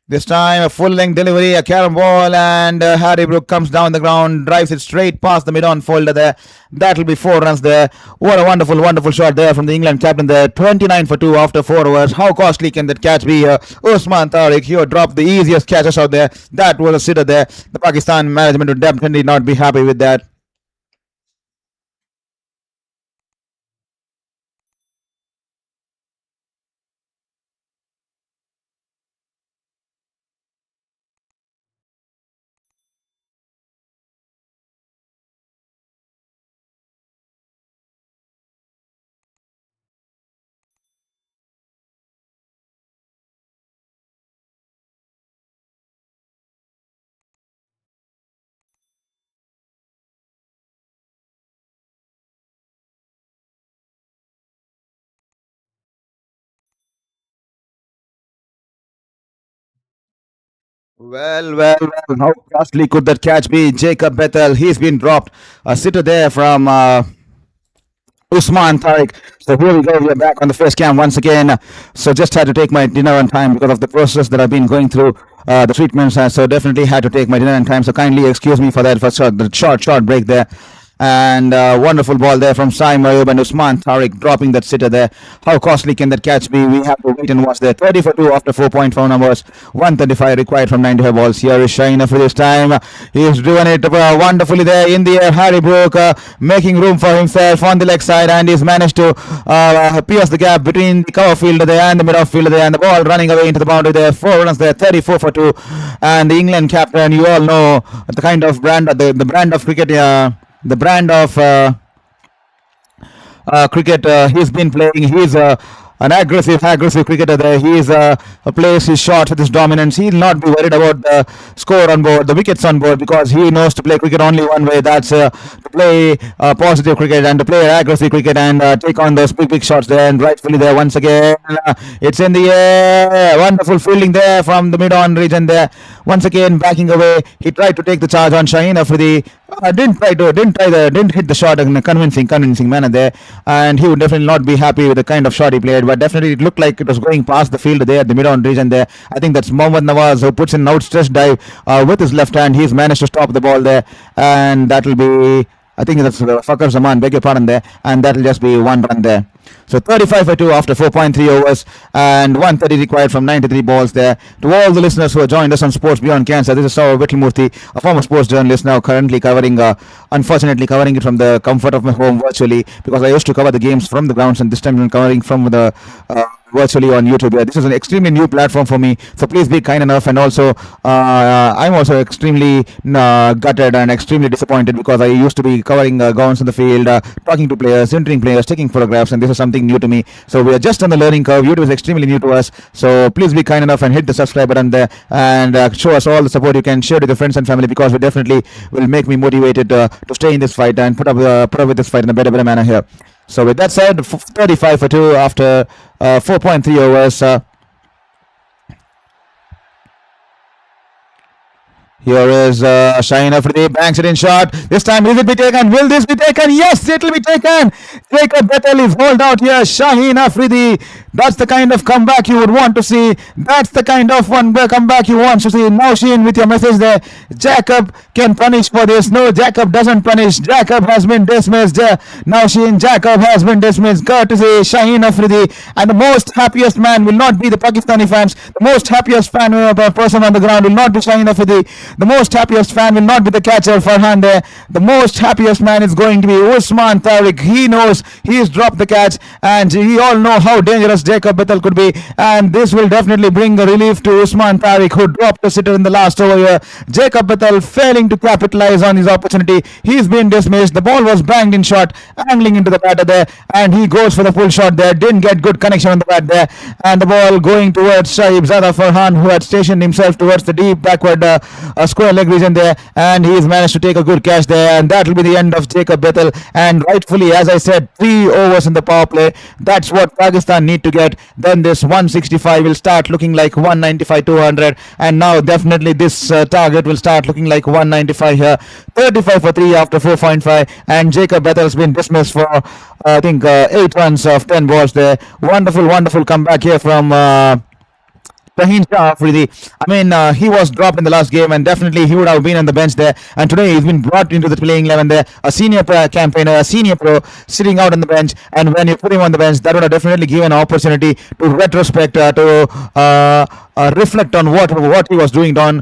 This time a full length delivery, a carom ball, and Harry Brook comes down the ground, drives it straight past the mid-on folder there. That'll be 4 runs there. What a wonderful shot there from the England captain there. 29 for 2 after 4 overs. How costly can that catch be? Usman Tariq here dropped the easiest catches out there. That was a sitter there. The Pakistan management would definitely not be happy with that. Well. How costly could that catch be? Jacob Bethel, he's been dropped. A sitter there from Usman Tariq. So here we go. We are back on the first cam once again. So just had to take my dinner on time because of the process that I've been going through. The treatments. So definitely had to take my dinner on time. So kindly excuse me for that first shot, the short break there. And wonderful ball there from Sai Mayub and Usman Tariq dropping that sitter there. How costly can that catch be? We have to wait and watch there. 30 for 2 after 4.4 numbers. 135 required from 95 balls. Here is Shaheen for this time. He's doing it wonderfully there in the air. Harry Brook making room for himself on the leg side, and he's managed to pierce the gap between the cover fielder there and the mid off fielder there, and the ball running away into the boundary there. 4 runs there. 34 for 2. And the England captain, you all know the kind of brand, the brand of cricket. The brand of cricket he's been playing. He's an aggressive cricketer there. He's plays his shots with his dominance. He'll not be worried about the score on board, the wickets on board, because he knows to play cricket only one way. That's to play positive cricket and to play aggressive cricket and take on those big shots there. And rightfully there once again, it's in the air. Wonderful fielding there from the mid-on region there. Once again backing away. He tried to take the charge on Shaheen Afridi. Didn't hit the shot in a convincing manner there, and he would definitely not be happy with the kind of shot he played. But definitely it looked like it was going past the field there at the mid-on region there. I think that's Mohammad Nawaz who puts in an outstretched dive with his left hand. He's managed to stop the ball there, and that will be, I think that's Fakhar Zaman, beg your pardon there, and that will just be 1 run there. So 35 for 2 after 4.3 overs and 130 required from 93 balls there. To all the listeners who have joined us on Sports Beyond Cancer, this is Saurav Vittalmurthy, a former sports journalist, now currently unfortunately covering it from the comfort of my home virtually, because I used to cover the games from the grounds, and this time I'm covering from the virtually on YouTube. This is an extremely new platform for me, so please be kind enough. And also I'm also extremely gutted and extremely disappointed, because I used to be covering grounds in the field, talking to players, interviewing players, taking photographs, and this is something new to me. So we are just on the learning curve. YouTube is extremely new to us, so please be kind enough and hit the subscribe button there, and show us all the support you can. Share it with your friends and family, because it definitely will make me motivated to stay in this fight and put up with this fight in a better manner here. So with that said, 35 for 2 after 4.3 overs. Here is Shaheen Afridi, banks it in shot. This time, will it be taken? Will this be taken? Yes, it will be taken. Jacob Bethel is hauled out here. Shaheen Afridi. That's the kind of comeback you would want to see. That's the kind of comeback you want to see. Now, Sheen, with your message there, Jacob can punish for this. No, Jacob doesn't punish. Jacob has been dismissed. Now, Sheen, Jacob has been dismissed. Courtesy Shaheen Afridi. And the most happiest man will not be the Pakistani fans. The most happiest person on the ground will not be Shaheen Afridi. The most happiest fan will not be the catcher Farhan there. The most happiest man is going to be Usman Tariq. He knows he's dropped the catch, and we all know how dangerous Jacob Bethel could be, and this will definitely bring a relief to Usman Tariq, who dropped the sitter in the last over here. Jacob Bethel failing to capitalize on his opportunity. He's been dismissed. The ball was banged in shot, angling into the batter there, and he goes for the full shot there. Didn't get good connection on the bat there, and the ball going towards Shahibzada Farhan, who had stationed himself towards the deep backward square leg region there, and he's managed to take a good catch there, and that will be the end of Jacob Bethel. And rightfully, as I said, 3 overs in the power play. That's what Pakistan need to get. Then this 165 will start looking like 195, 200, and now definitely this target will start looking like 195 here. 35 for 3 after 4.5, and Jacob Bethel's been dismissed for I think 8 runs of 10 balls there. Wonderful comeback here from Shaheen Shah Afridi. I mean, he was dropped in the last game, and definitely he would have been on the bench there. And today he's been brought into the playing 11 there. A senior campaigner, a senior pro, sitting out on the bench. And when you put him on the bench, that would have definitely given an opportunity to retrospect, reflect on what he was doing wrong,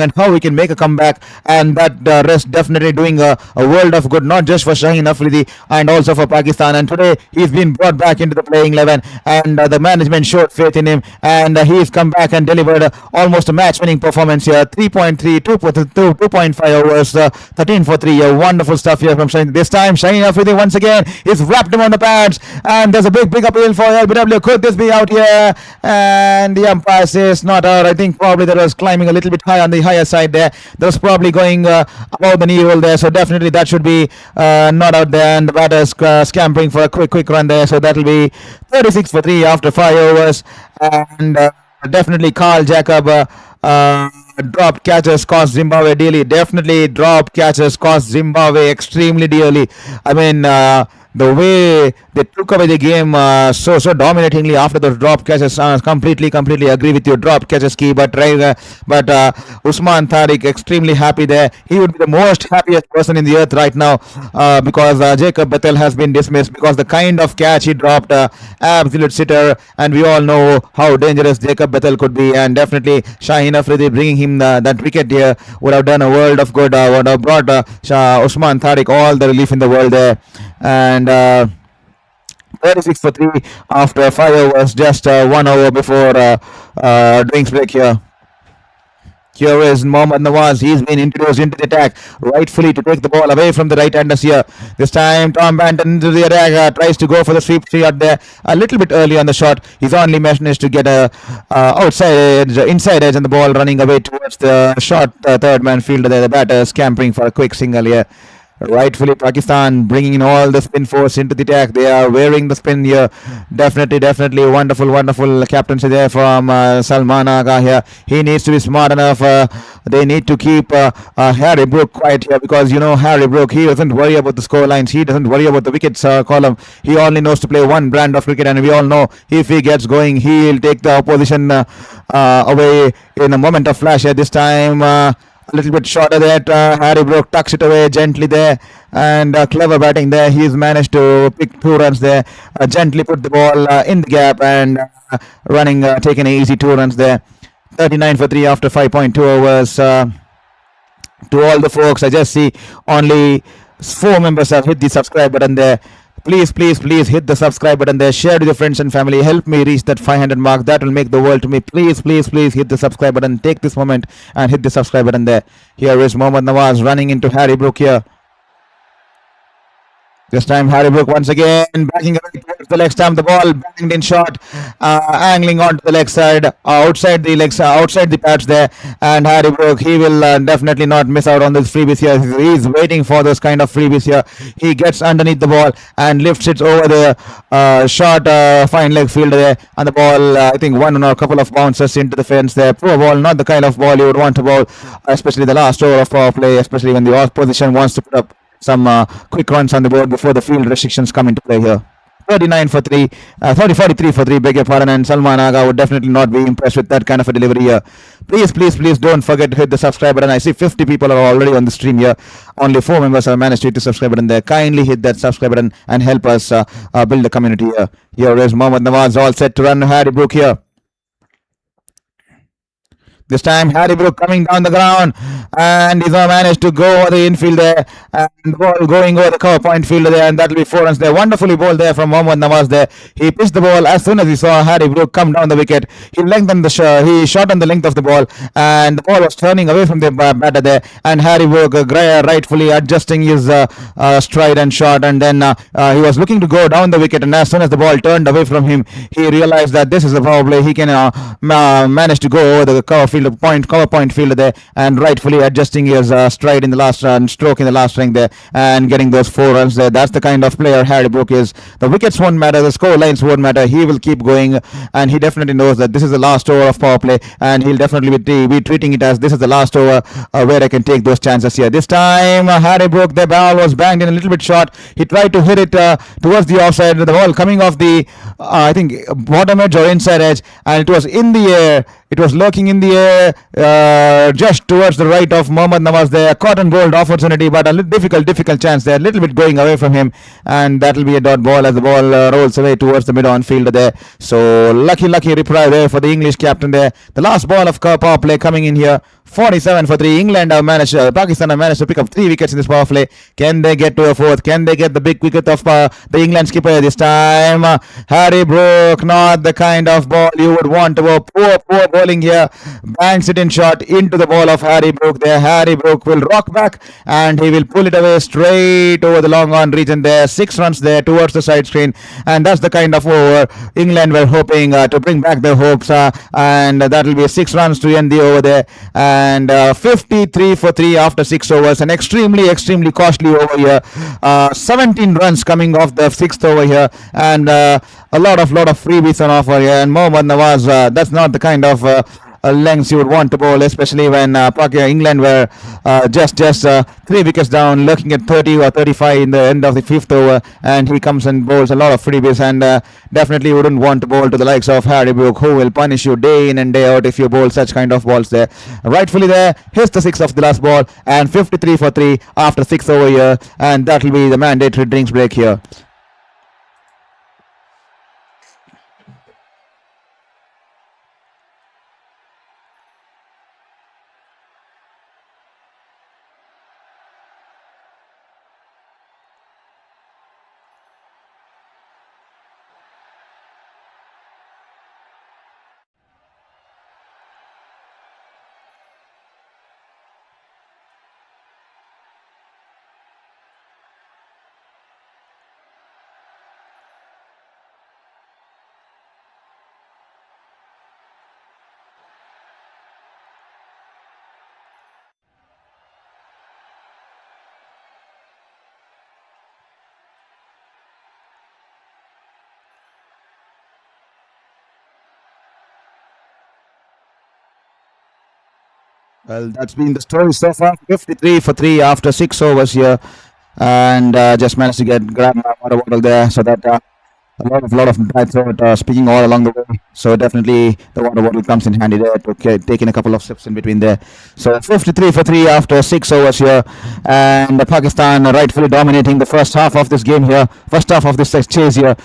and how he can make a comeback. And that rest definitely doing a world of good, not just for Shaheen Afridi and also for Pakistan. And today he's been brought back into the playing 11, and the management showed faith in him, and he's come back and delivered almost a match-winning performance here. 3.3, 2.5 overs, 13 for 3. Wonderful stuff here from Shaheen. This time Shaheen Afridi once again is wrapped him on the pads, and there's a big appeal for LBW. Could this be out here? And the umpire says not out. I think probably that was climbing a little bit high on the higher side there. That was probably going above the knee roll there, so definitely that should be not out there. And the batter's scampering for a quick run there, so that'll be 36 for 3 after 5 overs. And definitely Carl Jacob Dropped catches cost Zimbabwe dearly. Definitely dropped catches cost Zimbabwe extremely dearly. I mean, the way they took away the game so dominatingly after those drop catches. Completely agree with you. Drop catches key, but Usman Tariq extremely happy there. He would be the most happiest person in the earth right now because Jacob Bethel has been dismissed because the kind of catch he dropped, absolute sitter, and we all know how dangerous Jacob Bethel could be. And definitely Shaheen Afridi bringing him that wicket here would have done a world of good. Would have brought Usman Tariq all the relief in the world there. And 36 for 3 after 5 overs, just 1 over before drinks break here. Here is Mohammad Nawaz. He's been introduced into the attack rightfully to take the ball away from the right-handers here. This time Tom Banton into the attack, tries to go for the sweep shot there a little bit early on the shot. He's only managed to get a inside edge, and the ball running away towards the short third man fielder there. The batter scampering for a quick single here. Rightfully Pakistan bringing in all the spin force into the attack. They are wearing the spin here. Definitely wonderful captaincy there from Salman Agha here. He needs to be smart enough. They need to keep Harry Brook quiet here, because you know Harry Brook, he doesn't worry about the score lines. He doesn't worry about the wickets column. He only knows to play one brand of cricket, and we all know if he gets going, he'll take the opposition away in a moment of flash. This time a little bit shorter there. Harry Brook tucks it away gently there, and clever batting there. He's managed to pick 2 runs there. Gently put the ball in the gap, and taking an easy 2 runs there. 39 for 3 after 5.2 overs. To all the folks, I just see only 4 members have hit the subscribe button there. Please hit the subscribe button there. Share with your friends and family. Help me reach that 500 mark. That will make the world to me. Please hit the subscribe button. Take this moment and hit the subscribe button there. Here is Mohammad Nawaz running into Harry Brook here. This time Harry Brook once again backing right towards the leg stump. The ball banged in short, angling onto the leg side, outside the pads there. And Harry Brook, he will definitely not miss out on this freebies here. He's waiting for those kind of freebies here. He gets underneath the ball and lifts it over the short fine leg fielder there. And the ball, I think one or a couple of bounces into the fence there. Poor ball, not the kind of ball you would want to bowl, especially the last over of power play, especially when the opposition wants to put up some quick runs on the board before the field restrictions come into play here. 43 for 3, beg your pardon, and Salman Agha would definitely not be impressed with that kind of a delivery here. Please don't forget to hit the subscribe button. I see 50 people are already on the stream here. Only 4 members have managed to hit the subscribe button there. Kindly hit that subscribe button and help us build the community here. Here is Mohammad Nawaz, all set to run Harry Brook here. This time Harry Brook coming down the ground, and he's managed to go over the infield there, and the ball going over the cover point fielder there, and that will be 4 runs there. Wonderfully bowled there from Mohammad Nawaz there. He pitched the ball as soon as he saw Harry Brook come down the wicket. He shortened the length of the ball, and the ball was turning away from the batter there, and Harry Brook rightfully adjusting his stride and shot, and then he was looking to go down the wicket, and as soon as the ball turned away from him, he realized that this is a power play. He can manage to go over the cover point fielder there, and rightfully adjusting his stride in the last stroke in the last swing there, and getting those 4 runs there. That's the kind of player Harry Brook is. The wickets won't matter, the score lines won't matter. He will keep going, and he definitely knows that this is the last over of power play, and he'll definitely be treating it as this is the last over where I can take those chances here. This time Harry Brook, the ball was banged in a little bit short. He tried to hit it towards the offside. The ball coming off the I think bottom edge or inside edge, and it was in the air. It was lurking in the air just towards the right of Mohammad Nawaz there. Caught and bowled opportunity, but a little difficult chance there. A little bit going away from him, and that will be a dot ball as the ball rolls away towards the mid-on fielder there. So lucky reply there for the English captain there. The last ball of power play coming in here. 47 for 3. Pakistan have managed to pick up 3 wickets in this power play. Can they get to a 4th? Can they get the big wicket of the England skipper this time? Harry Brook, not the kind of ball you would want to bowl. Poor bowling here. Banks it in short into the ball of Harry Brook there. Harry Brook will rock back, and he will pull it away straight over the long on region there. 6 runs there towards the side screen, and that's the kind of over England were hoping to bring back their hopes, and that will be 6 runs to end the over there. And 53 for 3 after 6 overs. An extremely costly over here. 17 runs coming off the 6th over here, and a lot of freebies on offer here. And Mohammad Nawaz, that's not the kind of lengths you would want to bowl, especially when England were just 3 wickets down, looking at 30 or 35 in the end of the fifth over, and he comes and bowls a lot of freebies, and definitely wouldn't want to bowl to the likes of Harry Brook, who will punish you day in and day out if you bowl such kind of balls there. Rightfully there, hits the six of the last ball, and 53 for 3 after 6 over here, and that will be the mandatory drinks break here. Well, that's been the story so far. 53 for 3 after 6 overs here, and just managed to grab my water bottle there, so that a lot of dry throat speaking all along the way. So definitely the water bottle comes in handy there to take in a couple of sips in between there. So 53 for 3 after 6 overs here, and Pakistan rightfully dominating the first half of this game here, first half of this chase here,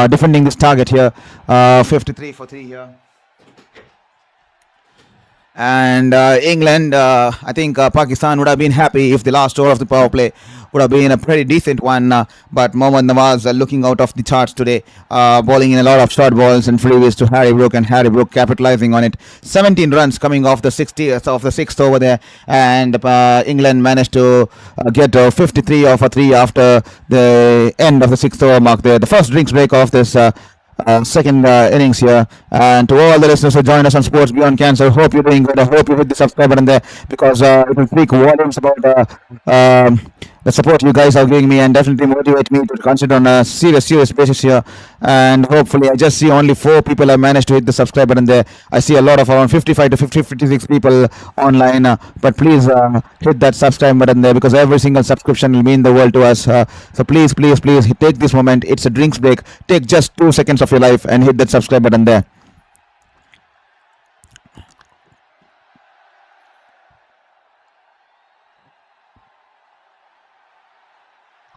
defending this target here. 53 for 3 here. And England, I think Pakistan would have been happy if the last over of the power play would have been a pretty decent one. But Mohammad Nawaz looking out of the charts today, bowling in a lot of short balls and freeways to Harry Brook, and Harry Brook capitalizing on it. 17 runs coming off the 60th of the sixth over there, and England managed to get 53 over 3 after the end of the sixth over mark there. The first drinks break of this second innings here. And to all the listeners who join us on Sports Beyond Cancer, hope you're doing good. I hope you hit the subscribe button there, because it will speak volumes about the support you guys are giving me, and definitely motivate me to consider on a serious basis here. And hopefully, I just see only 4 people have managed to hit the subscribe button there. I see a lot of around 55 to 56 people online, but please hit that subscribe button there, because every single subscription will mean the world to us. So please take this moment. It's a drinks break. Take just 2 seconds of your life and hit that subscribe button there.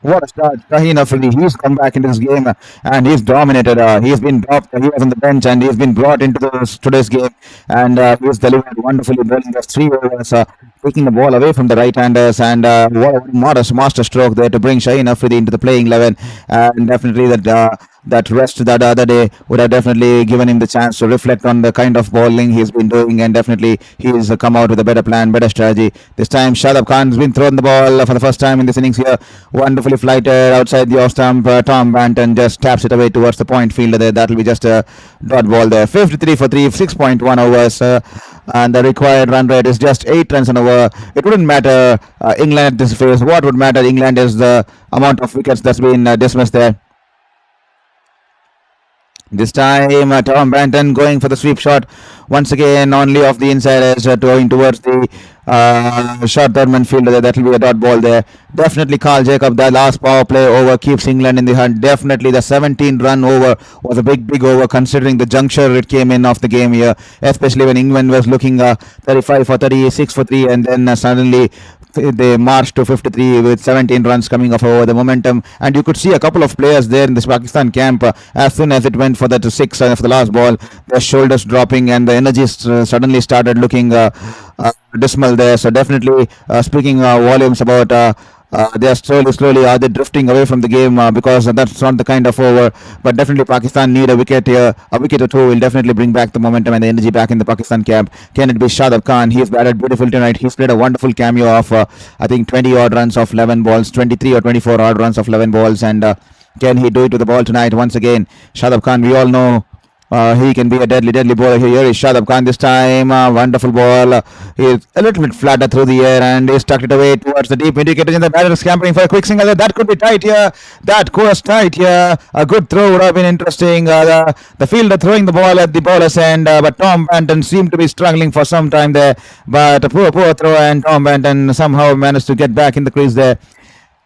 What a start. Shaheen Afridi, he's come back into this game and he's dominated. He's been dropped, he was on the bench, and he's been brought into today's game, and he's delivered wonderfully, bowling just 3 overs, taking the ball away from the right-handers, and what a modest master stroke there to bring Shaheen Afridi into the playing 11, and definitely that rest that other day would have definitely given him the chance to reflect on the kind of bowling he's been doing, and definitely he's come out with a better plan, better strategy. This time Shadab Khan's been thrown the ball for the first time in this innings here, wonderfully flighted outside the off stump. Tom Banton just taps it away towards the point fielder there. That will be just a dot ball there. 53 for 3, 6.1 overs, and the required run rate is just 8 runs an over. It wouldn't matter England at this phase. What would matter England is the amount of wickets that's been dismissed there. This time Tom Banton going for the sweep shot once again, only off the inside edge, going towards the short third fielder. That will be a dot ball there. Definitely Carl Jacob, the last power play over keeps England in the hunt. Definitely the 17 run over was a big over, considering the juncture it came in of the game here, especially when England was looking 35 for 30, 6 for 3, and then suddenly they marched to 53 with 17 runs coming off over the momentum. And you could see a couple of players there in this Pakistan camp, as soon as it went for that 6 for the last ball, their shoulders dropping and the energy suddenly started looking dismal there. So definitely speaking volumes about they are slowly are they drifting away from the game, because that's not the kind of over. But definitely Pakistan need a wicket here. A wicket or two will definitely bring back the momentum and the energy back in the Pakistan camp. Can it be Shadab Khan? He's batted beautiful tonight. He's played a wonderful cameo of I think 20 odd runs of 11 balls, 23 or 24 odd runs of 11 balls, and can he do it to the ball tonight once again? Shadab Khan, we all know He can be a deadly bowler here. Here is Shadab Khan this time. Wonderful ball. He is a little bit flatter through the air and he's tucked it away towards the deep indicators. And the batter is scampering for a quick single. That could be tight here. That course tight here. A good throw would have been interesting. The fielder throwing the ball at the bowler's end, but Tom Banton seemed to be struggling for some time there. But a poor throw, and Tom Banton somehow managed to get back in the crease there.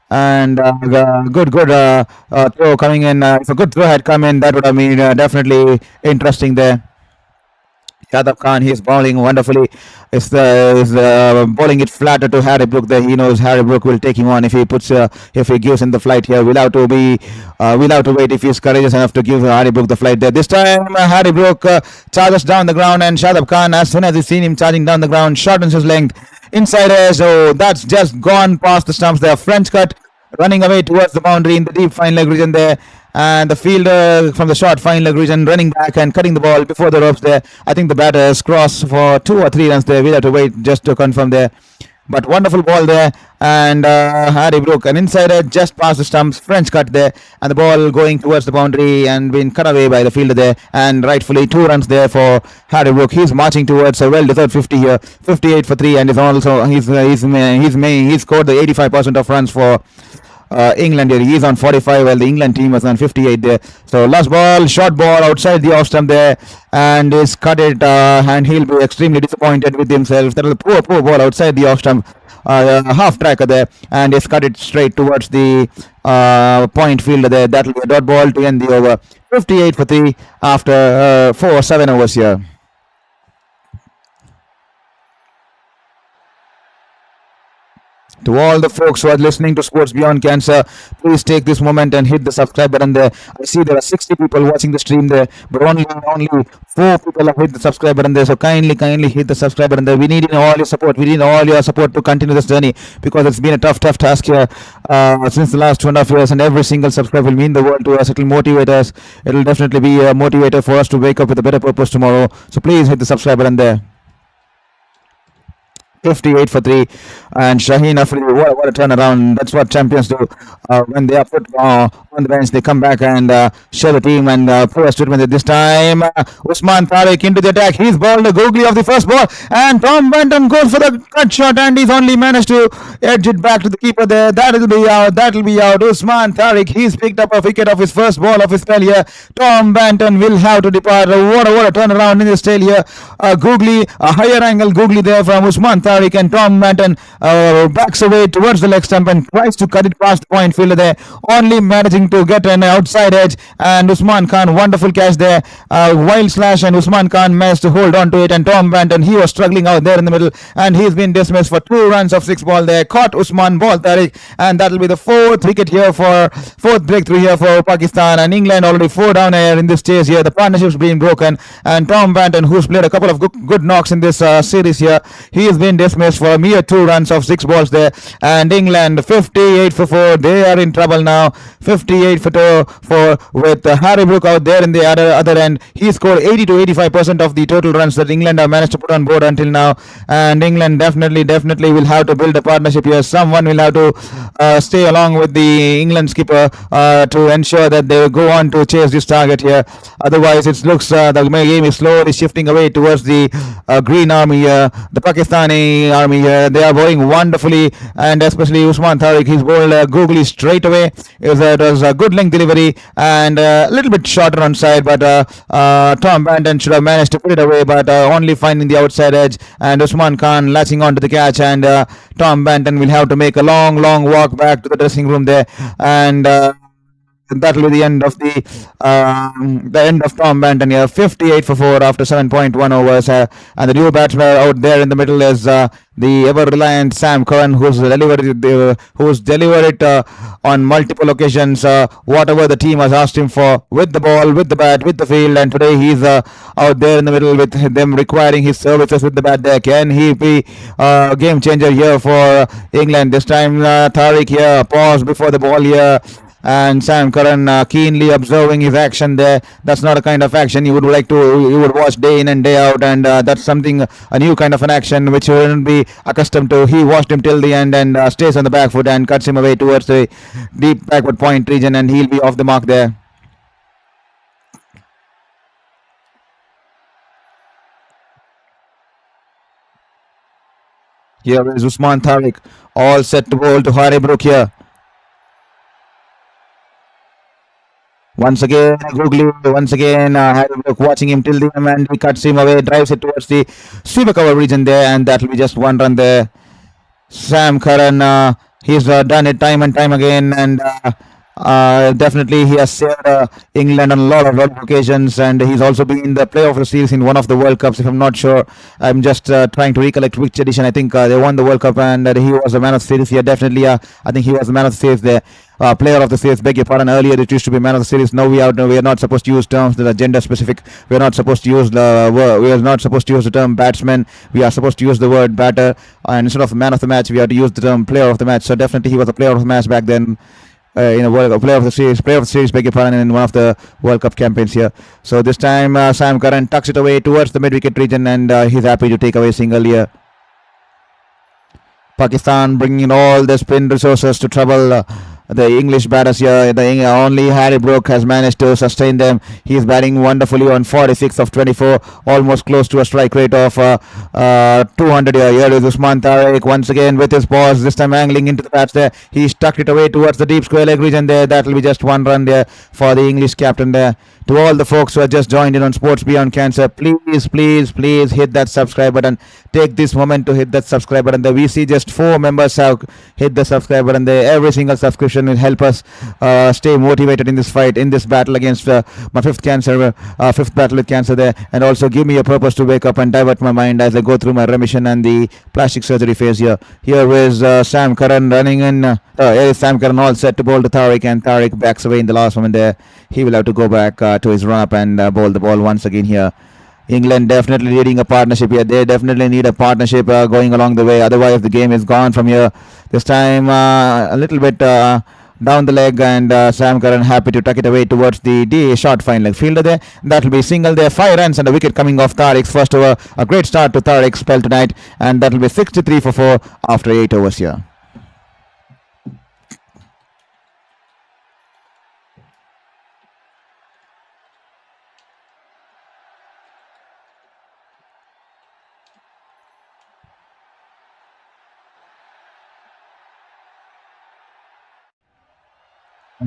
And good throw coming in. If a good throw had come in, that would have been definitely interesting there. Shadab Khan, he is bowling wonderfully. Is bowling it flatter to Harry Brook there. He knows Harry Brook will take him on if he gives him the flight here. We'll have to wait if he's courageous enough to give Harry Brook the flight there. This time Harry Brook charges down the ground, and Shadab Khan, as soon as he's seen him charging down the ground, shortens his length inside edge. So that's just gone past the stumps there. French cut running away towards the boundary in the deep fine leg region there. And the fielder from the short fine leg region running back and cutting the ball before the ropes there. I think the batters cross for 2 or 3 runs there. We'll have to wait just to confirm there. But wonderful ball there. And Harry Brook, an insider just past the stumps. French cut there. And the ball going towards the boundary and being cut away by the fielder there. And rightfully 2 runs there for Harry Brook. He's marching towards a well-deserved 50 here. 58 for 3. And he's scored the 85% of runs for England here. He's on 45 while the England team was on 58 there. So last ball, short ball outside the off stump there, and he's cut it, and he'll be extremely disappointed with himself. That was a poor ball outside the off stump, half tracker there, and he's cut it straight towards the point fielder there. That'll be a dot ball to end the over. 58 for 3 after 7 overs here. To all the folks who are listening to Sports Beyond Cancer, please take this moment and hit the subscribe button there. I see there are 60 people watching the stream there, but only 4 people have hit the subscribe button there. So kindly hit the subscribe button there. We need all your support. We need all your support to continue this journey, because it's been a tough task here since the last 2.5 years, and every single subscribe will mean the world to us. It will motivate us. It will definitely be a motivator for us to wake up with a better purpose tomorrow. So please hit the subscribe button there. 58 for 3, and Shaheen Afridi, what a turnaround. That's what champions do. When they are put on the bench, they come back and show the team and play a statement. This time Usman Tariq into the attack. He's bowled a googly of the first ball, and Tom Banton goes for the cut shot, and he's only managed to edge it back to the keeper there. That'll be out. Usman Tariq, he's picked up a wicket of his first ball of his spell here. Tom Banton will have to depart. What a turnaround in this tail here. A higher angle googly there from Usman Tariq, and Tom Banton backs away towards the leg stump and tries to cut it past the point fielder there, only managing to get an outside edge. And Usman Khan, wonderful catch there, wild slash, and Usman Khan managed to hold on to it. And Tom Banton, he was struggling out there in the middle, and he's been dismissed for 2 runs of 6 ball there. Caught Usman ball Tariq, and that'll be the 4th breakthrough here for Pakistan. And England already 4 down here in this chase here. The partnership's been broken, and Tom Banton, who's played a couple of good knocks in this series here, he has been dismissed for a mere 2 runs of 6 balls there. And England 58 for 4. They are in trouble now. 58 for 4 with Harry Brook out there in the other end. He scored 80 to 85% of the total runs that England have managed to put on board until now. And England definitely will have to build a partnership here. Someone will have to stay along with the England skipper to ensure that they go on to chase this target here. Otherwise, it looks the game is slowly shifting away towards the Green Army here, the Pakistani army here. They are bowling wonderfully, and especially Usman Tariq. He's bowled googly straight away. It was a good length delivery and a little bit shorter on side, but Tom Banton should have managed to put it away, but only finding the outside edge, and Usman Khan latching onto the catch, and Tom Banton will have to make a long walk back to the dressing room there, and that will be the end of Tom Banton here. 58 for 4 after 7.1 overs, and the new batsman out there in the middle is the ever-reliant Sam Curran, who's delivered it on multiple occasions, whatever the team has asked him for, with the ball, with the bat, with the field, and today he's out there in the middle with them requiring his services with the bat there. Can he be a game changer here for England? This time Tariq here, pause before the ball here, and Sam Curran keenly observing his action there. That's not a kind of action you would watch day in and day out, and that's a new kind of an action which you wouldn't be accustomed to. He watched him till the end and stays on the back foot and cuts him away towards the deep backward point region, and he'll be off the mark there. Here is Usman Tariq, all set to bowl to Harry Brook here. Once again, Googly, once again, Harry Brook watching him till the end, and he cuts him away, drives it towards the sweeper cover region there, and that will be just one run there. Sam Curran, he's done it time and time again, and definitely he has saved England on a lot of occasions, and he's also been the player of the series in one of the World Cups. If I'm not sure, I'm just trying to recollect which edition. I think they won the World Cup, and he was the man of the series here. Definitely, I think he was the man of the series there. Player of the series, beg your pardon. Earlier it used to be man of the series. Now we are not supposed to use terms that are gender specific. We are not supposed to use the word. We are not supposed to use the term batsman. We are supposed to use the word batter. And instead of man of the match, we have to use the term player of the match. So definitely he was a player of the match back then. In a player of the series, beg your pardon, in one of the World Cup campaigns here. So this time Sam Curran tucks it away towards the mid-wicket region, and he's happy to take away a single here. Pakistan bringing in all the spin resources to trouble the English batters here. Only Harry Brook has managed to sustain them. He's batting wonderfully on 46 of 24, almost close to a strike rate of 200 here. Here is Usman Tariq once again with his paws, this time angling into the bats there. He's tucked it away towards the deep square leg region there. That will be just one run there for the English captain there. To all the folks who have just joined in on Sports Beyond Cancer, please hit that subscribe button. Take this moment to hit that subscribe button. We see just 4 members have hit the subscribe button there. Every single subscription will help us stay motivated in this fight, in this battle against my fifth battle with cancer there, and also give me a purpose to wake up and divert my mind as I go through my remission and the plastic surgery phase here. Here is Sam Curran running in. Here is Sam Curran all set to bowl to Tariq, and Tariq backs away in the last moment there. He will have to go back to his run-up and bowl the ball once again here. England definitely needing a partnership here. They definitely need a partnership going along the way. Otherwise, the game is gone from here. This time, a little bit down the leg, and Sam Curran happy to tuck it away towards the short fine leg fielder there. That will be single there. 5 runs and a wicket coming off Tariq's first over. A great start to Tariq's spell tonight, and that will be 63 for 4 after 8 overs here.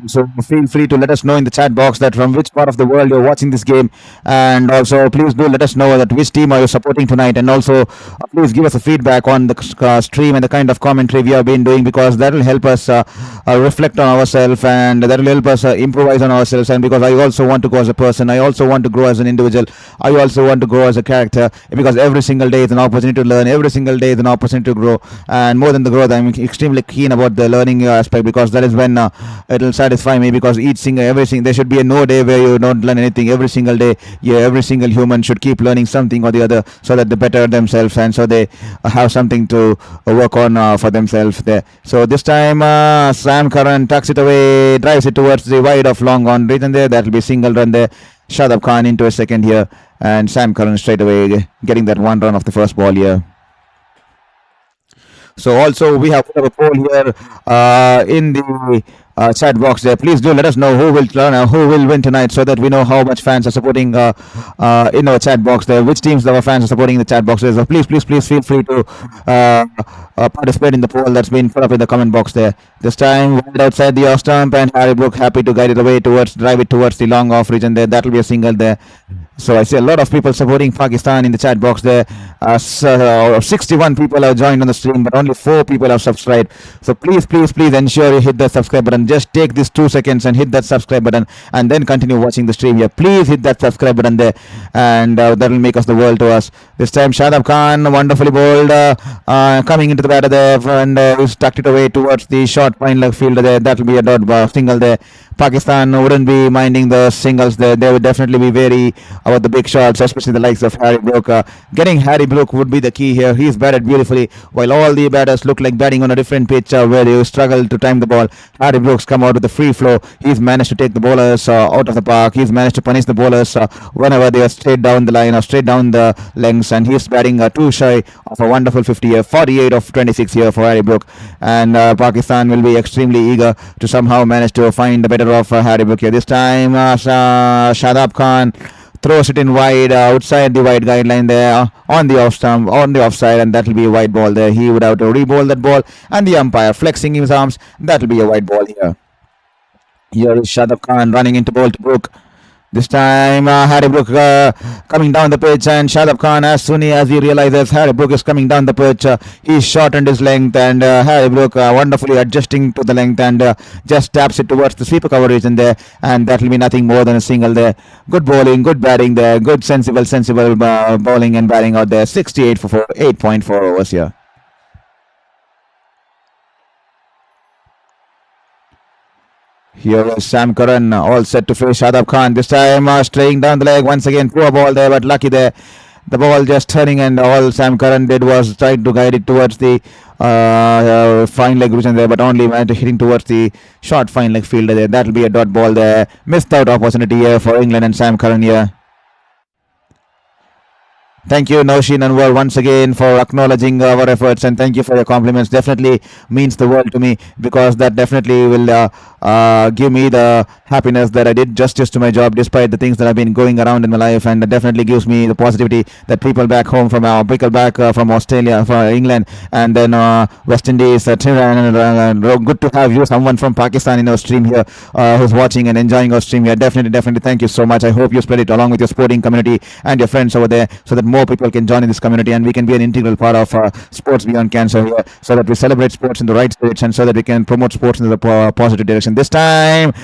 So feel free to let us know in the chat box that from which part of the world you're watching this game, and also please do let us know that which team are you supporting tonight, and also please give us a feedback on the stream and the kind of commentary we have been doing, because that will help us reflect on ourselves, and that will help us improvise on ourselves. And because I also want to grow as a person, I also want to grow as an individual, I also want to grow as a character, because every single day is an opportunity to learn, every single day is an opportunity to grow, and more than the growth, I'm extremely keen about the learning aspect, because that is when it will satisfy me, because everything, there should be no day where you don't learn anything. Every single day, every single human should keep learning something or the other, so that they better themselves, and so they have something to work on for themselves there. So this time Sam Curran tucks it away, drives it towards the wide of long on region there. That will be single run there. Shadab Khan into a second here, and Sam Curran straight away getting that 1 run off the first ball here. So also we have put up a poll here in the chat box there. Please do let us know who will win tonight, so that we know how much fans are supporting in our chat box there, which teams our fans are supporting in the chat box there. So please feel free to participate in the poll that's been put up in the comment box there. This time wide outside the off stump, and Harry Brook happy to drive it towards the long off region there. That will be a single there. So I see a lot of people supporting Pakistan in the chat box there. 61 people have joined on the stream, but only 4 people have subscribed. So please ensure you hit the subscribe button. Just take this 2 seconds and hit that subscribe button, and then continue watching the stream here. Please hit that subscribe button there, and that will make us the world to us. This time Shadab Khan wonderfully bowled, coming into the batter there, and he's tucked it away towards the short fine leg fielder there. That will be a dot single there. Pakistan wouldn't be minding the singles there. They would definitely be wary about the big shots, especially the likes of Harry Brook. Getting Harry Brook would be the key here. He's batted beautifully, while all the batters look like batting on a different pitch where they struggle to time the ball. Harry Brook's come out with a free flow. He's managed to take the bowlers out of the park. He's managed to punish the bowlers whenever they are straight down the line or straight down the lengths, and he's batting too shy of a wonderful 50 here. 48 of 26 here for Harry Brook, and Pakistan will be extremely eager to somehow manage to find the better of Harry Brook here. This time Shadab Khan throws it in wide, outside the wide guideline there, on the off stump, on the offside, and that will be a wide ball there. He would have to re-bowl that ball, and the umpire flexing his arms. That will be a wide ball here. Here is Shadab Khan running into ball to Brook. This time, Harry Brook coming down the pitch, and Shadab Khan, as soon as he realizes Harry Brook is coming down the pitch, he shortened his length, and Harry Brook wonderfully adjusting to the length, and just taps it towards the sweeper cover region there, and that will be nothing more than a single there. Good bowling, good batting there, good sensible bowling and batting out there. 68 for 4, 8.4 overs here. Here is Sam Curran, all set to face Shadab Khan. This time straying down the leg once again. Poor ball there, but lucky there. The ball just turning, and all Sam Curran did was trying to guide it towards the fine leg region there, but only went hitting towards the short fine leg fielder there. That will be a dot ball there. Missed out opportunity here for England and Sam Curran here. Thank you, Nausheen Anwar, once again for acknowledging our efforts, and thank you for your compliments. Definitely means the world to me, because that definitely will give me the happiness that I did justice to my job despite the things that have been going around in my life, and it definitely gives me the positivity that people back home from from Australia, from England, and then West Indies, good to have you, someone from Pakistan in our stream here who's watching and enjoying our stream here. Definitely thank you so much. I hope you spread it along with your sporting community and your friends over there, so that more people can join in this community, and we can be an integral part of Sports Beyond Cancer here, so that we celebrate sports in the right stage, and so that we can promote sports in the positive direction. This time,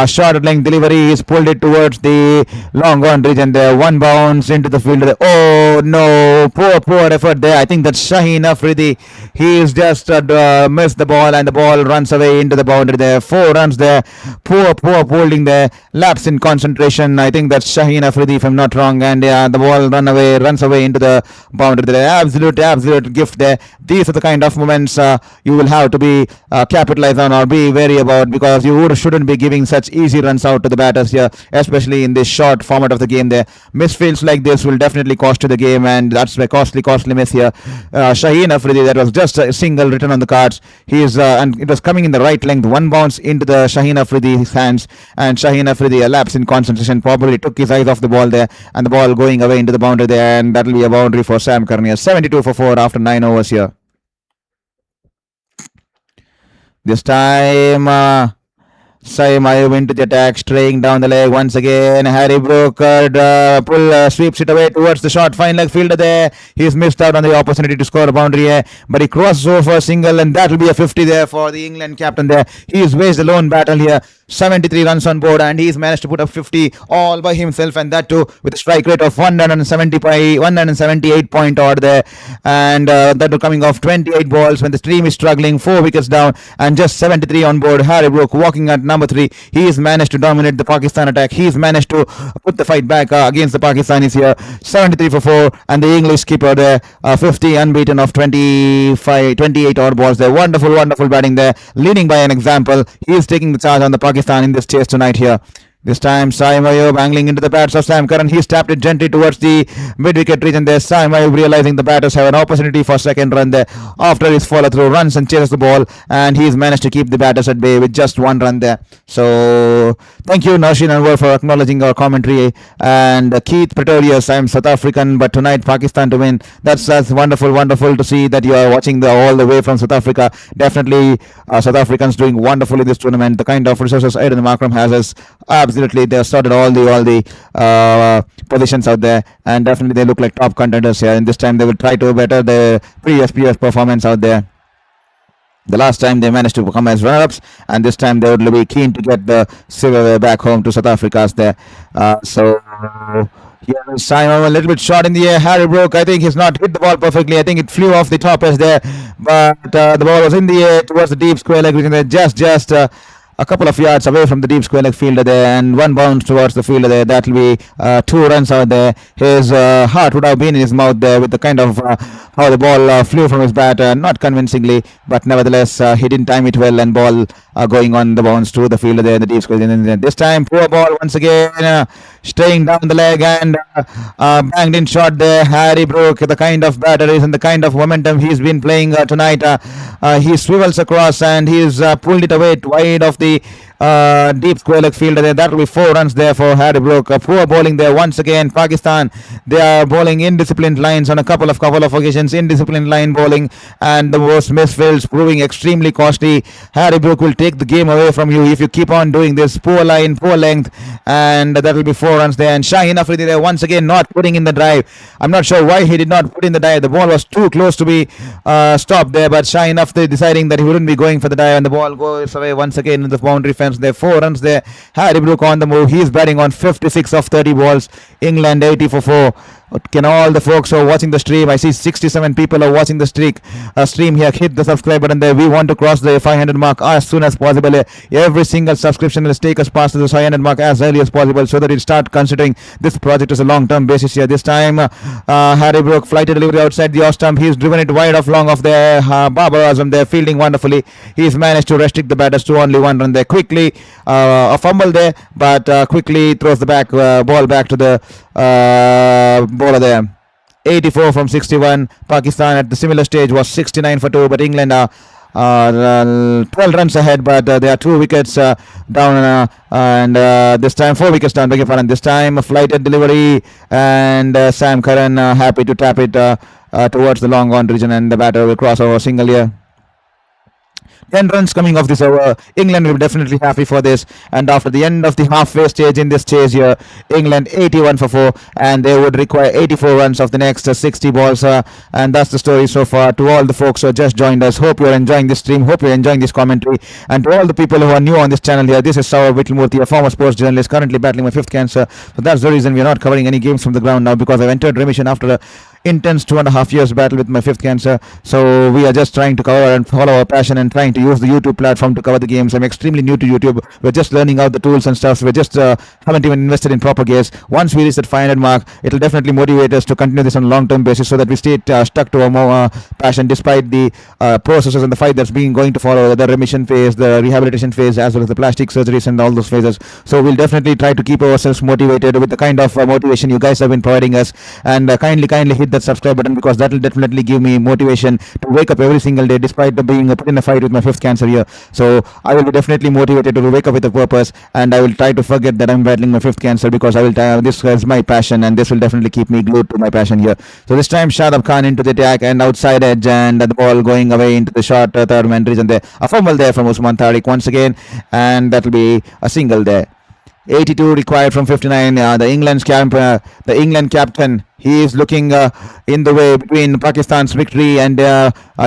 short length delivery, he's pulled it towards the long on region there. One bounce into the field there. Oh no, poor effort there. I think that's Shaheen Afridi. He's just missed the ball, and the ball runs away into the boundary there. 4 runs there. Poor holding there. Lapse in concentration. I think that's Shaheen Afridi, if I'm not wrong, and the ball runs away into the boundary there. Absolute gift there. These are the kind of moments you will have to be capitalize on or be wary about, because you shouldn't be giving such easy runs out to the batters here, especially in this short format of the game there. Misfields like this will definitely cost you the game, and that's a costly miss here. Shaheen Afridi, that was just a single written on the cards. And it was coming in the right length. One bounce into the Shaheen Afridi's hands, and Shaheen Afridi, a lapse in concentration, probably took his eyes off the ball there, and the ball going away into the boundary there, and that will be a boundary for Sam Curran here. 72 for 4 after 9 overs here. This time, Saim Ayub into the attack, straying down the leg once again. Harry Brook sweeps it away towards the short fine leg fielder there. He's missed out on the opportunity to score a boundary here, but he crosses over a single, and that will be a 50 there for the England captain there. He's waged a lone battle here. 73 runs on board, and he's managed to put up 50 all by himself, and that too with a strike rate of 178 point odd there, and that was coming off 28 balls when the team is struggling, 4 wickets down, and just 73 on board. Harry Brook walking at number 3. He's managed to dominate the Pakistan attack. He's managed to put the fight back against the Pakistanis here. 73 for 4, and the English keeper there, 50 unbeaten of 28 odd balls there. Wonderful batting there, leading by an example. He's taking the charge on the Pakistan in this chase tonight here. This time, Saim Ayub angling into the bats of Sam Curran. He's tapped it gently towards the mid-wicket region there. Saim Ayub realizing the batters have an opportunity for second run there. After his follow-through, runs and chases the ball, and he's managed to keep the batters at bay with just 1 run there. So, thank you, Nausheen Anwar, for acknowledging our commentary. And Keith Pretorius, I'm South African, but tonight Pakistan to win. That's wonderful to see that you are watching all the way from South Africa. Definitely, South Africans doing wonderful in this tournament. The kind of resources Aiden Markram has is absolutely, they have started all the positions out there, and definitely they look like top contenders here. And this time they will try to better the previous performance out there. The last time they managed to come as runner-ups, and this time they would be keen to get the silverware back home to South Africa's there. Here is Simon, a little bit short in the air. Harry Brook, I think he's not hit the ball perfectly. I think it flew off the top edge there, but the ball was in the air towards the deep square leg region there, just a couple of yards away from the deep square leg fielder there, and 1 bounce towards the fielder there. That will be 2 runs out there. His heart would have been in his mouth there with the kind of how the ball flew from his bat, not convincingly, but nevertheless he didn't time it well, and ball going on the bounce to the fielder there in the deep square. This time, poor ball once again, staying down the leg, and banged in shot there. Harry Brook, the kind of batteries and the kind of momentum he's been playing tonight, he swivels across, and he's pulled it away wide of the deep square leg fielder there. That will be 4 runs there for Harry Brook. Poor bowling there once again. Pakistan, they are bowling indisciplined lines on a couple of occasions. Indisciplined line bowling and the worst misfields proving extremely costly. Harry Brook will take the game away from you if you keep on doing this. Poor line, poor length, and that will be 4 runs there. And Shaheen Afridi there once again not putting in the drive. I'm not sure why he did not put in the dive. The ball was too close to be stopped there, but Shaheen Afridi deciding that he wouldn't be going for the dive, and the ball goes away once again in the boundary fence. There 4 runs there. Harry Brook on the move. He's batting on 56 of 30 balls. England 80 for 4. Can all the folks who are watching the stream, I see 67 people are watching the stream here, hit the subscribe button there. We want to cross the 500 mark as soon as possible. Every single subscription will take us past the 500 mark as early as possible so that we start considering this project as a long-term basis here. This time, Harry Brook flighted delivery outside the off stump. He's driven it wide off long off there. Babar Azam there fielding wonderfully. He's managed to restrict the batters to only 1 run there. Quickly, a fumble there, but quickly throws the ball back to the bowler there. 84 from 61. Pakistan at the similar stage was 69 for 2, but England are 12 runs ahead, but there are 2 wickets down, and this time 4 wickets down. Beg your pardon. This time a flighted delivery, and Sam Curran happy to tap it towards the long on region, and the batter will cross over single here. 10 runs coming off this over. England will be definitely happy for this. And after the end of the halfway stage in this chase here, England 81 for 4, and they would require 84 runs of the next 60 balls. And that's the story so far. To all the folks who just joined us, hope you're enjoying this stream, hope you're enjoying this commentary. And to all the people who are new on this channel here, this is Saurav Vittalmurthy, a former sports journalist, currently battling my 5th cancer. So that's the reason we're not covering any games from the ground now, because I've entered remission after a intense 2.5 years battle with my 5th cancer. So we are just trying to cover and follow our passion and trying to use the YouTube platform to cover the games. I'm extremely new to YouTube. We're just learning out the tools and stuff. So we're just haven't even invested in proper gears. Once we reach that 500 mark, it'll definitely motivate us to continue this on a long-term basis so that we stay stuck to our more passion despite the processes and the fight that's been going to follow, the remission phase, the rehabilitation phase, as well as the plastic surgeries and all those phases. So we'll definitely try to keep ourselves motivated with the kind of motivation you guys have been providing us, and kindly hit that subscribe button, because that will definitely give me motivation to wake up every single day despite being put in a fight with my 5th cancer here. So I will be definitely motivated to wake up with a purpose, and I will try to forget that I'm battling my 5th cancer, because I will this is my passion, and this will definitely keep me glued to my passion here. So this time Shadab Khan into the attack and outside edge, and the ball going away into the short third man region there. A fumble there from Usman Tariq once again, and that will be a single there. 82 required from 59. The England captain, he is looking in the way between Pakistan's victory and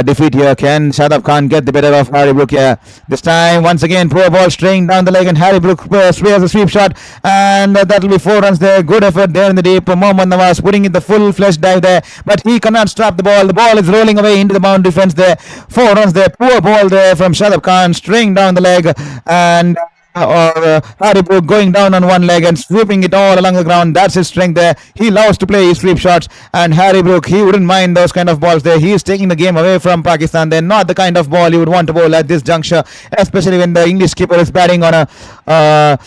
defeat here. Can Shadab Khan get the better of Harry Brook here? This time, once again, poor ball straying down the leg, and Harry Brook spares a sweep shot, and that will be 4 runs there. Good effort there in the deep. Mohammad Nawaz putting in the full-fledged dive there, but he cannot stop the ball. The ball is rolling away into the boundary fence there. 4 runs there. Poor ball there from Shadab Khan, straying down the leg, and Harry Brook going down on one leg and swooping it all along the ground. That's his strength there. He loves to play his sweep shots, and Harry Brook, he wouldn't mind those kind of balls there. He is taking the game away from Pakistan. They're not the kind of ball you would want to bowl at this juncture, especially when the English skipper is batting on a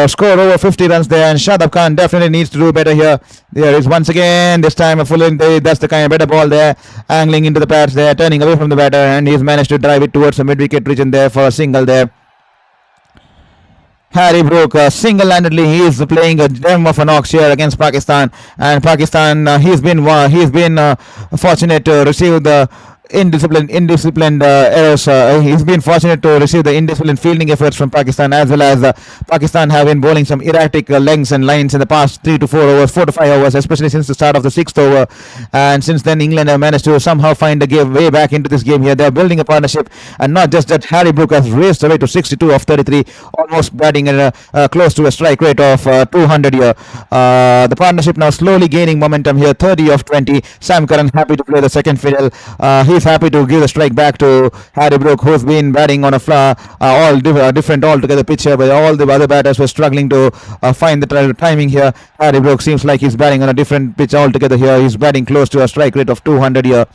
score over 50 runs there, and Shadab Khan definitely needs to do better here. There is once again, this time a full in. That's the kind of better ball there, angling into the pads there, turning away from the batter, and he's managed to drive it towards the mid-wicket region there for a single there. Harry Brook single-handedly, he is playing a gem of an ox here against Pakistan, and Pakistan he's been fortunate to receive the indisciplined errors. He's been fortunate to receive the indisciplined fielding efforts from Pakistan, as well as Pakistan have been bowling some erratic lengths and lines in the past 3 to 4 overs, 4 to 5 overs, especially since the start of the 6th over. And since then, England have managed to somehow find a way back into this game here. They're building a partnership, and not just that, Harry Brook has raced away to 62 of 33, almost batting at close to a strike rate of 200 here. The partnership now slowly gaining momentum here, 30 of 20. Sam Curran happy to play the second fiddle. He's happy to give the strike back to Harry Brook, who's been batting on a different altogether pitch here, but all the other batters were struggling to find the timing here. Harry Brook seems like he's batting on a different pitch altogether here. He's batting close to a strike rate of 200 here.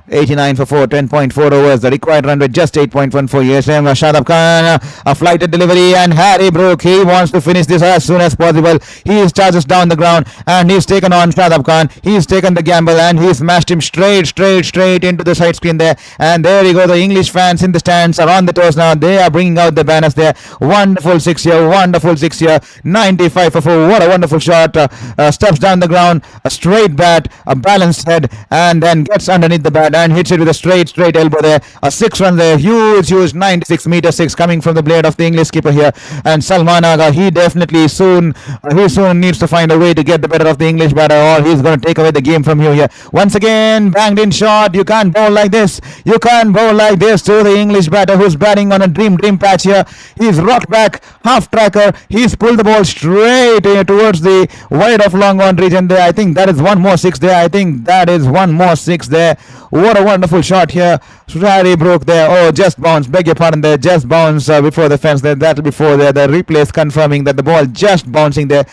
89 for 4, 10.4 overs. The required run rate just 8.14. Yes, Shadab Khan, a flighted delivery, and Harry Brook, he wants to finish this as soon as possible. He charges down the ground and he's taken on Shadab Khan. He's taken the gamble and he's smashed him straight into the side screen there. And there you go. The English fans in the stands are on the toes now. They are bringing out the banners there. Wonderful six here. 95 for 4. What a wonderful shot. Steps down the ground. A straight bat, a balanced head, and then gets underneath the bat and hits it with a straight elbow there. A 6 run there. Huge 96 meter 6 coming from the blade of the English skipper here. And Salman Agha, he definitely soon needs to find a way to get the better of the English batter, or he's going to take away the game from you here. Once again, banged in shot. You can't bowl like this. You can't bowl like this to the English batter who's batting on a dream patch here. He's rocked back, half tracker. He's pulled the ball straight towards the wide of long on region there. I think that is one more 6 there. What a wonderful shot here. Harry Brook there. Oh, just bounce. Beg your pardon there. Just bounce before the fence there. That'll be 4 there. The replay is confirming that the ball just bouncing there.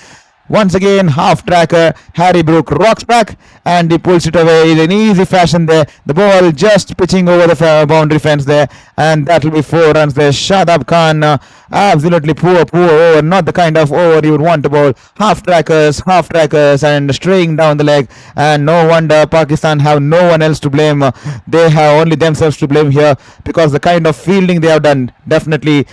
Once again, half tracker. Harry Brook rocks back and he pulls it away in an easy fashion there. The ball just pitching over the boundary fence there, and that will be 4 runs there. Shadab Khan, absolutely poor over. Not the kind of over you would want to bowl. Half trackers, and straying down the leg. And no wonder Pakistan have no one else to blame. They have only themselves to blame here, because the kind of fielding they have done, definitely.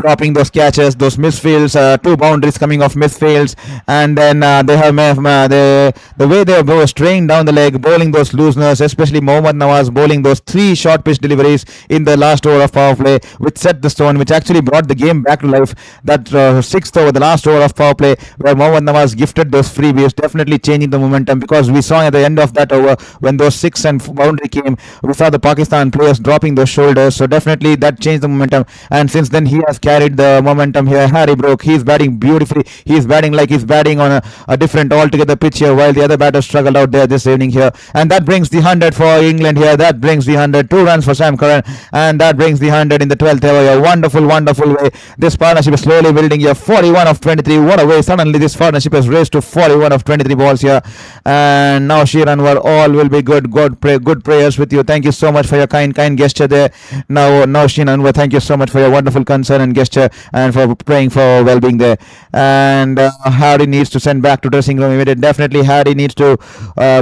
Dropping those catches, those misfields, 2 boundaries coming off misfields, and then they have the way they were straying down the leg, bowling those looseners, especially Mohammad Nawaz bowling those 3 short pitch deliveries in the last over of power play, which set the stone, which actually brought the game back to life. That 6th over, the last over of power play, where Mohammad Nawaz gifted those freebies, definitely changing the momentum, because we saw at the end of that over, when those 6 and boundary came, we saw the Pakistan players dropping those shoulders, so definitely that changed the momentum, and since then he has carried the momentum here. Harry Brook, he's batting beautifully. He's batting like he's batting on a different altogether pitch here, while the other batters struggled out there this evening here. And that brings the 100 for England here. That brings the 100. 2 runs for Sam Curran, and that brings the 100 in the 12th over here. Wonderful way. This partnership is slowly building here. 41 of 23. What a way. Suddenly this partnership has raised to 41 of 23 balls here. And now Shri Lanka, all will be good. Good prayers with you. Thank you so much for your kind gesture there. Now Shri Lanka, thank you so much for your wonderful concern and gesture, and for praying for well-being there. And Harry needs to send back to dressing room immediately. Definitely Harry needs to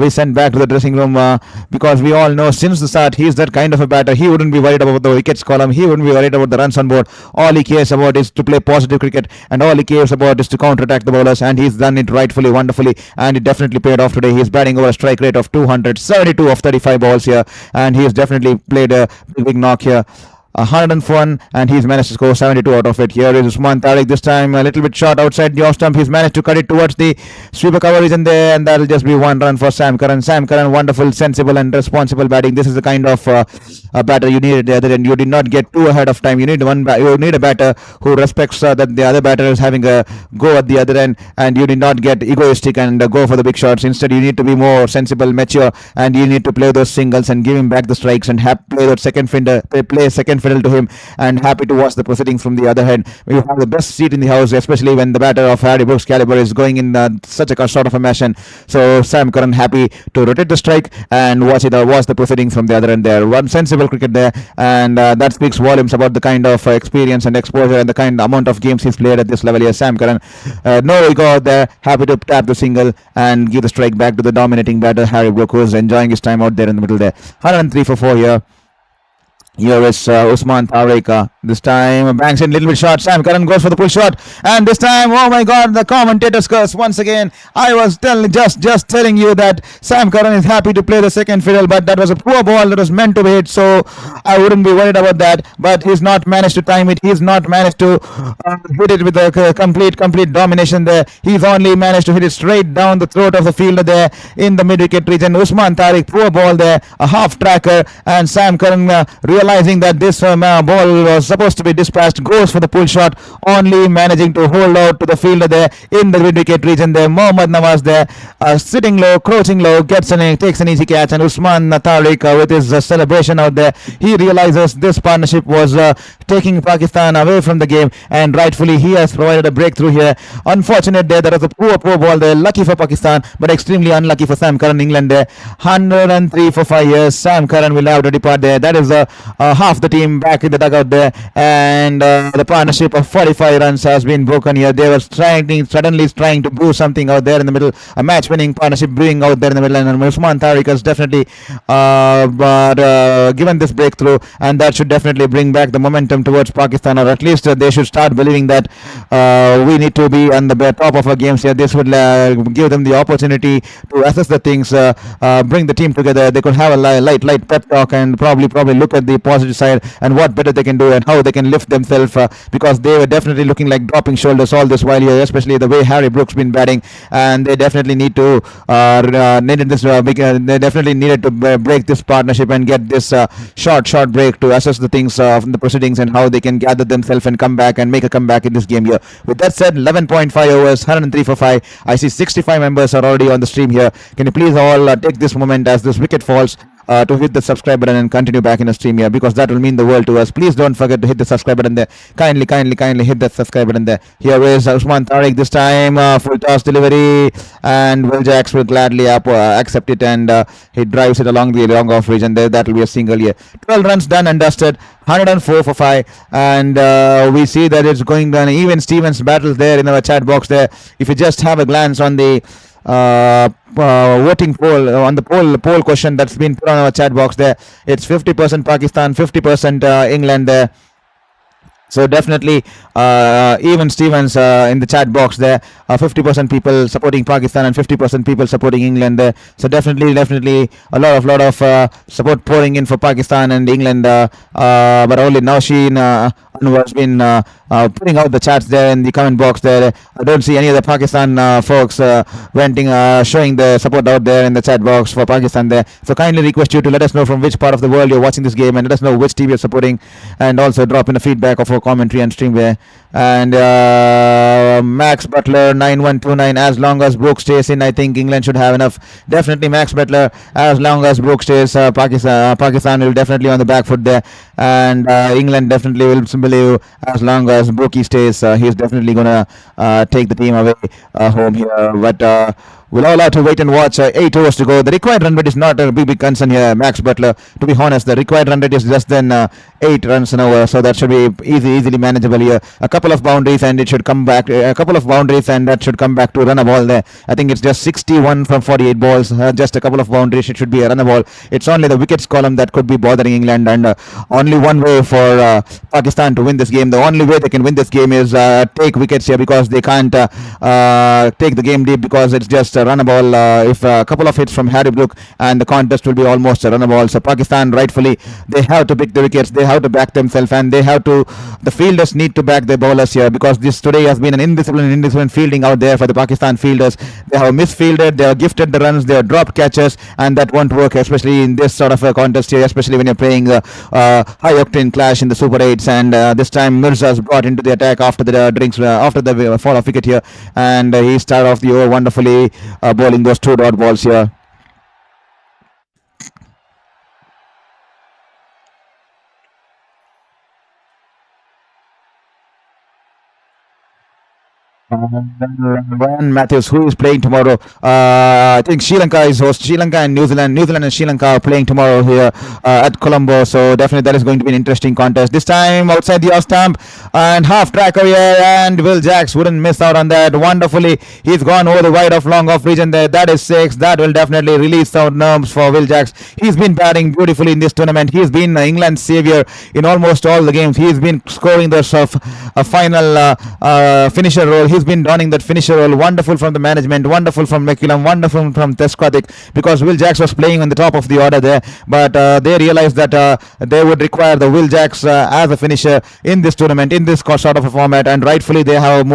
be sent back to the dressing room, because we all know since the start he's that kind of a batter. He wouldn't be worried about the wickets column. He wouldn't be worried about the runs on board. All he cares about is to play positive cricket, and all he cares about is to counter-attack the bowlers, and he's done it rightfully, wonderfully, and it definitely paid off today. He's batting over a strike rate of 272 of 35 balls here, and he has definitely played a big knock here. 101, and he's managed to score 72 out of it. Here is Usman Tariq, this time a little bit short outside the off stump. He's managed to cut it towards the sweeper coverage in there, and that'll just be 1 run for Sam Curran. Wonderful, sensible and responsible batting. This is the kind of batter you need at the other end. You did not get too ahead of time. You need a batter who respects that the other batter is having a go at the other end, and you did not get egoistic and go for the big shots. Instead, you need to be more sensible, mature, and you need to play those singles and give him back the strikes, and play that second fiddle to him, and happy to watch the proceedings from the other end. You have the best seat in the house, especially when the batter of Harry Brook's caliber is going in such a sort of a fashion. So Sam Curran happy to rotate the strike and watch the proceedings from the other end there. One sensible cricket there, and that speaks volumes about the kind of experience and exposure and the kind amount of games he's played at this level here. Sam Curran, no ego out there, happy to tap the single and give the strike back to the dominating batter Harry Brook, who is enjoying his time out there in the middle there. 103 for 4 here. Here is Usman Tariq. This time banks in a little bit short. Sam Curran goes for the pull shot, and this time, oh my God, the commentators curse once again. I was just telling you that Sam Curran is happy to play the second fiddle, but that was a poor ball that was meant to be hit, so I wouldn't be worried about that. But he's not managed to time it. He's not managed to hit it with a complete domination there. He's only managed to hit it straight down the throat of the fielder there in the mid-wicket region. Usman Tariq, poor ball there, a half tracker, and Sam Curran realizing that this ball was supposed to be dispatched, goes for the pull shot, only managing to hold out to the fielder there in the mid-wicket region there. Mohammad Nawaz there, sitting low, crouching low, takes an easy catch, and Usman Tariq with his celebration out there, he realizes this partnership was taking Pakistan away from the game, and rightfully he has provided a breakthrough here. Unfortunate there, that was a poor ball there. Lucky for Pakistan, but extremely unlucky for Sam Curran, England there. 103 for 5 years. Sam Curran will have to depart there. That is half the team back in the dugout there, and the partnership of 45 runs has been broken here. They were suddenly trying to brew something out there in the middle, a match-winning partnership brewing out there in the middle, and Usman Tariq has definitely given this breakthrough, and that should definitely bring back the momentum towards Pakistan, or at least they should start believing that we need to be on the top of our games here. This would give them the opportunity to assess the things, bring the team together. They could have a light pep talk and probably look at the positive side and what better they can do and how they can lift themselves, because they were definitely looking like dropping shoulders all this while here, especially the way Harry Brook's been batting, and they definitely needed to break this partnership and get this short break to assess the things from the proceedings and how they can gather themselves and come back and make a comeback in this game here. With that said, 11.5 overs, 103 for 5. I see 65 members are already on the stream here. Can you please all take this moment as this wicket falls to hit the subscribe button and continue back in the stream here, because that will mean the world to us. Please don't forget to hit the subscribe button there. Kindly hit that subscribe button there. Here is Usman Tariq this time, full toss delivery, and Will Jacks will gladly accept it, and he drives it along the long off region there. That will be a single here. 12 runs done and dusted, 104 for 5, and we see that it's going on even Stevens battles there in our chat box there. If you just have a glance on the voting poll, on the poll question that's been put on our chat box there, it's 50% Pakistan, 50% England there. So definitely even Stevens in the chat box there, 50% people supporting Pakistan and 50% people supporting England there. So definitely a lot of support pouring in for Pakistan and England, but only Shaheen has been putting out the chats there in the comment box there. I don't see any of the Pakistan folks venting, showing the support out there in the chat box for Pakistan there. So kindly request you to let us know from which part of the world you're watching this game, and let us know which team you're supporting, and also drop in a feedback of our commentary and stream there. And Max Butler 9129, as long as Brook stays in, I think England should have enough. Definitely Max Butler, as long as Brook stays, Pakistan will definitely on the back foot there, and England definitely will believe as long as Brookie stays, he's definitely gonna take the team away home here. But we'll all have to wait and watch. 8 overs to go. The required run rate is not a big concern here, Max Butler. To be honest, the required run rate is less than 8 runs an over, so that should be easily manageable here. A couple of boundaries and it should come back. A couple of boundaries and that should come back to run a ball there. I think it's just 61 from 48 balls. Just a couple of boundaries. It should be a run a ball. It's only the wickets column that could be bothering England, and only one way for Pakistan to win this game. The only way they can win this game is take wickets here, because they can't take the game deep, because it's just a run a ball. If a couple of hits from Harry Brook, and the contest will be almost a run a ball. So Pakistan, rightfully, they have to pick the wickets, they have to back themselves, and the fielders need to back their bowlers here, because this today has been an indisciplined fielding out there for the Pakistan fielders. They have misfielded, they have gifted the runs, they have dropped catches, and that won't work, especially in this sort of a contest here, especially when you're playing the high octane clash in the Super 8s. And this time Mirza's brought into the attack after the fall of wicket here, and he started off the over wonderfully, bowling those 2 dot balls here. Ryan Matthews, who is playing tomorrow? I think Sri Lanka is host. Sri Lanka and New Zealand and Sri Lanka are playing tomorrow here at Colombo. So definitely that is going to be an interesting contest. This time outside the off stump and half tracker here, and Will Jacks wouldn't miss out on that. Wonderfully, he's gone over the wide of long off region there. That is 6. That will definitely release some nerves for Will Jacks. He's been batting beautifully in this tournament. He's been England's savior in almost all the games. He's been scoring the final finisher role. He's been donning that finisher role. Wonderful from the management, wonderful from McCullum, wonderful from Tesquatic, because Will Jacks was playing on the top of the order there, but they realized that they would require the Will Jacks as a finisher in this tournament, in this sort of a format, and rightfully they have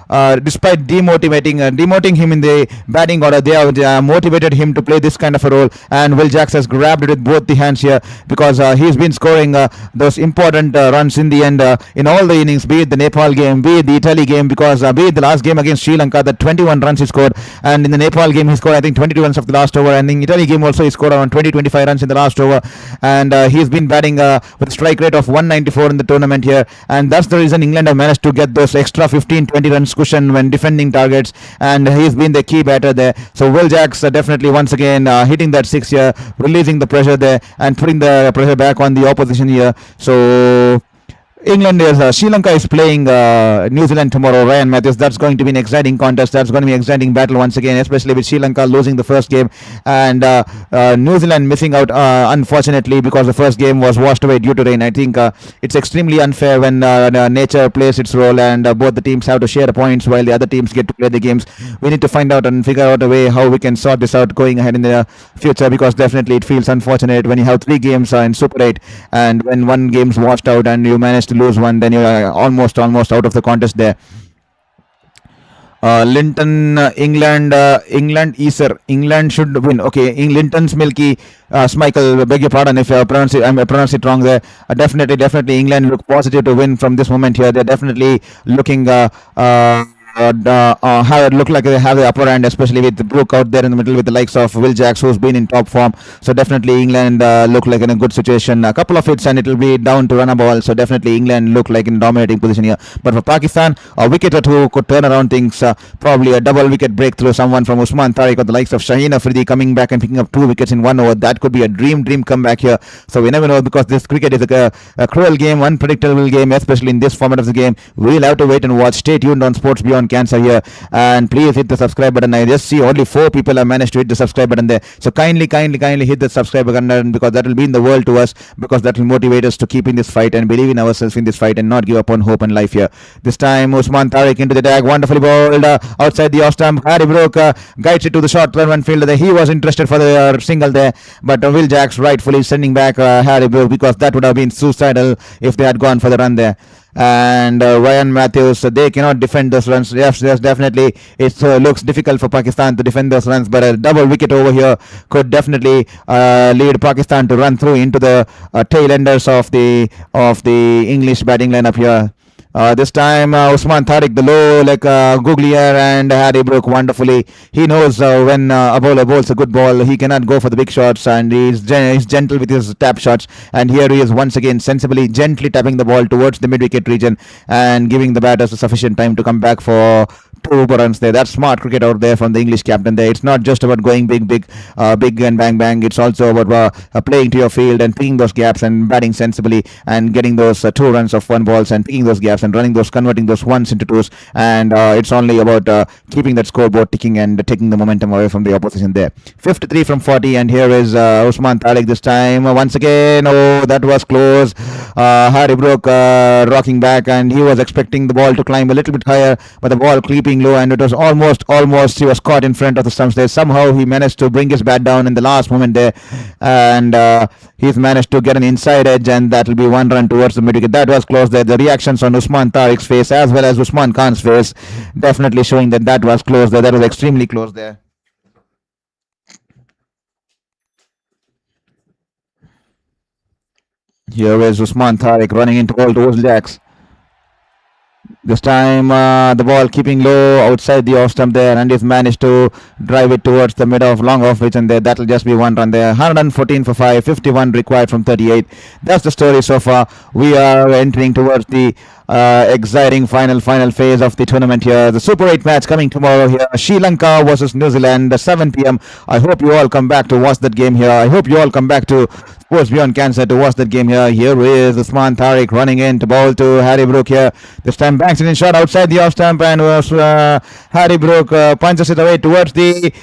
despite demoting him in the batting order, they have motivated him to play this kind of a role. And Will Jacks has grabbed it with both the hands here because he's been scoring those important runs in the end in all the innings, be it the Nepal game, be it the Italy game, because be it the last game against Sri Lanka, the 21 runs he scored, and in the Nepal game he scored I think 22 runs of the last over, and in the Italy game also he scored around 20-25 runs in the last over, and he's been batting with a strike rate of 194 in the tournament here, and that's the reason England have managed to get those extra 15-20 runs cushion when defending targets, and he's been the key batter there. So Will Jacks definitely once again hitting that six here, releasing the pressure there and putting the pressure back on the opposition here. So England is Sri Lanka is playing New Zealand tomorrow. Ryan Matthews, that's going to be an exciting contest. That's going to be an exciting battle once again, especially with Sri Lanka losing the first game and New Zealand missing out unfortunately because the first game was washed away due to rain. I think it's extremely unfair when nature plays its role and both the teams have to share the points while the other teams get to play the games. We need to find out and figure out a way how we can sort this out going ahead in the future, because definitely it feels unfortunate when you have three games in Super 8 and when one game's washed out and you manage to lose one, then you're almost out of the contest there. Linton, England should win. Okay, Linton's Milky, Schmeichel, beg your pardon if I pronounce it wrong there. Definitely England look positive to win from this moment here. They're definitely looking have look like they have the upper hand, especially with Brook out there in the middle with the likes of Will Jacks, who's been in top form. So definitely England look like in a good situation. A couple of hits and it will be down to run a ball. So definitely England look like in dominating position here. But for Pakistan, a wicket or two could turn around things. Probably a double wicket breakthrough. Someone from Usman Tariq or the likes of Shaheen Afridi coming back and picking up 2 wickets in 1 over. That could be a dream comeback here. So we never know, because this cricket is a cruel game, unpredictable game, especially in this format of the game. We'll have to wait and watch. Stay tuned on Sports Beyond Cancer here, and please hit the subscribe button. I just see only 4 people have managed to hit the subscribe button there, so kindly hit the subscribe button, because that will mean the world to us, because that will motivate us to keep in this fight and believe in ourselves in this fight and not give up on hope and life here. This time Usman Tariq into the tag, wonderfully bowled outside the off stump. Harry Brook guides it to the short run fielder there. He was interested for the single there, but Will Jacks rightfully sending back Harry Brook, because that would have been suicidal if they had gone for the run there. And Ryan Matthews, they cannot defend those runs. Yes, definitely it looks difficult for Pakistan to defend those runs, but a double wicket over here could definitely lead Pakistan to run through into the tail enders of the English batting lineup here. This time Usman Tariq, the low like Googlier, and Harry Brook wonderfully. He knows when a bowler bowls a good ball, he cannot go for the big shots, and he's gentle with his tap shots. And here he is once again sensibly, gently tapping the ball towards the mid-wicket region and giving the batters sufficient time to come back for 2 runs there. That's smart cricket out there from the English captain there. It's not just about going big and bang. It's also about playing to your field and picking those gaps and batting sensibly and getting those 2 runs of 1 balls and picking those gaps and converting those ones into twos. And it's only about keeping that scoreboard ticking and taking the momentum away from the opposition there. 53 from 40, and here is Usman Tariq this time. Once again, oh, that was close. Harry Brook rocking back, and he was expecting the ball to climb a little bit higher, but the ball creeping low, and it was almost he was caught in front of the stumps there. Somehow he managed to bring his bat down in the last moment there, and he's managed to get an inside edge, and that will be 1 run towards the mid-wicket. That was close there. The reactions on Usman Tariq's face as well as Usman Khan's face definitely showing that was close there. That was extremely close there. Here is Usman Tariq running into all those jacks. This time the ball keeping low outside the off stump there, and he's managed to drive it towards the mid of long off pitch, and there that'll just be 1 run there. 114 for 5, 51 required from 38. That's the story so far. We are entering towards the exciting final phase of the tournament here. The Super 8 match coming tomorrow here. Sri Lanka versus New Zealand, 7 p.m. I hope you all come back to watch that game here. I hope you all come back to Sports Beyond Cancer to watch that game here. Here is Usman Tariq running in to bowl to Harry Brook here. This time banks it in shot outside the off stump, and Harry Brook punches it away towards the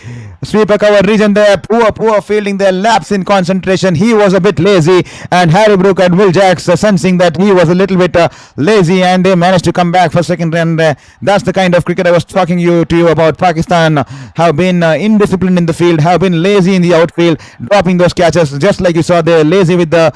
Sweep a cover region there. Poor fielding there. Lapse in concentration. He was a bit lazy. And Harry Brook and Will Jacks sensing that he was a little bit lazy, and they managed to come back for second run. That's the kind of cricket I was talking to you about. Pakistan have been indisciplined in the field, have been lazy in the outfield, dropping those catches just like you saw there. Lazy with the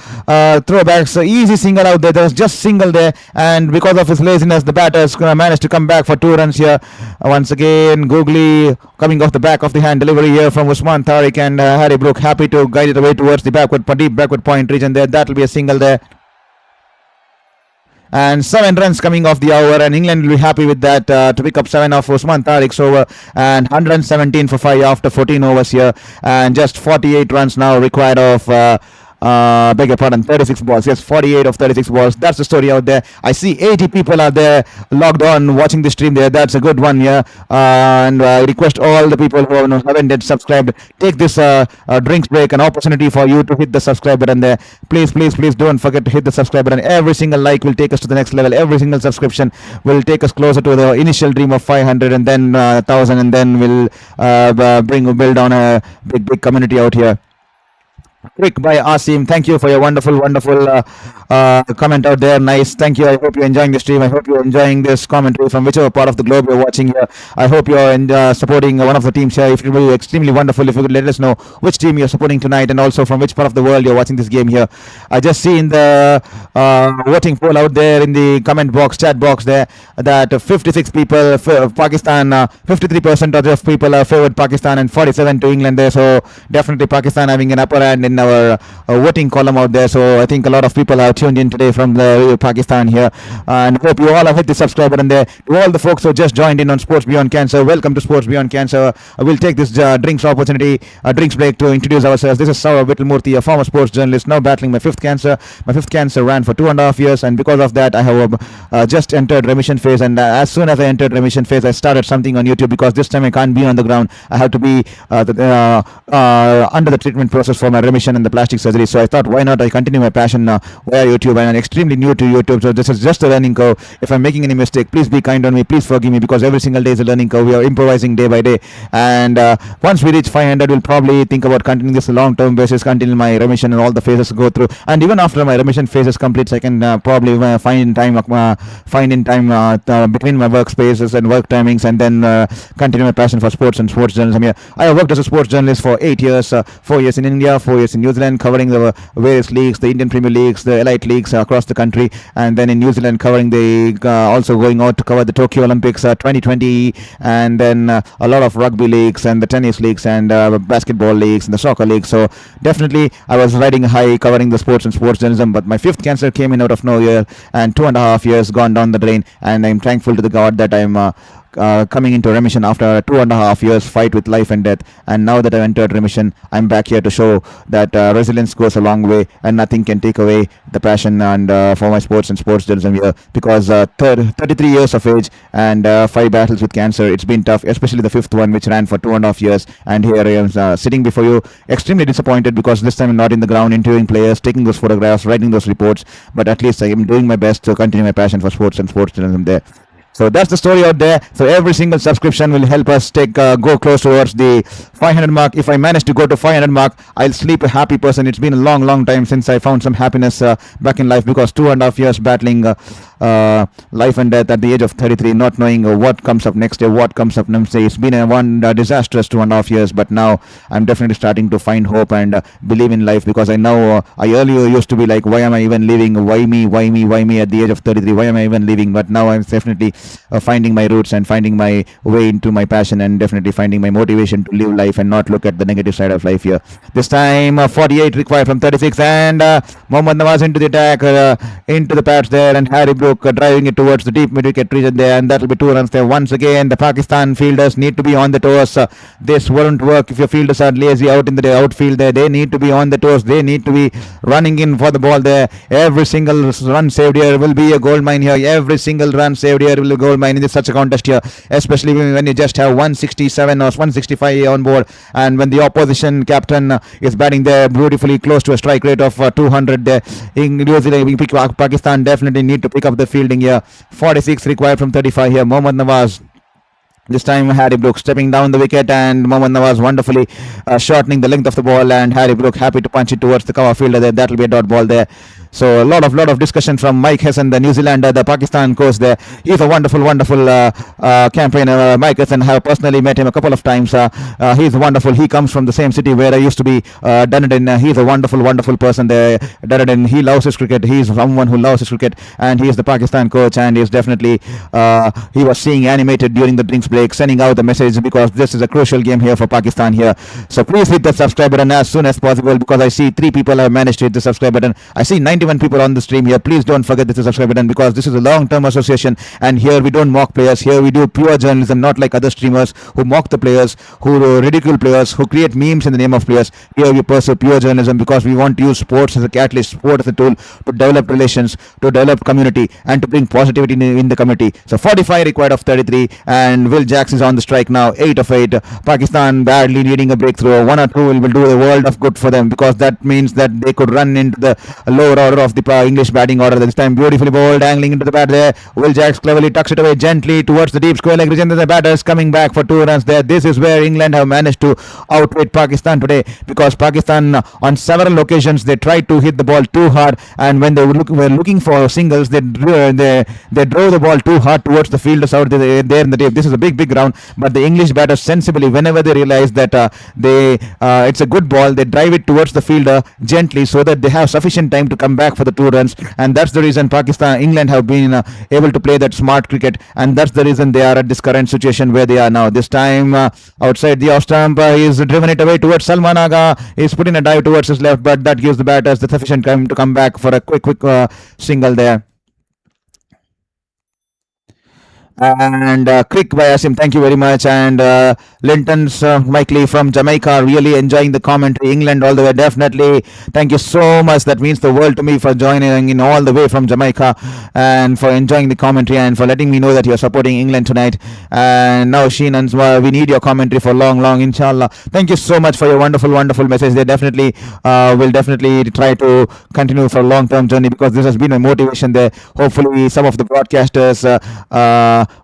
throwbacks. Easy single out there. There was just single there, and because of his laziness, the batters managed to come back for 2 runs here. Once again, Googly coming off the back of the hand delivery here from Usman Tariq, and Harry Brook happy to guide it away towards the deep backward point region there. That will be a single there. And 7 runs coming off the over, and England will be happy with that to pick up 7 off Usman Tariq's over, and 117 for 5 after 14 overs here, and just 48 runs now required of beg your pardon, 36 balls. Yes, 48 of 36 balls. That's the story out there. I see 80 people are there logged on watching the stream there. That's a good one here. And I request all the people who haven't yet subscribed, take this drinks break, an opportunity for you to hit the subscribe button there. Please don't forget to hit the subscribe button. Every single like will take us to the next level. Every single subscription will take us closer to the initial dream of 500, and then 1,000, and then we'll build on a big community out here. Quick by Asim. Thank you for your wonderful comment out there. Nice. Thank you. I hope you're enjoying the stream. I hope you're enjoying this commentary from whichever part of the globe you're watching here. I hope you're supporting one of the teams here. It will be extremely wonderful if you could let us know which team you're supporting tonight, and also from which part of the world you're watching this game here. I just see in the voting poll out there in the comment box, chat box there, that 56 people, Pakistan, 53% of people are favored Pakistan, and 47 to England there. So definitely Pakistan having an upper hand in our voting column out there. So I think a lot of people are tuned in today from the Pakistan here, and hope you all have hit the subscribe button there. To all the folks who just joined in on Sports Beyond Cancer, welcome to Sports Beyond Cancer. We'll take this drinks break to introduce ourselves. This is Saurav Vittalmurthy, a former sports journalist, now battling my fifth cancer. My fifth cancer ran for 2.5 years, and because of that I have just entered remission phase, and as soon as I entered remission phase, I started something on YouTube, because this time I can't be on the ground. I have to be under the treatment process for my remission and the plastic surgery. So I thought, why not I continue my passion via YouTube, and I'm extremely new to YouTube, so this is just a learning curve. If I'm making any mistake, please be kind on me, please forgive me, because every single day is a learning curve. We are improvising day by day, and once we reach 500, we'll probably think about continuing this long-term basis until my remission and all the phases go through. And even after my remission phases completes, I can probably find in time between my workspaces and work timings, and then continue my passion for sports and sports journalism here. I have worked as a sports journalist for 8 years, 4 years in India, 4 years in New Zealand, covering the various leagues, the Indian Premier Leagues, the elite leagues across the country, and then in New Zealand covering the also going out to cover the Tokyo Olympics 2020, and then a lot of rugby leagues and the tennis leagues and basketball leagues and the soccer leagues. So definitely I was riding high covering the sports and sports journalism, but my fifth cancer came in out of nowhere, and 2.5 years gone down the drain, and I'm thankful to the God that I'm coming into remission after a 2.5 years fight with life and death. And now that I've entered remission, I'm back here to show that resilience goes a long way, and nothing can take away the passion and for my sports and sports journalism here, because 33 years of age and 5 battles with cancer. It's been tough, especially the fifth one, which ran for 2.5 years, and here I am sitting before you extremely disappointed, because this time I'm not in the ground interviewing players, taking those photographs, writing those reports, but at least I am doing my best to continue my passion for sports and sports journalism there. So that's the story out there. So every single subscription will help us go close towards the 500 mark. If I manage to go to 500 mark, I'll sleep a happy person. It's been a long time since I found some happiness back in life, because 2.5 years battling life and death at the age of 33, not knowing what comes up next year, what comes up next day. It's been a disastrous 2.5 years, but now I'm definitely starting to find hope and believe in life, because I know I earlier used to be like, why am I even living? Why me at the age of 33? Why am I even living? But now I'm definitely finding my roots and finding my way into my passion, and definitely finding my motivation to live life and not look at the negative side of life here. This time 48 required from 36, and Mohammad Nawaz into the attack, into the pads there, and Harry Brook driving it towards the deep mid-wicket region there, and that will be 2 runs there. Once again, the Pakistan fielders need to be on the toes. This won't work if your fielders are lazy out in the outfield there. They need to be on the toes. They need to be running in for the ball there. Every single run saved here will be a gold mine here. Every single run saved here will be a gold mine in such a contest here, especially when you just have 167 or 165 on board, and when the opposition captain is batting there beautifully close to a strike rate of 200 there. In New Zealand, Pakistan definitely need to pick up the fielding here. 46 required from 35 here. Mohammad Nawaz This time Harry Brook stepping down the wicket and Mohammad Nawaz wonderfully shortening the length of the ball, and Harry Brook happy to punch it towards the cover fielder there. That will be a dot ball there. So a lot of discussion from Mike Hesson, the New Zealander, the Pakistan coach there. He's a wonderful campaigner. Mike Hesson, have personally met him a couple of times. He's wonderful. He comes from the same city where I used to be, Dunedin. He's a wonderful person there, Dunedin. He loves his cricket. He's someone who loves his cricket, and he is the Pakistan coach. And he's definitely he was seeing animated during the drinks break, sending out the message because this is a crucial game here for Pakistan here. So please hit the subscribe button as soon as possible, because I see 3 people have managed to hit the subscribe button. I see 91 people on the stream here. Please don't forget this is subscribe button, because this is a long-term association, and here we don't mock players. Here we do pure journalism, not like other streamers who mock the players, who ridicule players, who create memes in the name of players. Here we pursue pure journalism because we want to use sports as a catalyst, sport as a tool to develop relations, to develop community, and to bring positivity in the community. So 45 required of 33, and Will Jacks is on the strike now, 8 of 8. Pakistan badly needing a breakthrough. 1 or 2 will do the world of good for them, because that means that they could run into the lower order of the English batting order. This time beautifully bowled, angling into the bat there. Will Jacks cleverly tucks it away gently towards the deep square leg region. The batters coming back for 2 runs there. This is where England have managed to outwit Pakistan today, because Pakistan on several occasions they tried to hit the ball too hard, and when they were looking for singles, they drove the ball too hard towards the fielders out there in the deep. This is a big ground, but the English batters sensibly, whenever they realize that it's a good ball, they drive it towards the fielder gently so that they have sufficient time to come back for the 2 runs. And that's the reason England have been able to play that smart cricket, and that's the reason they are at this current situation where they are now. This time outside the off stump, he's driven it away towards Salman Agha. He's put in a dive towards his left, but that gives the batters the sufficient time to come back for a quick single there. And Crick by Asim, thank you very much. And Linton's Mike Lee from Jamaica, really enjoying the commentary. England all the way, definitely. Thank you so much. That means the world to me for joining in all the way from Jamaica, and for enjoying the commentary, and for letting me know that you're supporting England tonight. And now Sheen, we need your commentary for long, inshallah. Thank you so much for your wonderful message. They definitely will definitely try to continue for a long-term journey, because this has been a motivation there. Hopefully some of the broadcasters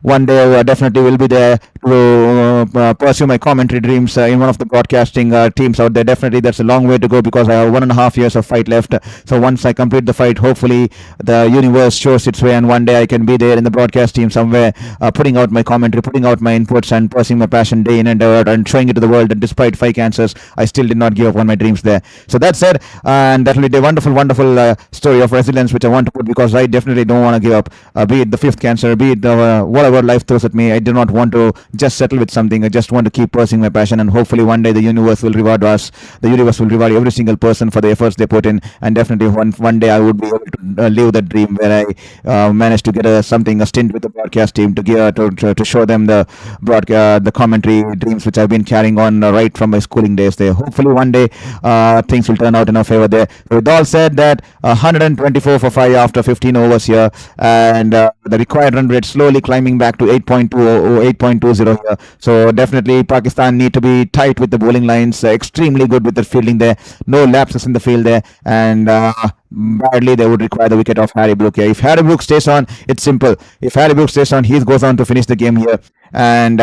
one day definitely will be there to pursue my commentary dreams in one of the broadcasting teams out there. Definitely that's a long way to go, because I have 1.5 years of fight left. So once I complete the fight, hopefully the universe shows its way, and one day I can be there in the broadcast team somewhere, putting out my commentary, putting out my inputs, and pursuing my passion day in and out, and showing it to the world that despite 5 cancers, I still did not give up on my dreams there. So that said, and that will be a wonderful story of resilience which I want to put, because I definitely don't want to give up, be it the 5th cancer, be it whatever life throws at me. I do not want to just settle with something. I just want to keep pursuing my passion, and hopefully one day the universe will reward us. The universe will reward every single person for the efforts they put in, and definitely one day I would be able to live that dream where I managed to get a stint with the broadcast team to show them the commentary dreams which I've been carrying on right from my schooling days there. Hopefully one day things will turn out in our favor there. So with all said, that 124 for 5 after 15 overs here, and the required run rate slowly climbing back to 8.20 or 8.20 here. So definitely Pakistan need to be tight with the bowling lines, extremely good with the fielding there, no lapses in the field there, and badly they would require the wicket of Harry Brook here. If Harry Brook stays on, it's simple. If Harry Brook stays on, he goes on to finish the game here, and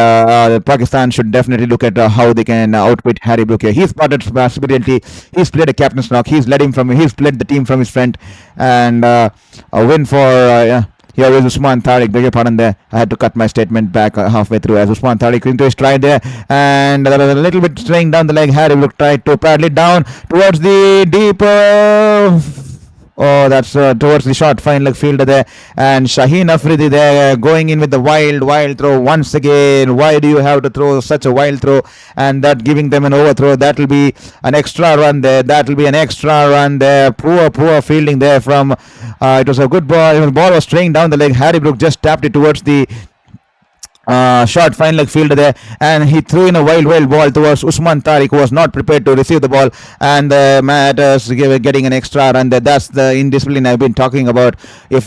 Pakistan should definitely look at how they can outwit Harry Brook here. He's spotted brilliantly. He's played a captain's knock. He's led the team from his front, and a win for here is Usman Tariq. Beg your pardon there. I had to cut my statement back halfway through, as Usman Tariq into his try there, and a little bit straying down the leg. Harry Brook tried to paddle it down towards the deep. That's towards the short fine leg fielder there, and Shaheen Afridi there going in with the wild throw once again. Why do you have to throw such a wild throw, and that giving them an overthrow? That will be an extra run there. Poor fielding there from. It was a good ball. The ball was straying down the leg. Harry Brook just tapped it towards the short fine leg fielder there, and he threw in a wild ball towards Usman Tariq, who was not prepared to receive the ball, and the Matters getting an extra run there. That's the indiscipline I've been talking about. If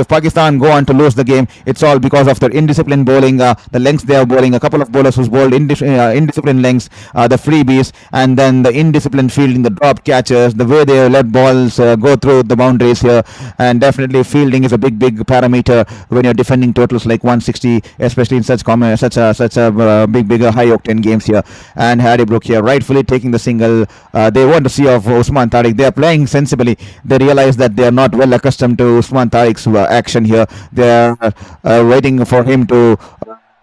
Pakistan go on to lose the game, it's all because of their indisciplined bowling, the lengths they are bowling. A couple of bowlers who's bowled indisciplined lengths, the freebies, and then the indisciplined fielding, the drop catches, the way they let balls go through the boundaries here. And definitely fielding is a big parameter when you're defending totals like 160 see, especially in such a big high octane games here. And Harry Brook here rightfully taking the single. They want to see of Usman Tariq. They are playing sensibly. They realize that they are not well accustomed to Usman Tariq's action here. They are waiting for him to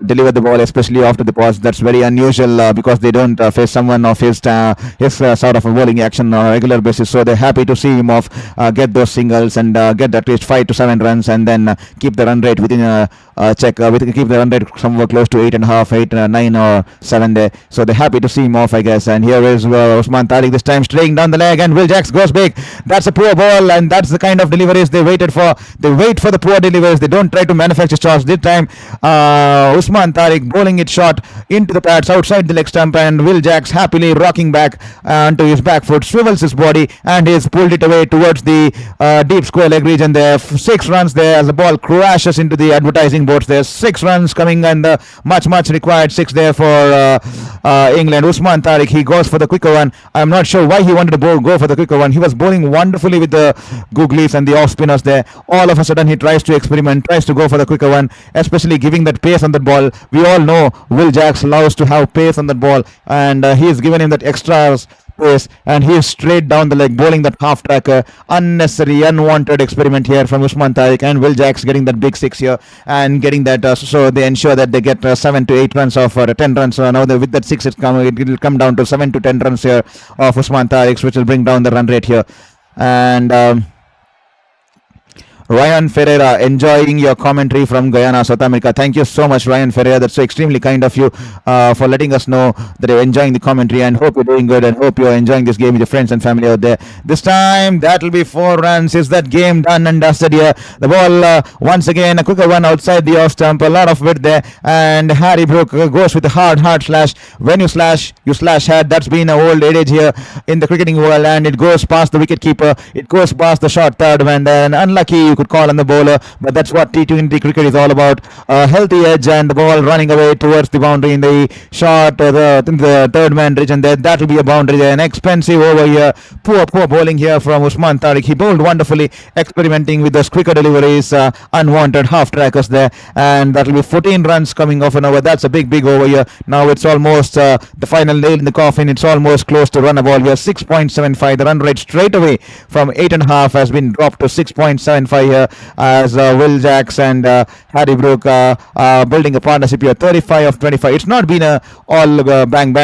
deliver the ball, especially after the pause. That's very unusual because they don't face someone of his sort of a bowling action on a regular basis. So they're happy to see him off, get those singles and get at least 5 to 7 runs, and then keep the run rate within keep the run rate somewhere close to 8.5, 9 or 7 there. So they're happy to see him off, I guess. And here is Usman Tariq this time straying down the leg, and Will Jacks goes big. That's a poor ball, and that's the kind of deliveries they waited for. They wait for the poor deliveries. They don't try to manufacture shots. This time, Usman Tariq bowling it short into the pads outside the leg stump, and Will Jacks happily rocking back onto his back foot, swivels his body, and he's pulled it away towards the deep square leg region there. 6 runs there as the ball crashes into the advertising boards. There's 6 runs coming, and much required 6 there for England. Usman Tariq, he goes for the quicker one. I'm not sure why he wanted to go for the quicker one. He was bowling wonderfully with the googlies and the off spinners there. All of a sudden he tries to experiment, tries to go for the quicker one, especially giving that pace on that ball. We all know Will Jacks loves to have pace on that ball, and he's given him that extra pace, and he's straight down the leg, bowling that half tracker. Unnecessary, unwanted experiment here from Usman Tariq, and Will Jacks getting that big 6 here and getting that. So they ensure that they get 7 to 8 runs of 10 runs. So now with that 6, it will come down to 7 to 10 runs here of Usman Tariq, which will bring down the run rate here. And Ryan Ferreira, enjoying your commentary from Guyana, South America. Thank you so much, Ryan Ferreira. That's so extremely kind of you for letting us know that you're enjoying the commentary, and hope you're doing good, and hope you're enjoying this game with your friends and family out there. This time, that'll be 4 runs. Is that game done and dusted here? The ball, once again, a quicker one outside the off stump. A lot of width there, and Harry Brook goes with a hard slash. When you slash hard. That's been an old adage here in the cricketing world, and it goes past the wicket keeper. It goes past the short third man, and unlucky could call on the bowler, but that's what T20 cricket is all about. Healthy edge, and the ball running away towards the boundary in the short, the third man region there. That will be a boundary there. An expensive over here. Poor bowling here from Usman Tariq. He bowled wonderfully, experimenting with those quicker deliveries, unwanted half trackers there, and that will be 14 runs coming off an over. That's a big over here. Now it's almost the final nail in the coffin. It's almost close to run a ball here. 6.75. The run rate straight away from 8.5 has been dropped to 6.75 here, as Will Jacks and Harry Brook building a partnership here. 35 of 25. It's not been a all bang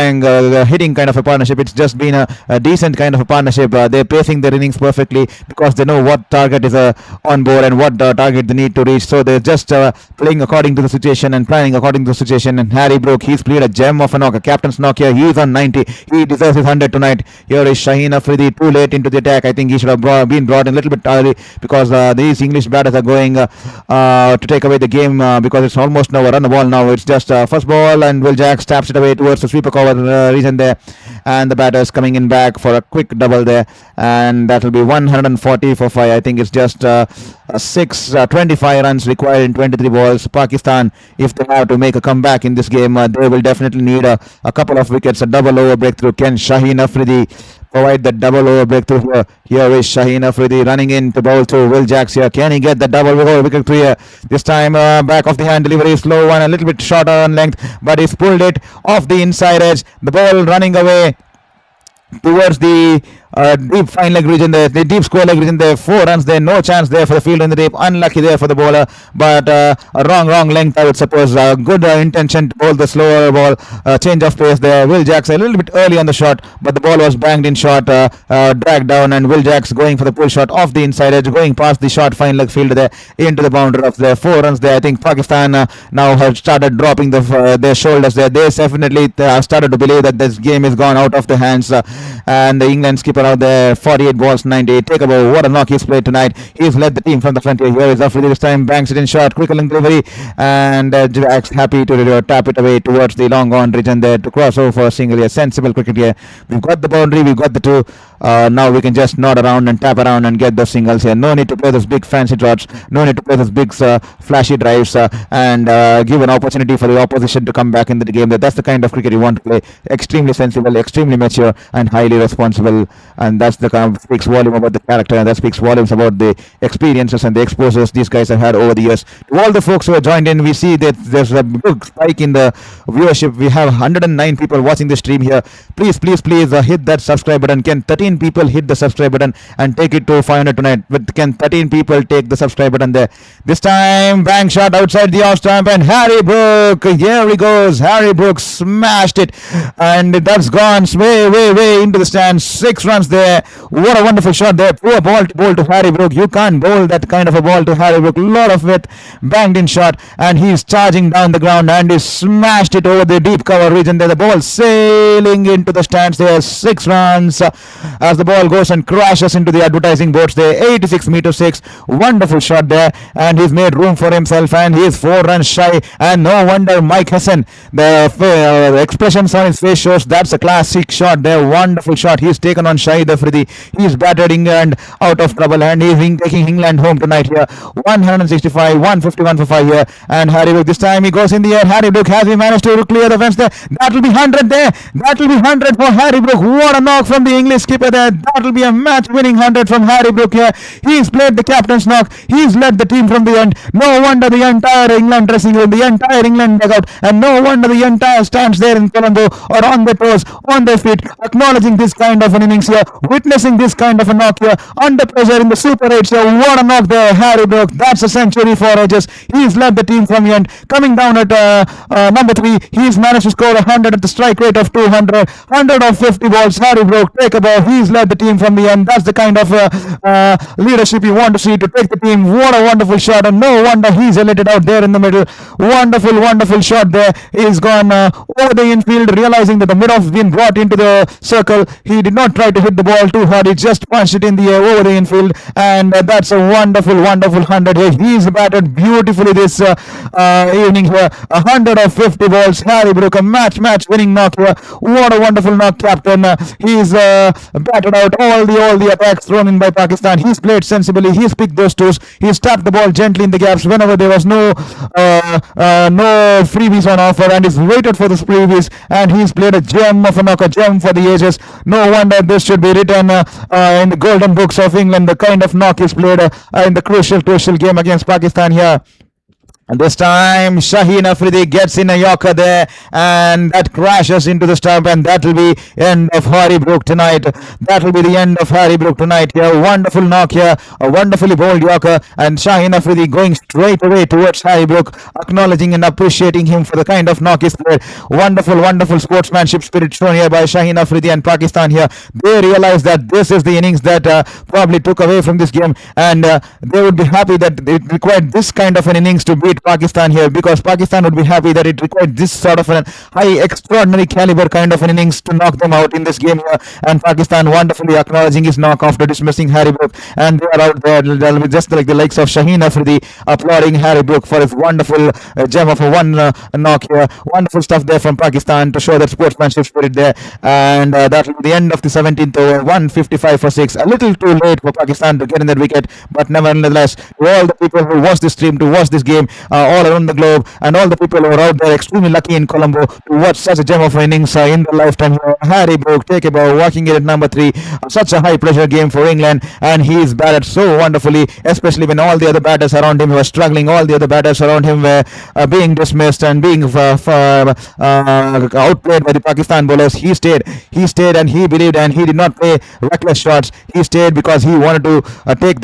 hitting kind of a partnership. It's just been a decent kind of a partnership. They're pacing their innings perfectly because they know what target is on board and what target they need to reach. So they're just playing according to the situation and planning according to the situation. And Harry Brook, he's played a gem of a knock, a captain's knock here. He's on 90. He deserves his 100 tonight. Here is Shaheen Afridi, too late into the attack. I think he should have been brought in a little bit early, because these English batters are going to take away the game because it's almost now a run the ball now. It's just first ball, and Will Jacks taps it away towards the sweeper cover region there, and the batters coming in back for a quick double there, and that will be 140 for 5. I think it's just 25 runs required in 23 balls. Pakistan, if they have to make a comeback in this game, they will definitely need a couple of wickets. A double over breakthrough. Can Shaheen Afridi provide the double over breakthrough here? Here is Shaheen Afridi running in to bowl to Will Jacks here. Can he get the double over wicket through here? This time back of the hand delivery, slow one, a little bit shorter on length, but he's pulled it off the inside edge. The ball running away towards the deep fine leg region there, the deep square leg region there. 4 runs there, no chance there for the fielder in the deep. Unlucky there for the bowler, but a wrong length, I would suppose. Good intention to bowl the slower ball, change of pace there. Will Jacks a little bit early on the shot, but the ball was banged in short, dragged down, and Will Jacks going for the pull shot off the inside edge, going past the short fine leg fielder there into the boundary of there. 4 runs there. I think Pakistan now have started dropping their shoulders there. They definitely started to believe that this game is gone out of their hands, and the England skipper out there, 48 balls, 98. Take a bow. What a knock he's played tonight. He's led the team from the front here. Here is Afridi this time, banks it in short, quick delivery, and Jacks happy to tap it away towards the long on region there to cross over for a single here. Sensible cricket here. We've got the boundary, we've got the 2. Now we can just nod around and tap around and get those singles here. No need to play those big fancy shots. No need to play those big flashy drives and give an opportunity for the opposition to come back into the game. That's the kind of cricket you want to play. Extremely sensible, extremely mature, and highly responsible. And that's the kind of speaks volume about the character, and that speaks volumes about the experiences and the exposures these guys have had over the years. To all the folks who have joined in, we see that there's a big spike in the viewership. We have 109 people watching the stream here. Please, please, please hit that subscribe button. Can 13 people hit the subscribe button and take it to 500 tonight? But can 13 people take the subscribe button there? This time, bang shot outside the off stump, and Harry Brook. Here he goes. Harry Brook smashed it, and that's gone way, way, way into the stands. 6 runs there. What a wonderful shot there. Poor ball to bowl to Harry Brook. You can't bowl that kind of a ball to Harry Brook. Lot of width, banged in shot, and he's charging down the ground, and he smashed it over the deep cover region there. The ball sailing into the stands there. 6 runs as the ball goes and crashes into the advertising boards there. 86 meter 6. Wonderful shot there, and he's made room for himself, and he's 4 runs shy. And no wonder Mike Hesson, the expressions on his face shows that's a classic shot there. Wonderful shot. He's taken on Shaheen Afridi. He's battered England out of trouble, and he's taking England home tonight here. 165, 151 for 5 here. And Harry Brook, this time he goes in the air. Harry Brook, has he managed to clear the fence there? That will be 100 there. That will be 100 for Harry Brook. What a knock from the English skipper there. That will be a match-winning 100 from Harry Brook here. He's played the captain's knock. He's led the team from the end. No wonder the entire England dressing room, the entire England dugout, and no wonder the entire stands there in Colombo are on their toes, on their feet, acknowledging this kind of an innings here, witnessing this kind of a knock here, under pressure in the Super 8 here. What a knock there, Harry Brook. That's a century for Edges. He's led the team from the end. Coming down at number 3, he's managed to score 100 at the strike rate of 200. 100 of 50 balls. Harry Brook, take a ball. He's led the team from the end. That's the kind of leadership you want to see to take the team. What a wonderful shot, and no wonder he's elected out there in the middle. Wonderful, wonderful shot there. He's gone over the infield, realizing that the mid off has been brought into the circle. He did not try to hit the ball too hard. He just punched it in the air over the infield, and that's a wonderful, wonderful 100 here. He's batted beautifully this evening here. 100 of 50 balls. Harry Brook, a match winning knock here. What a wonderful knock, captain. He's batted out all the attacks thrown in by Pakistan. He's played sensibly. He's picked those twos. He's tapped the ball gently in the gaps whenever there was no freebies on offer, and he's waited for the freebies, and he's played a gem of a knock, a gem for the ages. No wonder this should be written in the golden books of England, the kind of knock he's played in the crucial game against Pakistan here. And this time, Shaheen Afridi gets in a Yorker there, and that crashes into the stump, and that will be end of Harry Brook tonight. That will be the end of Harry Brook tonight here. Wonderful knock here, a wonderfully bowled Yorker, and Shaheen Afridi going straight away towards Harry Brook, acknowledging and appreciating him for the kind of knock he's played. Wonderful, wonderful sportsmanship spirit shown here by Shaheen Afridi and Pakistan here. They realize that this is the innings that probably took away from this game, and they would be happy that it required this kind of an innings to beat Pakistan here, because Pakistan would be happy that it required this sort of a high, extraordinary caliber kind of an innings to knock them out in this game here. And Pakistan wonderfully acknowledging his knock after dismissing Harry Brook, and they are out there just like the likes of Shaheen Afridi applauding Harry Brook for his wonderful gem of a one knock here. Wonderful stuff there from Pakistan to show that sportsmanship spirit there, and that will be the end of the 17th over. 155 for 6. A little too late for Pakistan to get in that wicket, but nevertheless, to all the people who watch this stream, to watch this game all around the globe, and all the people who are out there extremely lucky in Colombo to watch such a gem of innings in their lifetime. Harry Brook, take a ball, walking it at number 3. Such a high pressure game for England, and he's batted so wonderfully, especially when all the other batters around him were struggling. All the other batters around him were being dismissed and being outplayed by the Pakistan bowlers. He stayed, and he believed, and he did not play reckless shots. He stayed because he wanted to take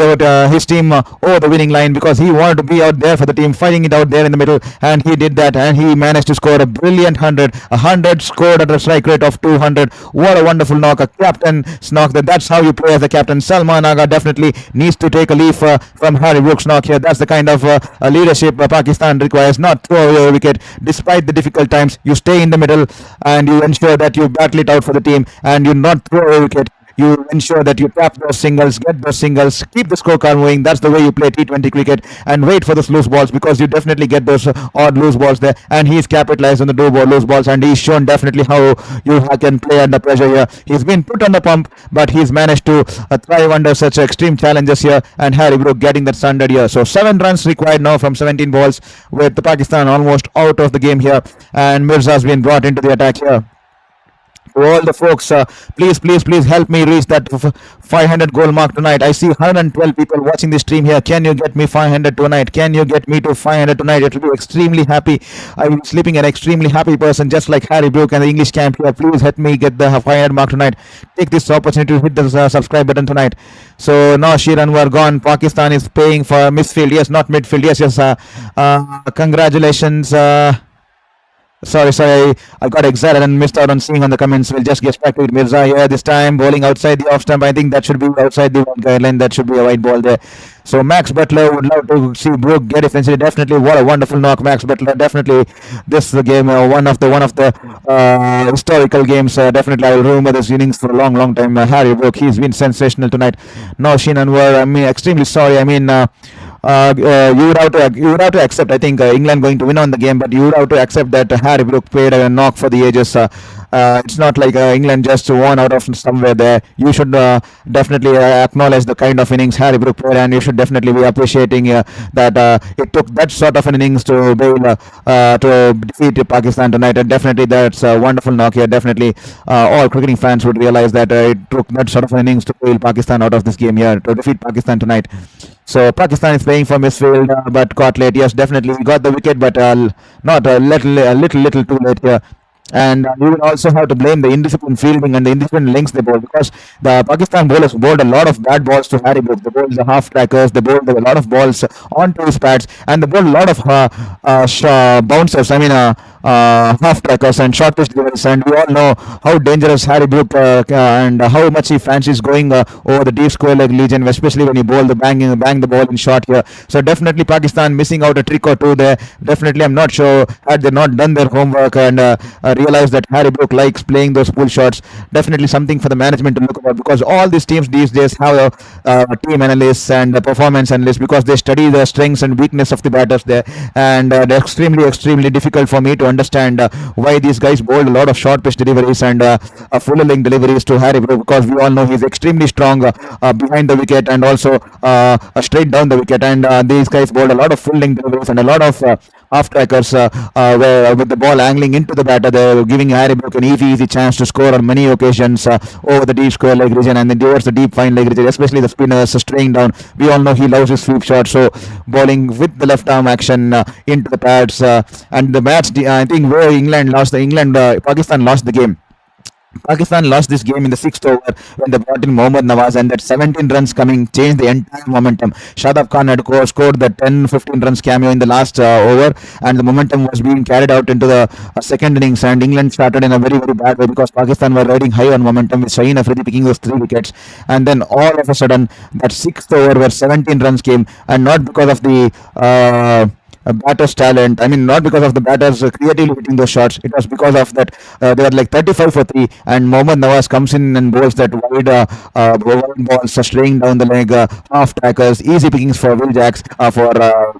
his team over the winning line, because he wanted to be out there for the team, fighting it out there in the middle, and he did that, and he managed to score a brilliant 100. 100 scored at a strike rate of 200. What a wonderful knock, a captain's knock. That's how you play as a captain. Salman Agha definitely needs to take a leaf from Harry Brook's knock here. That's the kind of leadership Pakistan requires. Not throw away a wicket despite the difficult times. You stay in the middle, and you ensure that you battle it out for the team, and you not throw away a wicket. You ensure that you tap those singles, get those singles, keep the scorecard moving. That's the way you play T20 cricket, and wait for those loose balls, because you definitely get those odd loose balls there. And he's capitalized on the loose balls, and he's shown definitely how you can play under pressure here. He's been put on the pump, but he's managed to thrive under such extreme challenges here. And Harry Brook getting that standard here. So 7 runs required now from 17 balls, with the Pakistan almost out of the game here. And Mirza's been brought into the attack here. To all the folks, please help me reach that 500 goal mark tonight. I see 112 people watching this stream here. Can you get me 500 tonight? Can you get me to 500 tonight? It will be extremely happy. I'm sleeping an extremely happy person, just like Harry Brook and the English camp here. Please help me get the 500 mark tonight. Take this opportunity to hit the subscribe button tonight. So now Shiran were gone. Pakistan is paying for midfield. Yes, not midfield. Yes. Congratulations. Sorry, I got excited and missed out on seeing on the comments. We'll just get back to it. Mirza here this time, bowling outside the off stump. I think that should be outside the guideline. That should be a white ball there. So Max Butler would love to see Brook get defensively. Definitely, what a wonderful knock, Max Butler. Definitely, this game, one of the historical games. Definitely, I will remember this innings for a long time. Harry Brook, he's been sensational tonight. No, Sheen Anwar, I mean, extremely sorry. I mean. You would have to accept. I think England going to win on the game, but you would have to accept that Harry Brook played a knock for the ages. It's not like England just won out of somewhere there. You should definitely acknowledge the kind of innings Harry Brook played, and you should definitely be appreciating that it took that sort of an innings to defeat Pakistan tonight. And definitely that's a wonderful knock here. Definitely all cricketing fans would realize that it took that sort of an innings to bail Pakistan out of this game here, to defeat Pakistan tonight. So Pakistan is playing for midfield, but caught late. Yes, definitely he got the wicket, but not a little too late here. And you will also have to blame the indisciplined fielding and the indisciplined links they bowled, because the Pakistan bowlers bowled a lot of bad balls to Harry Brook. They bowled the half trackers, they bowled a lot of balls onto his pads, and they bowled a lot of bouncers. I mean, half trackers and short pitch deliveries. And we all know how dangerous Harry Brook and how much he fancies going over the deep square leg legion, especially when he bowled the bang the ball in short here. So definitely Pakistan missing out a trick or two there. Definitely, I'm not sure had they not done their homework and realized that Harry Brook likes playing those pull shots. Definitely something for the management to look about, because all these teams these days have team analysts and performance analysts, because they study the strengths and weakness of the batters there. And they're extremely difficult for me to understand why these guys bowled a lot of short pitch deliveries and full length deliveries to Harry Brook, because we all know he's extremely strong behind the wicket and also straight down the wicket. And these guys bowled a lot of full length deliveries and a lot of half trackers where with the ball angling into the batter, they're giving Harry Brook an easy chance to score on many occasions over the deep square leg region and then towards the deep fine leg region, especially the spinners straying down. We all know he loves his sweep shot, so bowling with the left arm action into the pads and the match. I think where Pakistan lost the game. Pakistan lost this game in the 6th over when they brought in Mohammad Nawaz, and that 17 runs coming changed the entire momentum. Shadab Khan had scored the 10-15 runs cameo in the last over, and the momentum was being carried out into the second innings, and England started in a very bad way because Pakistan were riding high on momentum with Shaheen Afridi picking those 3 wickets. And then all of a sudden that 6th over where 17 runs came, and not because of the batter's talent. I mean, not because of the batters creatively hitting those shots. It was because of that they were like 35 for 3, and Mohammad Nawaz comes in and bowls that wide balls straying down the leg, half trackers, easy pickings for Will Jacks for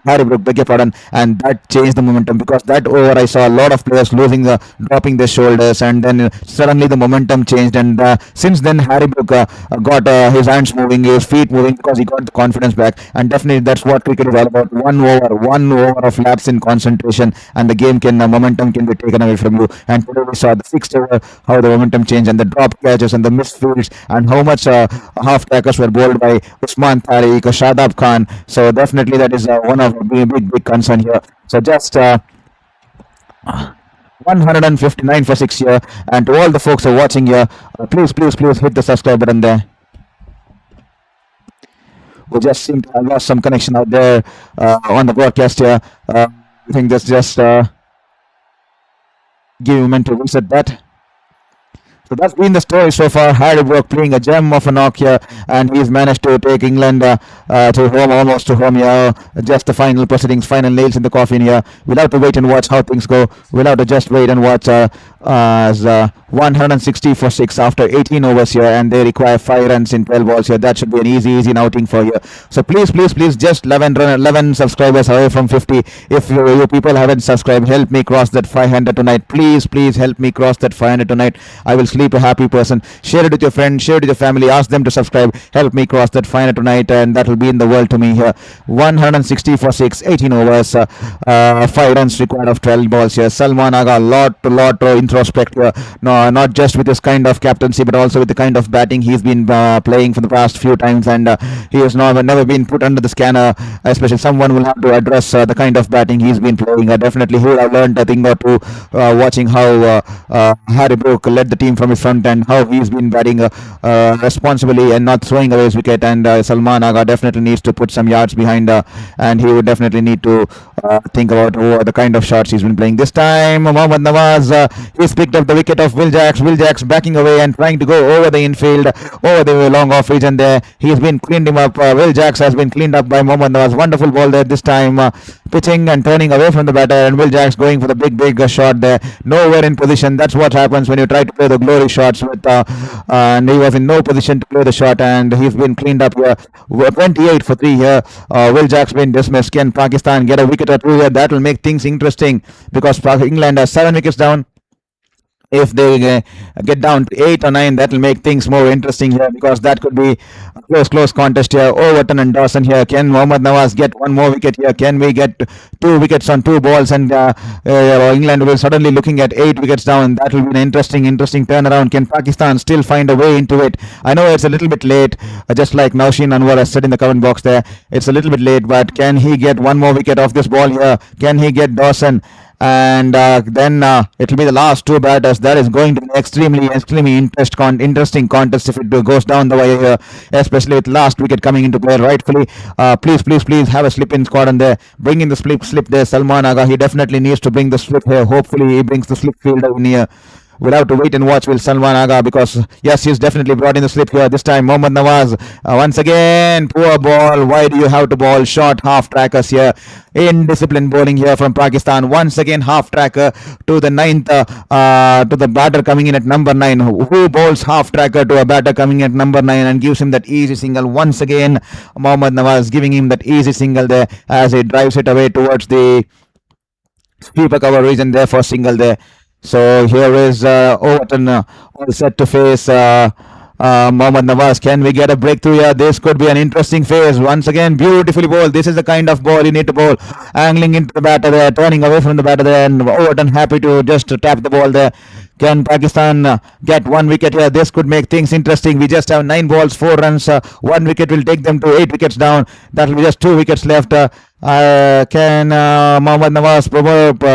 Harry Brook, beg your pardon, and that changed the momentum, because that over I saw a lot of players dropping their shoulders, and then suddenly the momentum changed. And since then Harry Brook got his hands moving, his feet moving, because he got the confidence back. And definitely that's what cricket is all about. One over of lapse in concentration, and the game momentum can be taken away from you. And today we saw the 6th over, how the momentum changed, and the drop catches and the missed fields, and how much half trackers were bowled by Usman Tariq, Shadab Khan. So definitely that is one of the big concern here. So just 159 for 6 here, and to all the folks who are watching here, please hit the subscribe button there. We just seem to have lost some connection out there on the broadcast here. I think that's just give you a moment to reset that. So that's been the story so far. Harry Brook playing a gem of a knock here, and he's managed to take England to home, almost to home here. Just the final proceedings, final nails in the coffin here. We'll have to wait and watch how things go. We'll have to just wait and watch as 160 for 6 after 18 overs here, and they require 5 runs in 12 balls here. That should be an easy outing for you. So please, just 11 subscribers away from 50. If you people haven't subscribed, help me cross that 500 tonight. Please help me cross that 500 tonight. I will sleep a happy person. Share it with your friends, share it with your family, ask them to subscribe. Help me cross that 500 tonight, and that will be in the world to me here. 160 for 6, 18 overs, 5 runs required of 12 balls here. Salman Aga, lot introspect here. No, not just with his kind of captaincy, but also with the kind of batting he's been playing for the past few times, and he has never been put under the scanner. Especially someone will have to address the kind of batting he's been playing. Definitely, he would have learned a thing or two watching how Harry Brook led the team from his front and how he's been batting responsibly and not throwing away his wicket. And Salman Aga definitely needs to put some yards behind, and he would definitely need to think about the kind of shots he's been playing. This time, Mohammad Nawaz, he's picked up the wicket of Will Jacks. Will Jacks backing away and trying to go over the infield, over the long off region there. He's been cleaned him up. Will Jacks has been cleaned up by Mohammad Nawaz. Wonderful ball there this time, pitching and turning away from the batter, and Will Jacks going for the big shot there. Nowhere in position. That's what happens when you try to play the glory shots with, and he was in no position to play the shot, and he's been cleaned up here. 28 for 3 here. Will Jacks been dismissed. Can Pakistan get a wicket or two here? That will make things interesting because England are 7 wickets down. If they get down to 8 or 9, that will make things more interesting here because that could be a close contest here. Overton and Dawson here. Can Mohammad Nawaz get one more wicket here? Can we get 2 wickets on 2 balls, and England will suddenly looking at 8 wickets down? That will be an interesting turnaround. Can Pakistan still find a way into it? I know it's a little bit late, just like Nausheen Anwar has said in the comment box there. It's a little bit late, but can he get one more wicket off this ball here? Can he get Dawson? And then it will be the last 2 batters. That is going to be extremely interesting contest if it goes down the way here, especially with last wicket coming into play rightfully. Please have a slip in squad on there. Bring in the slip there. Salman Aga, he definitely needs to bring the slip here. Hopefully he brings the slip fielder in here. We'll have to wait and watch with Salman Aga because yes, he's definitely brought in the slip here. This time Mohammad Nawaz, once again poor ball. Why do you have to ball short half trackers here? Indisciplined bowling here from Pakistan. Once again half tracker to the 9th, to the batter coming in at number 9. Who bowls half tracker to a batter coming at number 9 and gives him that easy single? Once again Mohammad Nawaz giving him that easy single there as he drives it away towards the sweeper cover region there for single there. So here is Overton all set to face Mohammad Nawaz. Can we get a breakthrough here? This could be an interesting phase. Once again, beautifully bowled. This is the kind of ball you need to bowl. Angling into the batter there, turning away from the batter there, and Overton happy to just tap the ball there. Can Pakistan get 1 wicket here? This could make things interesting. We just have 9 balls, 4 runs. 1 wicket will take them to 8 wickets down. That will be just 2 wickets left. Can Mohammad Nawaz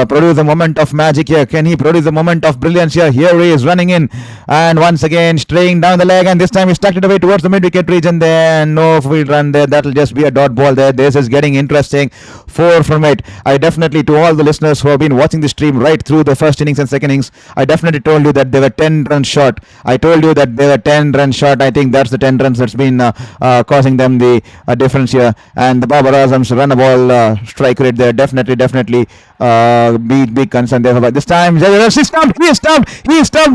produce a moment of magic here? Can he produce a moment of brilliance here? Here he is running in and once again straying down the leg, and this time he stuck it away towards the mid-wicket region there, and no field run there. That will just be a dot ball there. This is getting interesting. 4 from 8. I definitely, to all the listeners who have been watching the stream right through the first innings and second innings, I definitely told you that they were 10 runs short. I told you that they were 10 runs short. I think that's the 10 runs that's been causing them the difference here. And the Babar Azam's run a ball strike rate there definitely big concern there. But this time he's stumped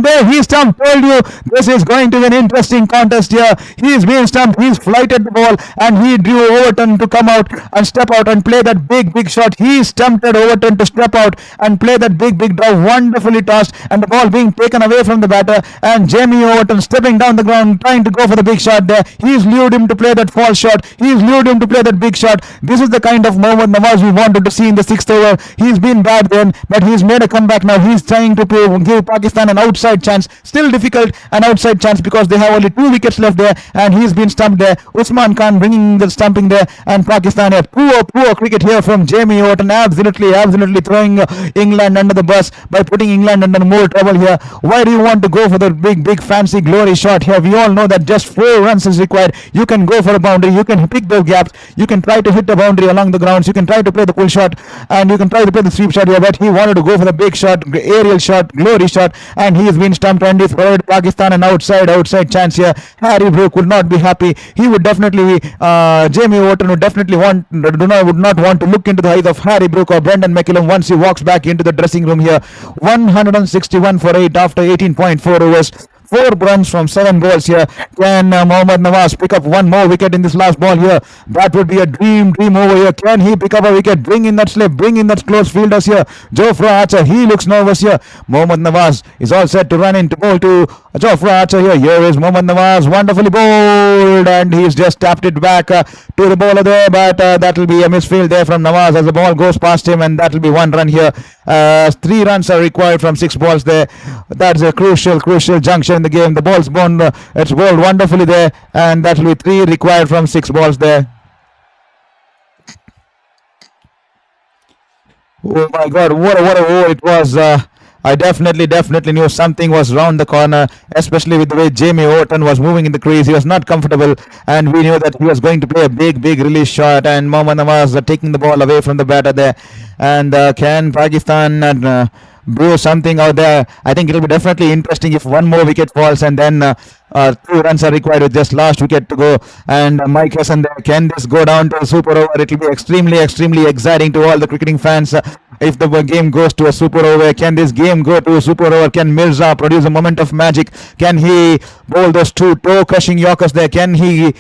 there. He's stumped. Told you this is going to be an interesting contest here. He's been stumped. He's flighted the ball and he drew Overton to come out and step out and play that big shot. He stumped Overton to step out and play that big drive. Wonderfully tossed, and the ball being taken away from the batter, and Jamie Overton stepping down the ground trying to go for the big shot there. He's lured him to play that false shot. He's lured him to play that big shot. This is the kind of Mohammad Nawaz we wanted to see in the 6th over. He's been bad then, but he's made a comeback now. He's trying to give Pakistan an outside chance. Still difficult, an outside chance because they have only 2 wickets left there, and he's been stumped there. Usman Khan bringing the stumping there, and Pakistan here. Poor cricket here from Jamie Overton. Absolutely throwing England under the bus by putting England under more trouble here. Why do you want to go for the big fancy glory shot here? We all know that just 4 runs is required. You can go for a boundary. You can pick those gaps. You can try to hit the boundary along the grounds. You can try to play the pull shot, and you can try to play the sweep shot here, but he wanted to go for the big shot, aerial shot, glory shot, and he has been stumped and he's provided Pakistan an outside chance here. Harry Brook would not be happy. He would definitely, Jamie Orton would definitely would not want to look into the eyes of Harry Brook or Brendan McCullum once he walks back into the dressing room here. 161 for 8 after 18.4 overs. 4 runs from 7 balls here. Can Mohammad Nawaz pick up one more wicket in this last ball here? That would be a dream over here. Can he pick up a wicket? Bring in that slip, bring in that close fielders here. Jofra Archer, he looks nervous here. Mohammad Nawaz is all set to run in to bowl to Jofra Archer here. Here is Mohammad Nawaz, wonderfully bowled, and he's just tapped it back to the bowler there, but that will be a misfield there from Nawaz as the ball goes past him, and that will be 1 run here. 3 runs are required from 6 balls there. That's a crucial junction in the game. The ball's gone, it's bowled wonderfully there, and that will be 3 required from 6 balls there. Oh my God, what a over it was. I definitely knew something was round the corner, especially with the way Jamie Orton was moving in the crease. He was not comfortable, and we knew that he was going to play a big release shot, and Mohammad Nawaz taking the ball away from the batter there. And can Pakistan brew something out there? I think it will be definitely interesting if one more wicket falls and then 2 runs are required with just last wicket to go. And Mike Hassan there, can this go down to a super over? It will be extremely exciting to all the cricketing fans. If the game goes to a super over, can this game go to a super over? Can Mirza produce a moment of magic? Can he bowl those 2 toe-crushing Yorkers there? Can he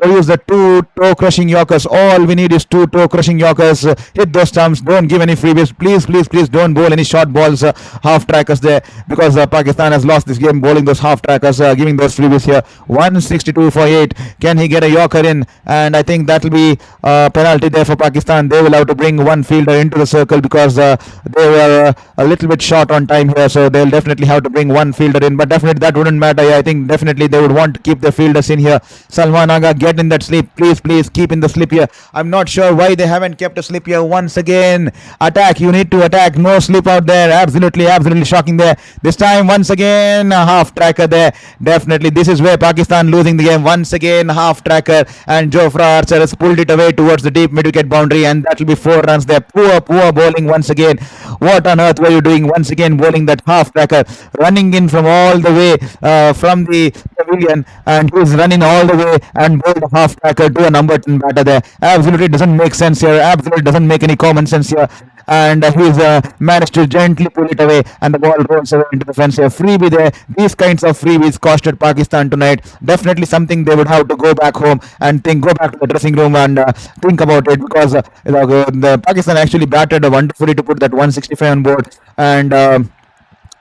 produce the 2 toe-crushing Yorkers? All we need is 2 toe-crushing Yorkers. Hit those stumps. Don't give any freebies. Please don't bowl any short balls, half-trackers there, because Pakistan has lost this game bowling those half-trackers, giving those freebies here. 162 for 8. Can he get a Yorker in? And I think that will be a penalty there for Pakistan. They will have to bring one fielder into the circle because they were a little bit short on time here, so they'll definitely have to bring one fielder in, but definitely that wouldn't matter. I think definitely they would want to keep the fielders in here. Salman Aga, get in that slip, please keep in the slip here. I'm not sure why they haven't kept a slip here. Once again, attack, you need to attack. No slip out there. Absolutely shocking there. This time once again a half tracker there. Definitely this is where Pakistan losing the game. Once again half tracker, and Jofra Archer has pulled it away towards the deep mid wicket boundary, and that will be 4 runs there. Poor bowling once again. What on earth were you doing? Once again bowling that half tracker, running in from all the way from the pavilion, and he's running all the way and bowled a half tracker to a number 10 batter there. Absolutely doesn't make sense here. Absolutely doesn't make any common sense here. And he's managed to gently pull it away, and the ball rolls away into the fence here. Freebie there. These kinds of freebies costed Pakistan tonight. Definitely something they would have to go back home and go back to the dressing room and think about it, because the Pakistan actually batted wonderfully to put that 165 on board, and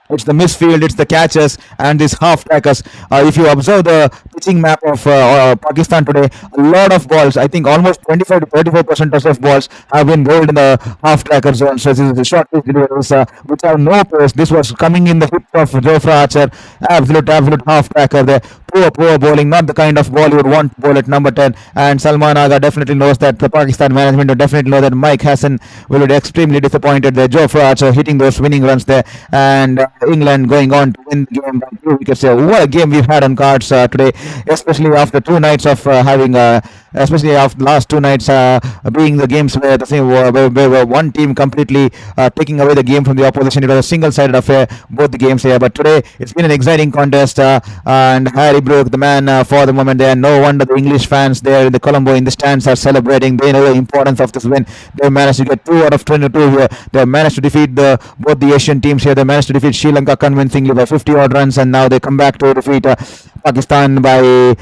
it's the misfield, it's the catches, and these half trackers. If you observe the pitching map of Pakistan today, a lot of balls, I think almost 25 to 34% of balls have been bowled in the half tracker zone. So this is the short pitch deliveries which have no pace. This was coming in the hip of Jofra Archer. Absolute half tracker there. Poor bowling, not the kind of ball you would want to bowl at number 10. And Salman Aga definitely knows that. The Pakistan management will definitely know that. Mike Hassan will be extremely disappointed there. Jofra Archer hitting those winning runs there, and England going on to win the game by 2 wickets here. What a game we've had on cards today, especially after 2 nights of having especially after the last 2 nights being the games where the same where one team completely taking away the game from the opposition. It was a single-sided affair, both the games here. But today it's been an exciting contest, and Harry Brook, the man for the moment there. No wonder the English fans there in the Colombo in the stands are celebrating. They know the importance of this win. They managed to get 2 out of 22 here. They managed to defeat both the Asian teams here. They managed to defeat Sri Lanka convincingly by 50 odd runs, and now they come back to defeat Pakistan by 2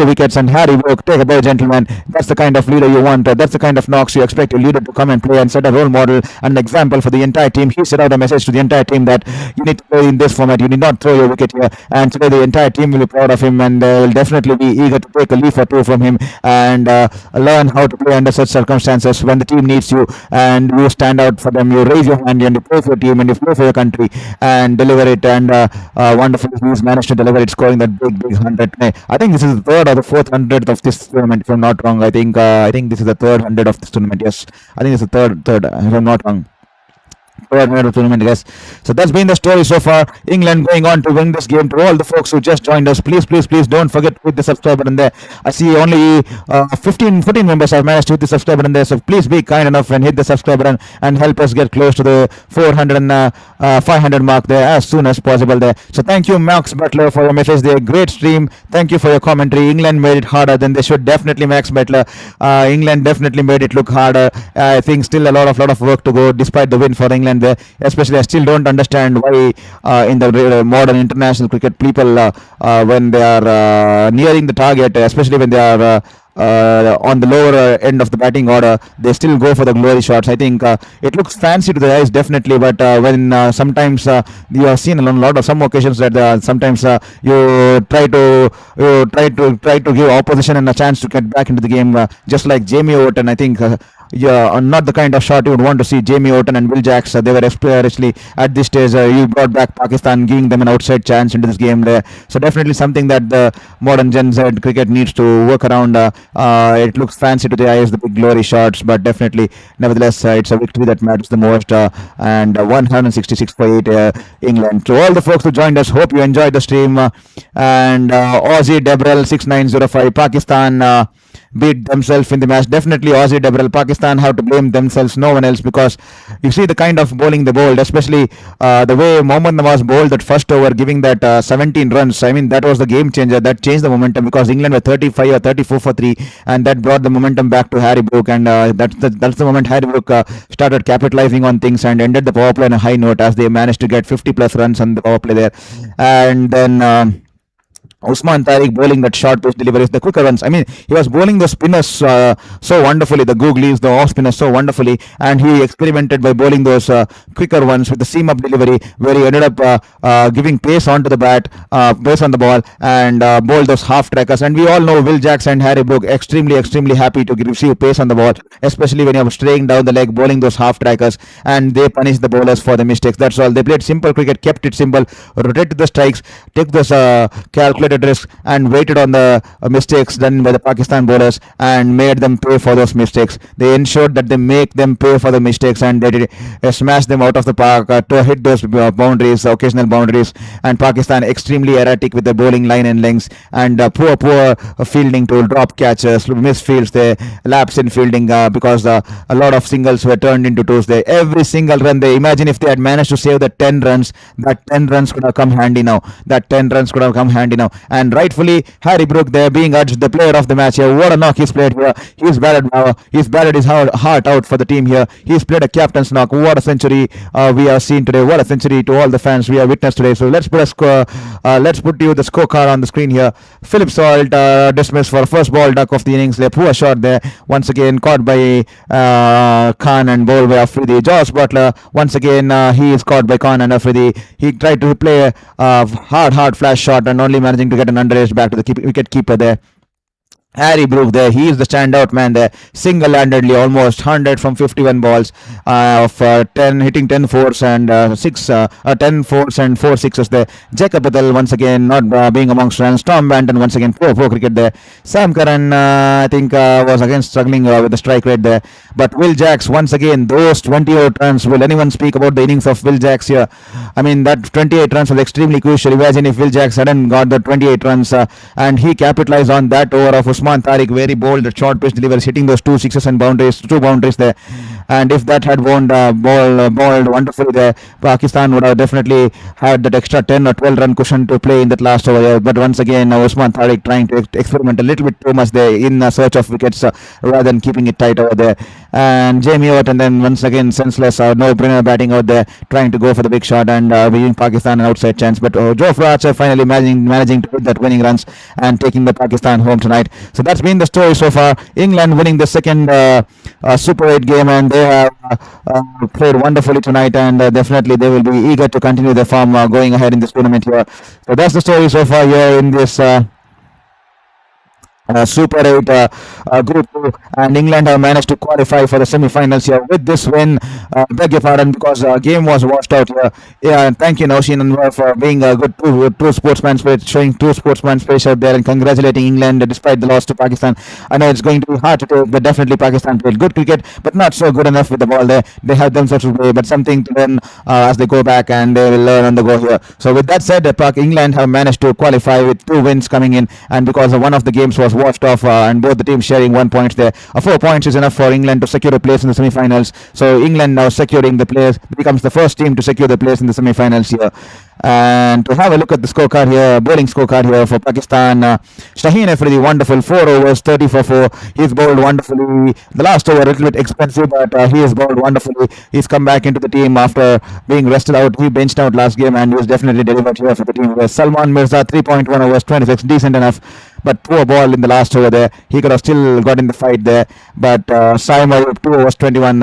wickets. And Harry Brook, take a bow, gentlemen. That's the kind of leader you want. That's the kind of knocks you expect your leader to come and play and set a role model and an example for the entire team. He set out a message to the entire team that you need to play in this format. You need not throw your wicket here. And today the entire team will be proud of him, and will definitely be eager to take a leaf or 2 from him and learn how to play under such circumstances. When the team needs you and you stand out for them, you raise your hand and you play for your team and you play for your country and deliver it. And wonderfully he's managed to deliver it, scoring that big 100. I think this is the 3rd or the 4th 100th of this tournament, if I'm not wrong. I think this is the 3rd 100 of this tournament. Yes, I think it's the third if I'm not wrong. tournament, guys. So that's been the story so far. England going on to win this game. To all the folks who just joined us, please don't forget to hit the subscribe button there. I see only 14 members have managed to hit the subscribe button there. So please be kind enough and hit the subscribe button and help us get close to the 400 and 500 mark there as soon as possible there. So thank you, Max Butler, for your message there. Great stream. Thank you for your commentary. England made it harder than they should. Definitely, Max Butler. England definitely made it look harder. I think still a lot of work to go despite the win for England there. Especially, I still don't understand why in the modern international cricket, people when they are nearing the target, especially when they are on the lower end of the batting order, they still go for the glory shots. I think it looks fancy to the eyes, definitely, but when sometimes you have seen a lot of some occasions that sometimes you try to give opposition and a chance to get back into the game, just like Jamie Overton. I think. Yeah, not the kind of shot you would want to see. Jamie Overton and Will Jacks, they were especially at this stage. You brought back Pakistan, giving them an outside chance into this game there. So definitely something that the modern Gen Z cricket needs to work around. It looks fancy to the eyes, the big glory shots, but definitely, nevertheless, it's a victory that matters the most. And 166 for 8 England. To all the folks who joined us, hope you enjoyed the stream. And Aussie Debrel 6905 Pakistan. Beat themselves in the match. Definitely Aussie Debrel. Pakistan have to blame themselves, no one else, because you see the kind of bowling they bowled, especially the way Mohammad Nawaz bowled that first over, giving that 17 runs. I mean, that was the game changer. That changed the momentum because England were 35 or 34 for 3, and that brought the momentum back to Harry Brook. And that's the moment Harry Brook started capitalizing on things and ended the power play on a high note as they managed to get 50 plus runs on the power play there. And then Usman Tariq bowling that short pitch deliveries, the quicker ones. I mean, he was bowling the spinners so wonderfully, the googlies, the off spinners so wonderfully, and he experimented by bowling those quicker ones with the seam up delivery, where he ended up giving pace onto the bat, pace on the ball, and bowled those half trackers. And we all know Will Jacks and Harry Brook extremely happy to receive pace on the ball, especially when you're straying down the leg, bowling those half trackers, and they punish the bowlers for the mistakes. That's all. They played simple cricket, kept it simple, rotated the strikes, took those calculated risk, and waited on the mistakes done by the Pakistan bowlers and made them pay for those mistakes. They ensured that they make them pay for the mistakes, and they did smash them out of the park to hit those boundaries, occasional boundaries. And Pakistan extremely erratic with the bowling line and lengths, and poor fielding to drop catches, miss fields, they lapse in fielding because a lot of singles were turned into twos there. Every single run, they imagine if they had managed to save the 10 runs, that 10 runs could have come handy now. And rightfully, Harry Brook there being urged the player of the match here. What a knock he's played here. He's batted his heart out for the team here. He's played a captain's knock. What a century we have seen today. What a century to all the fans we have witnessed today. So let's put you the scorecard on the screen here. Philip Salt dismissed for first ball duck of the innings. A poor shot there. Once again caught by Khan and bowled by Afridi. Josh Butler, once again he is caught by Khan and Afridi. He tried to play a hard flash shot and only managing to get an underage back to the wicket keeper there. Harry Brook there, he is the standout man there, single-handedly almost 100 from 51 balls of 10, hitting 10 fours and 10 fours and 4 sixes there. Jacob Patel once again not being amongst runs. Tom Banton once again poor cricket there. Sam Curran I think was again struggling with the strike rate there. But Will Jacks once again, those 28 runs. Will anyone speak about the innings of Will Jacks here? I mean, that 28 runs was extremely crucial. Imagine if Will Jacks hadn't got the 28 runs and he capitalized on that over of Usman Tariq, very bold, the short pitch deliveries, hitting those 2 sixes and two boundaries there. And if that had bowled wonderfully there, Pakistan would have definitely had that extra 10 or 12 run cushion to play in that last over. But once again, Usman Tariq trying to experiment a little bit too much there in search of wickets rather than keeping it tight over there. And Jamie Overton then once again senseless, no-brainer batting out there, trying to go for the big shot and giving Pakistan an outside chance. But Jofra Archer finally managing to hit that winning runs and taking the Pakistan home tonight. So that's been the story so far. England winning the second Super 8 game, and they have played wonderfully tonight, and definitely they will be eager to continue their form going ahead in this tournament here. So that's the story so far here in this Super 8 Group 2, and England have managed to qualify for the semi-finals here with this win. Beg your pardon, because game was washed out here. Yeah, and thank you, Noshin Anwar, for being a good true sportsman spirit, showing true sportsman spirit out there, and congratulating England despite the loss to Pakistan. I know it's going to be hard to take, but definitely Pakistan played good cricket, but not so good enough with the ball there. They have themselves to play, but something to learn as they go back, and they will learn on the go here. So with that said, England have managed to qualify with two wins coming in, and because one of the games was washed off, and both the teams sharing 1 point there. 4 points is enough for England to secure a place in the semi-finals. So England now securing the place becomes the first team to secure the place in the semi-finals here. And to have a look at the scorecard here, bowling scorecard here for Pakistan, Shaheen Afridi, wonderful, 4 overs, 30 for 4. He's bowled wonderfully. The last over a little bit expensive, but he has bowled wonderfully. He's come back into the team after being rested out. He benched out last game, and he was definitely delivered here for the team. Salman Mirza, 3.1 overs, 26, decent enough, but poor ball in the last over there. He could have still got in the fight there, but Saim Ayub, 2 overs, 21.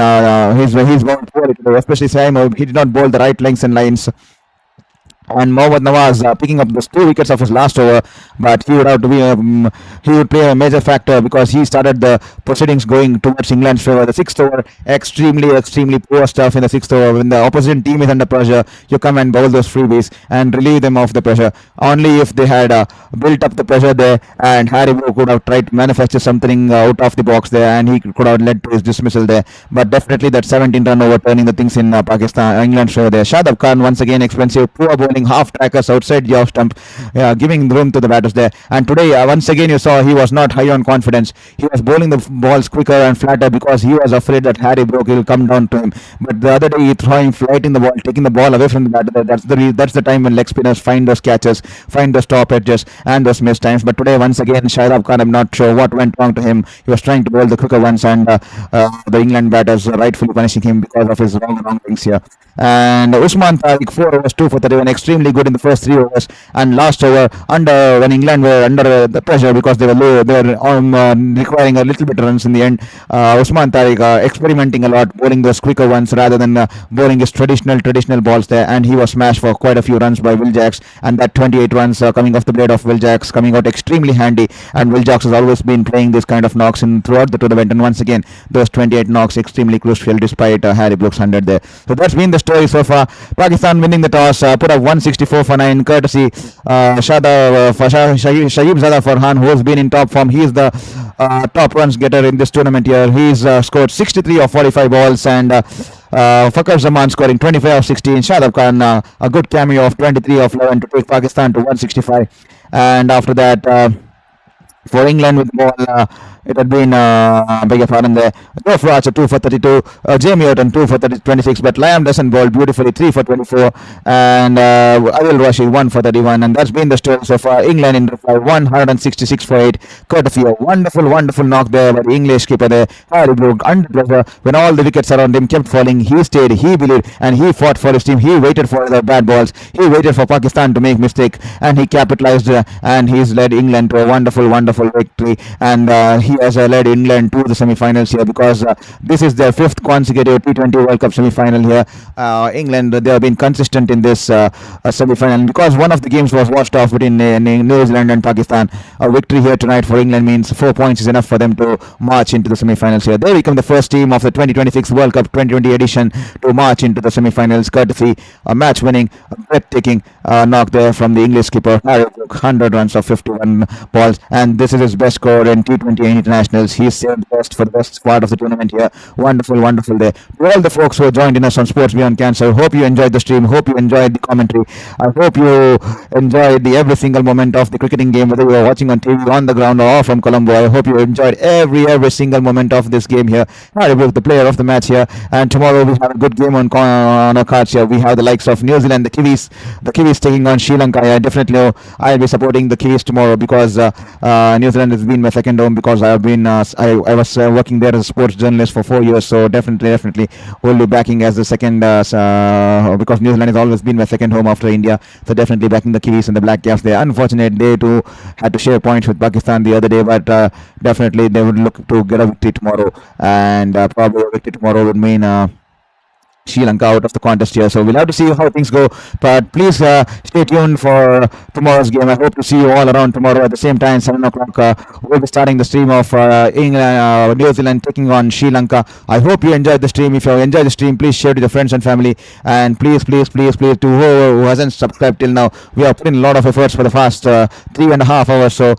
He's bowled poorly today, especially Saim Ayub. He did not bowl the right lengths and lines, and Mohammad Nawaz picking up those 2 wickets of his last over, but he would have to be he would play a major factor because he started the proceedings going towards England's favour. The sixth over, extremely poor stuff in the sixth over. When the opposition team is under pressure, you come and bowl those freebies and relieve them of the pressure. Only if they had built up the pressure there, and Harry Brook could have tried to manufacture something out of the box there, and he could have led to his dismissal there. But definitely that 17 run over turning the things in England's favour there. Shadab Khan once again expensive, poor bowling, half trackers outside the off stump, giving room to the batters there. And today, once again, you saw he was not high on confidence. He was bowling the balls quicker and flatter because he was afraid that Harry Brook will come down to him. But the other day, he throwing, flighting the ball, taking the ball away from the batter. That's the time when leg spinners find those catches, find those top edges, and those missed times. But today, once again, Shahid Khan, I'm not sure what went wrong to him. He was trying to bowl the quicker ones, and the England batters rightfully punishing him because of his wrong things here. And Usman Tariq, 4 overs, 2 for 31, extremely good in the first 3 overs, and last over when England were under the pressure because they were low, they were requiring a little bit runs in the end. Usman Tariq experimenting a lot, bowling those quicker ones rather than bowling his traditional balls there, and he was smashed for quite a few runs by Will Jacks, and that 28 runs coming off the blade of Will Jacks coming out extremely handy. And Will Jacks has always been playing this kind of knocks in throughout the tournament, and once again those 28 knocks extremely crucial despite Harry Brook's 100 there. So that's been the story so far. Pakistan winning the toss, put up 164 for 9, courtesy Shahib Zada Farhan, who has been in top form. He is the top runs getter in this tournament here. He's scored 63 of 45 balls, and Fakhar Zaman scoring 25 of 16. Shadab Khan a good cameo of 23 of 11 to take Pakistan to 165. And after that, for England with the ball, it had been, beg your pardon there, Joe Archer 2 for 32, Jamie Orton 2 for 26, but Liam Desson bowled beautifully 3 for 24, and Adil Rashid 1 for 31, and that's been the story so far. England in reply 166 for 8, courtesy of wonderful knock there by the English keeper there, Harry Brook, under pressure when all the wickets around him kept falling. He stayed, he believed, and he fought for his team. He waited for the bad balls, he waited for Pakistan to make mistake, and he capitalized, and he's led England to a wonderful victory, and he has led England to the semi-finals here because this is their 5th consecutive T20 World Cup semi-final here. England, they have been consistent in this semi-final, because one of the games was washed off between New Zealand and Pakistan. A victory here tonight for England means 4 points is enough for them to march into the semi-finals here. They become the first team of the 2026 World Cup 2020 edition to march into the semi-finals, courtesy a match-winning, breathtaking knock there from the English skipper Harry Brook, 100 runs of 51 balls, and this is his best score in T20 internationals. He's saved best for the best part of the tournament here. Wonderful there. To all the folks who have joined in us on Sports Beyond Cancer, hope you enjoyed the stream, hope you enjoyed the commentary. I hope you enjoyed every single moment of the cricketing game, whether you are watching on TV, on the ground, or from Colombo. I hope you enjoyed every single moment of this game here. Harry Brook, the player of the match here, and tomorrow we have a good game on our cards here. We have the likes of New Zealand, the Kiwis taking on Sri Lanka. I definitely I'll be supporting the Kiwis tomorrow because New Zealand has been my second home, because I have been I was working there as a sports journalist for 4 years, so definitely will be backing as the second because New Zealand has always been my second home after India, so definitely backing the Kiwis and the Black Caps there. Unfortunately, they too had to share points with Pakistan the other day, but definitely they would look to get a victory tomorrow, and probably a victory tomorrow would mean Sri Lanka out of the contest here. So we'll have to see how things go. But please stay tuned for tomorrow's game. I hope to see you all around tomorrow at the same time, 7 o'clock. We'll be starting the stream of New Zealand taking on Sri Lanka. I hope you enjoyed the stream. If you enjoyed the stream, please share it with your friends and family. And please, to whoever who hasn't subscribed till now, we are putting a lot of efforts for the past 3.5 hours. So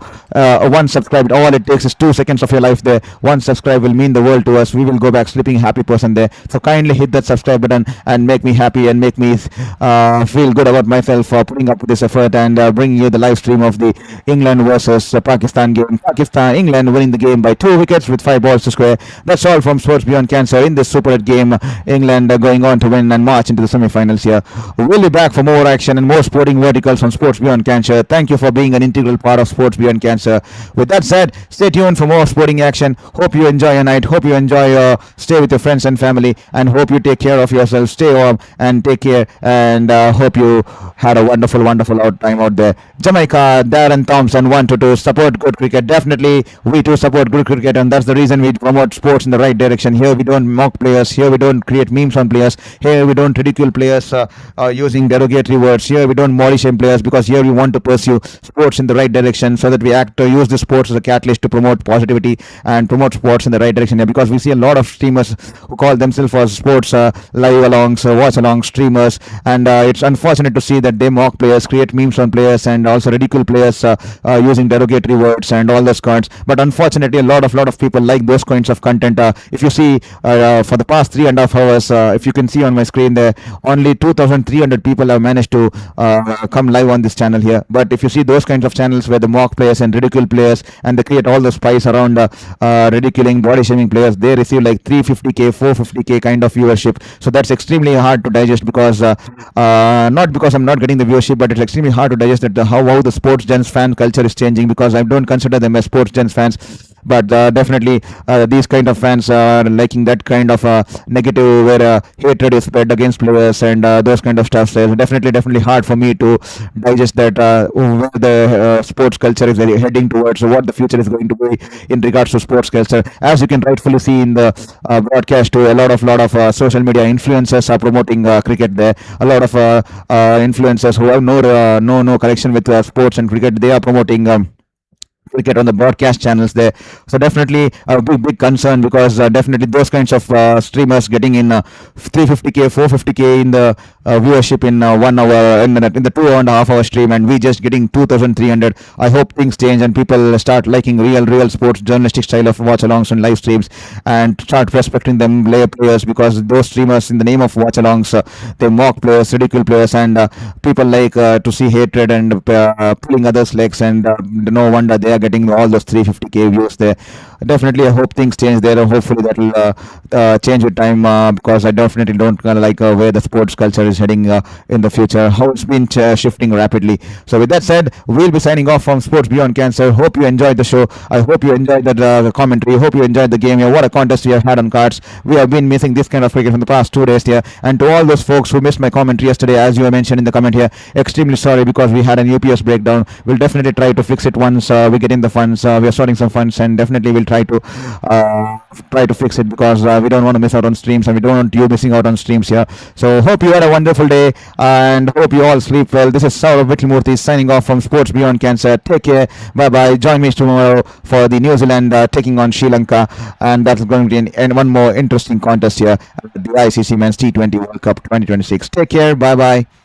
one subscribed, all it takes is 2 seconds of your life there. One subscribe will mean the world to us. We will go back sleeping happy person there. So kindly hit that subscribe button and make me happy and make me feel good about myself for putting up with this effort and bringing you the live stream of the England versus Pakistan game. England winning the game by 2 wickets with 5 balls to square. That's all from Sports Beyond Cancer in this super hit game. England going on to win and march into the semi-finals here. We'll be back for more action and more sporting verticals on Sports Beyond Cancer. Thank you for being an integral part of Sports Beyond Cancer. With that said, stay tuned for more sporting action. Hope you enjoy your night. Hope you enjoy your stay with your friends and family. And hope you take care of yourself. Stay warm and take care. And hope you had a wonderful time out there. Jamaica, Darren Thompson, 1-2. Support good cricket. Definitely, we too support good cricket. And that's the reason we promote sports in the right direction. Here we don't mock players. Here we don't create memes on players. Here we don't ridicule players using derogatory words. Here we don't body shame players, because here we want to pursue sports in the right direction so that we use the sports as a catalyst to promote positivity and promote sports in the right direction here, because we see a lot of streamers who call themselves as sports live alongs, watch along streamers, and it's unfortunate to see that they mock players, create memes on players, and also ridicule players using derogatory words and all those kinds. But unfortunately, a lot of people like those kinds of content. If you see for the past 3.5 hours, if you can see on my screen there, only 2,300 people have managed to come live on this channel here. But if you see those kinds of channels where they mock players and ridicule players and they create all the spice around ridiculing, body shaming players, they receive like 350k, 450k kind of viewership. So that's extremely hard to digest, because not because I'm not getting the viewership, but it's extremely hard to digest that how the sports gens fan culture is changing, because I don't consider them as sports gens fans. But definitely these kind of fans are liking that kind of negative where hatred is spread against players and those kind of stuff. So definitely hard for me to digest that where the sports culture is heading towards, what the future is going to be in regards to sports culture. As you can rightfully see in the broadcast, a lot of social media influencers are promoting cricket there. A lot of influencers who have no connection with sports and cricket, they are promoting cricket on the broadcast channels there. So definitely a big concern, because definitely those kinds of streamers getting in 350k, 450k in the viewership in 1 hour in the 2.5 hour stream, and we just getting 2,300. I hope things change and people start liking real sports journalistic style of watch alongs and live streams, and start respecting them players, because those streamers, in the name of watch alongs, they mock players, ridicule players, and people like to see hatred and pulling others' legs, and no wonder they are getting all those 350k views there. Definitely, I hope things change there, and hopefully that will change with time, because I definitely don't like where the sports culture is heading in the future, how it's been shifting rapidly. So with that said, we'll be signing off from Sports Beyond Cancer. Hope you enjoyed the show. I hope you enjoyed the commentary. Hope you enjoyed the game here. What a contest we have had on cards. We have been missing this kind of cricket from the past 2 days here. And to all those folks who missed my commentary yesterday, as you mentioned in the comment here, extremely sorry, because we had an UPS breakdown. We'll definitely try to fix it once we get in the funds. We are sorting some funds, and definitely we'll try to fix it, because we don't want to miss out on streams, and we don't want you missing out on streams here. So hope you had a wonderful day, and hope you all sleep well. This is Saurav Vitlamurthy signing off from Sports Beyond Cancer. Take care. Bye bye. Join me tomorrow for the New Zealand taking on Sri Lanka, and that's going to be one more interesting contest here at the ICC Men's T20 World Cup 2026. Take care. Bye bye.